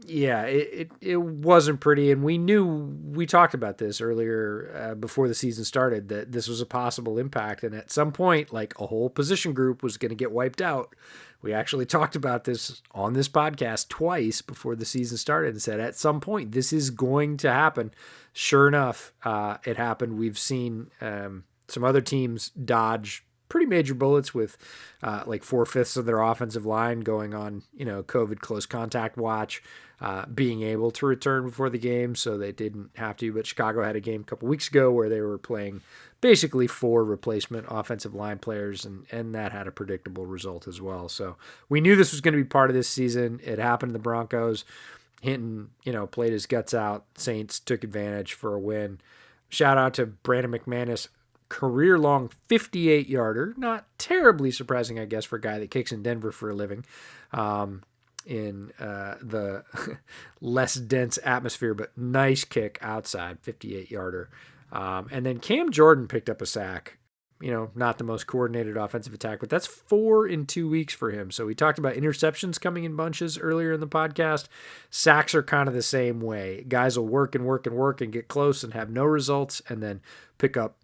It wasn't pretty, and we talked about this earlier before the season started, that this was a possible impact, and at some point, like, a whole position group was going to get wiped out. We actually talked about this on this podcast twice before the season started and said at some point this is going to happen. Sure enough, it happened. We've seen some other teams dodge pretty major bullets with like 4/5 of their offensive line going on, COVID close contact watch, being able to return before the game, so they didn't have to. But Chicago had a game a couple weeks ago where they were playing basically 4 replacement offensive line players, and that had a predictable result as well. So we knew this was going to be part of this season. It happened to the Broncos. Hinton, played his guts out. Saints took advantage for a win. Shout out to Brandon McManus, career-long 58-yarder. Not terribly surprising, I guess, for a guy that kicks in Denver for a living in the less dense atmosphere, but nice kick outside, 58-yarder. And then Cam Jordan picked up a sack. Not the most coordinated offensive attack, but that's 4 in 2 weeks for him. So we talked about interceptions coming in bunches earlier in the podcast. Sacks are kind of the same way. Guys will work and work and work and get close and have no results, and then pick up,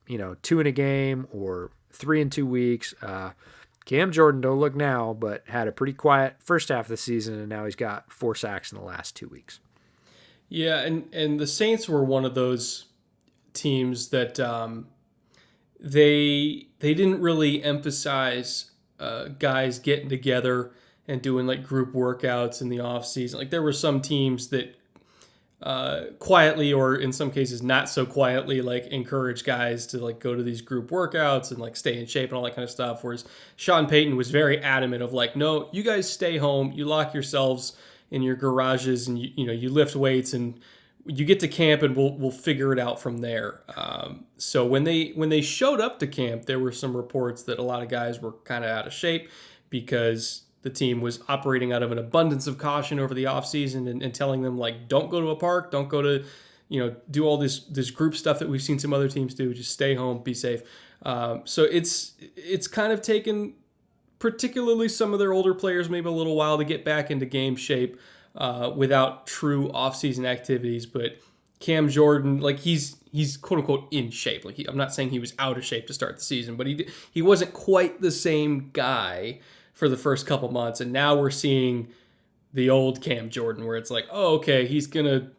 2 in a game or 3 in 2 weeks. Cam Jordan, don't look now, but had a pretty quiet first half of the season, and now he's got 4 sacks in the last 2 weeks. Yeah, and the Saints were one of those teams that they didn't really emphasize guys getting together and doing like group workouts in the off season. Like, there were some teams that quietly, or in some cases not so quietly, like encourage guys to like go to these group workouts and like stay in shape and all that kind of stuff. Whereas Sean Payton was very adamant of like, no, you guys stay home, you lock yourselves in your garages, and you lift weights, and you get to camp, and we'll figure it out from there. So when they showed up to camp, there were some reports that a lot of guys were kind of out of shape because the team was operating out of an abundance of caution over the offseason and telling them, like, don't go to a park, don't go to do all this group stuff that we've seen some other teams do. Just stay home, be safe. So it's kind of taken, particularly some of their older players, maybe a little while to get back into game shape without true offseason activities. But Cam Jordan, like he's quote unquote in shape. Like I'm not saying he was out of shape to start the season, but he wasn't quite the same guy for the first couple months, and now we're seeing the old Cam Jordan, where it's like, oh, okay, he's gonna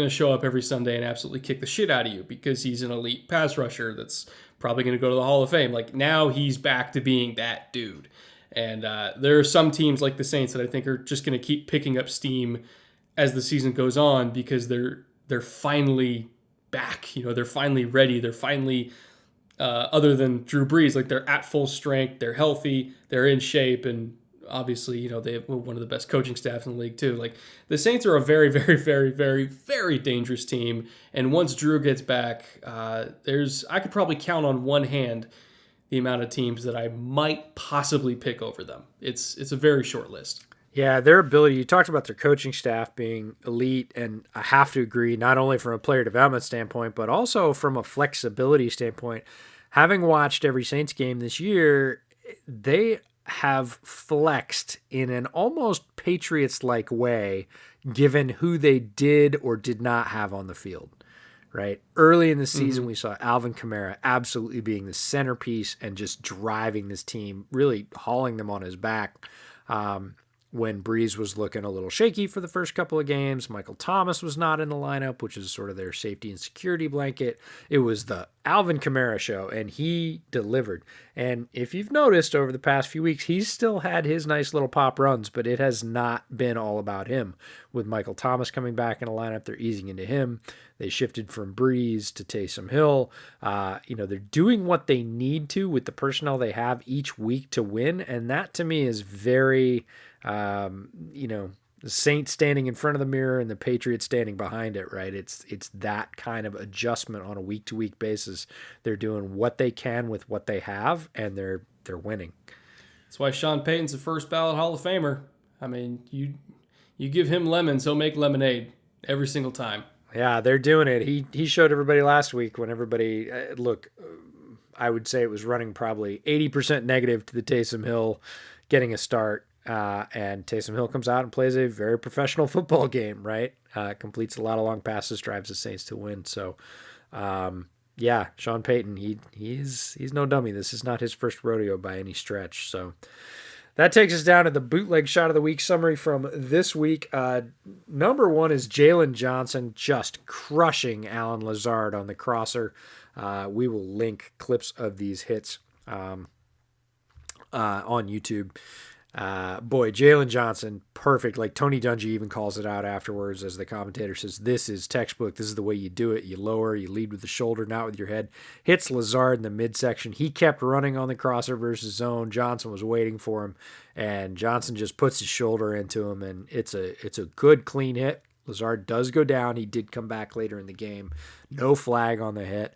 show up every Sunday and absolutely kick the shit out of you because he's an elite pass rusher that's probably gonna go to the Hall of Fame. Like now he's back to being that dude. And there are some teams like the Saints that I think are just gonna keep picking up steam as the season goes on because they're finally back. They're finally ready. They're finally other than Drew Brees, like they're at full strength. They're healthy. They're in shape, and obviously, they have one of the best coaching staffs in the league too. Like the Saints are a very, very, very, very, very dangerous team. And once Drew gets back, I could probably count on one hand the amount of teams that I might possibly pick over them. It's a very short list. Yeah, their ability, you talked about their coaching staff being elite, and I have to agree, not only from a player development standpoint, but also from a flexibility standpoint. Having watched every Saints game this year, they have flexed in an almost Patriots-like way, given who they did or did not have on the field. Right? Early in the season, we saw Alvin Kamara absolutely being the centerpiece and just driving this team, really hauling them on his back. When Breeze was looking a little shaky for the first couple of games, Michael Thomas was not in the lineup, which is sort of their safety and security blanket. It was the Alvin Kamara show, and he delivered. And if you've noticed over the past few weeks, he's still had his nice little pop runs, but it has not been all about him. With Michael Thomas coming back in the lineup, they're easing into him. They shifted from Breeze to Taysom Hill. They're doing what they need to with the personnel they have each week to win, and that to me is very... the Saints standing in front of the mirror and the Patriots standing behind it, right? It's that kind of adjustment on a week-to-week basis. They're doing what they can with what they have, and they're winning. That's why Sean Payton's a first ballot Hall of Famer. I mean, you give him lemons, he'll make lemonade every single time. Yeah, they're doing it. He showed everybody last week when everybody I would say it was running probably 80% negative to the Taysom Hill getting a start. And Taysom Hill comes out and plays a very professional football game, right? Completes a lot of long passes, drives the Saints to win. So, Sean Payton, he's no dummy. This is not his first rodeo by any stretch. So that takes us down to the bootleg shot of the week summary from this week. Number one is Jalen Johnson just crushing Alan Lazard on the crosser. We will link clips of these hits on YouTube. Jalen Johnson, perfect. Like Tony Dungy even calls it out afterwards as the commentator says, this is textbook. This is the way you do it. You lower, you lead with the shoulder, not with your head. Hits Lazard in the midsection. He kept running on the crosser versus zone. Johnson was waiting for him, and Johnson just puts his shoulder into him, and it's a good, clean hit. Lazard does go down. He did come back later in the game. No flag on the hit.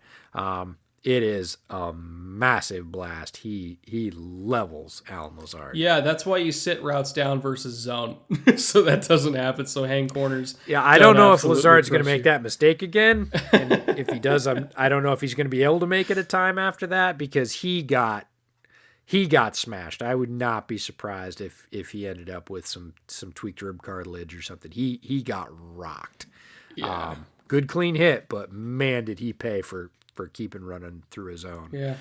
It is a massive blast. He levels Alan Lazard. Yeah, that's why you sit routes down versus zone, so that doesn't happen. So hang corners. Yeah, I don't know if Lazard's going to make that mistake again, and if he does, I don't know if he's going to be able to make it a time after that because he got smashed. I would not be surprised if he ended up with some tweaked rib cartilage or something. He got rocked. Yeah. Good clean hit, but man, did he pay for keeping running through his own. Yeah.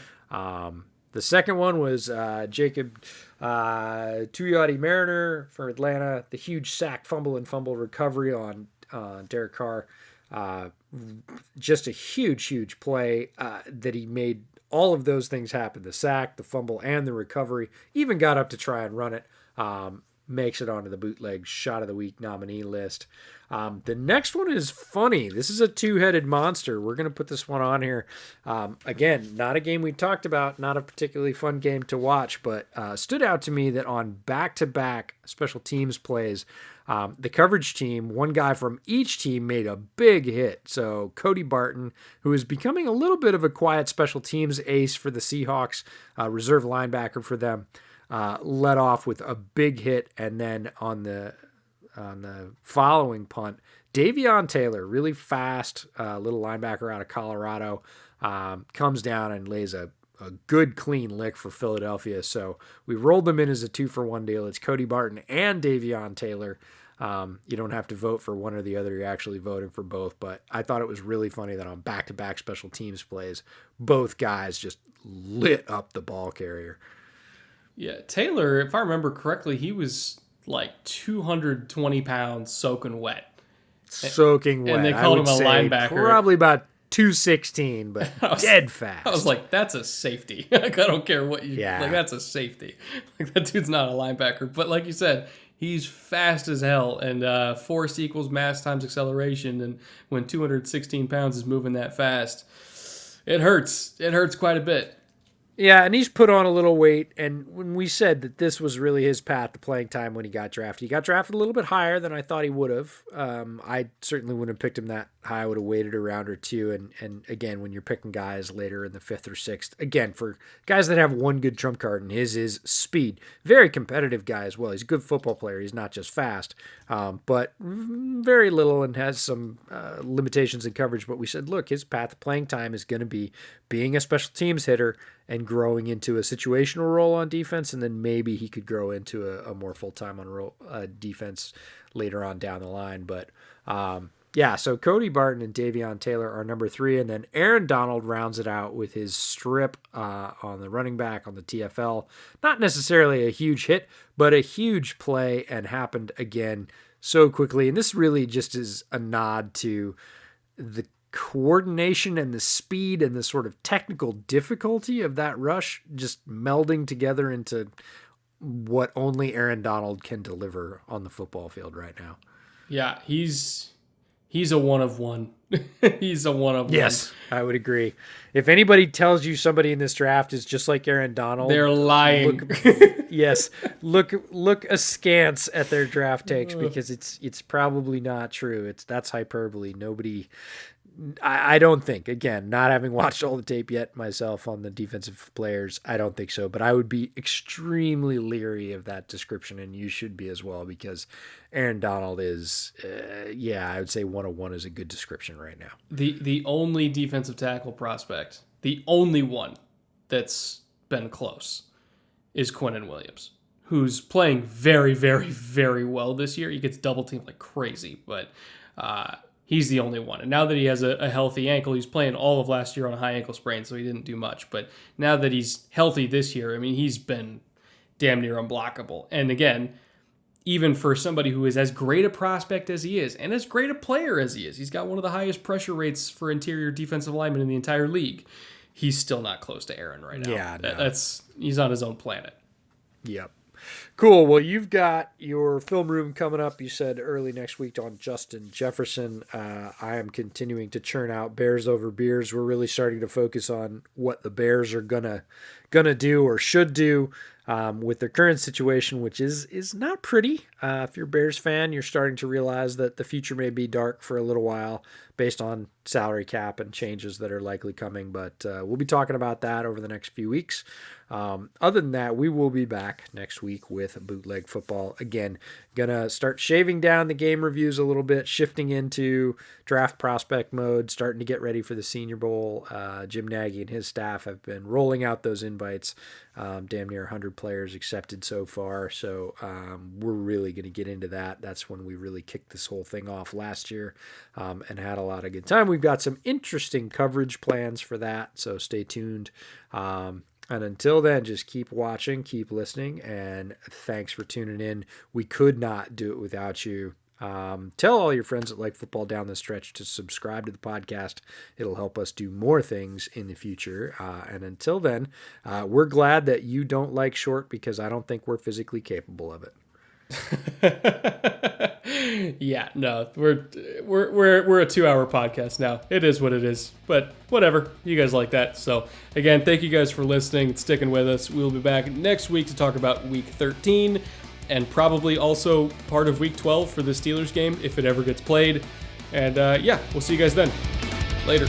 The second one was Jacob Tuyati Mariner for Atlanta. The huge sack, fumble recovery on Derek Carr. Just a huge play that he made all of those things happen. The sack, the fumble, and the recovery. Even got up to try and run it. Makes it onto the bootleg shot of the week nominee list. The next one is funny. This is a two-headed monster. We're going to put this one on here. Again, not a game we talked about, not a particularly fun game to watch, but stood out to me that on back-to-back special teams plays, the coverage team, one guy from each team made a big hit. So Cody Barton, who is becoming a little bit of a quiet special teams ace for the Seahawks, reserve linebacker for them, led off with a big hit, and then on the following punt, Davion Taylor, really fast, little linebacker out of Colorado, comes down and lays a good clean lick for Philadelphia. So we rolled them in as a 2-for-1 deal. It's Cody Barton and Davion Taylor. You don't have to vote for one or the other. You're actually voting for both. But I thought it was really funny that on back-to-back special teams plays, both guys just lit up the ball carrier. Yeah, Taylor, if I remember correctly, he was like 220 pounds soaking wet. Soaking wet. And they called him a linebacker. Probably about 216, but dead fast. I was like, that's a safety. Like, I don't care what you... Yeah. Like, that's a safety. Like, that dude's not a linebacker. But like you said, he's fast as hell. And force equals mass times acceleration. And when 216 pounds is moving that fast, it hurts. It hurts quite a bit. Yeah, and he's put on a little weight, and when we said that this was really his path to playing time when he got drafted a little bit higher than I thought he would have. I certainly wouldn't have picked him that high. I would have waited a round or two, and again, when you're picking guys later in the 5th or 6th, again, for guys that have one good trump card, and his is speed. Very competitive guy as well. He's a good football player. He's not just fast, but very little and has some limitations in coverage. But we said, look, his path to playing time is going to be being a special teams hitter and growing into a situational role on defense, and then maybe he could grow into a more full-time on defense later on down the line. But yeah, so Cody Barton and Davion Taylor are number 3, and then Aaron Donald rounds it out with his strip on the running back on the TFL. Not necessarily a huge hit, but a huge play, and happened again so quickly. And this really just is a nod to the coordination and the speed and the sort of technical difficulty of that rush just melding together into what only Aaron Donald can deliver on the football field right now. Yeah, he's a one of one. He's a one of one. Yes, I would agree. If anybody tells you somebody in this draft is just like Aaron Donald, they're lying. Look askance at their draft takes, because it's probably not true. That's hyperbole. I don't think, again, not having watched all the tape yet myself on the defensive players, I don't think so. But I would be extremely leery of that description, and you should be as well, because Aaron Donald is, I would say 101 is a good description right now. The only defensive tackle prospect, the only one that's been close, is Quinnen Williams, who's playing very, very, very well this year. He gets double teamed like crazy, but he's the only one. And now that he has a healthy ankle, he's playing all of last year on a high ankle sprain, so he didn't do much. But now that he's healthy this year, I mean, he's been damn near unblockable. And again, even for somebody who is as great a prospect as he is, and as great a player as he is, he's got one of the highest pressure rates for interior defensive linemen in the entire league. He's still not close to Aaron right now. Yeah, no. He's on his own planet. Yep. Cool. Well, you've got your film room coming up, you said, early next week on Justin Jefferson. I am continuing to churn out Bears over beers. We're really starting to focus on what the Bears are gonna do or should do with their current situation, which is not pretty. If you're a Bears fan, you're starting to realize that the future may be dark for a little while based on salary cap and changes that are likely coming. But we'll be talking about that over the next few weeks. Other than that, we will be back next week with Bootleg Football. Again, gonna start shaving down the game reviews a little bit, shifting into draft prospect mode, starting to get ready for the Senior Bowl. Jim Nagy and his staff have been rolling out those invites. Damn near 100 players accepted so far. So we're really going to get into that. That's when we really kicked this whole thing off last year and had a lot of good time. We've got some interesting coverage plans for that, so stay tuned. And until then, just keep watching, keep listening, and thanks for tuning in. We could not do it without you. Tell all your friends that like football down the stretch to subscribe to the podcast. It'll help us do more things in the future. And until then, we're glad that you don't like short, because I don't think we're physically capable of it. Yeah, no, we're a 2-hour podcast now. It is what it is, but whatever. You guys like that. So again, thank you guys for listening and sticking with us. We'll be back next week to talk about week 13 and probably also part of week 12 for the Steelers game if it ever gets played. And we'll see you guys then. Later.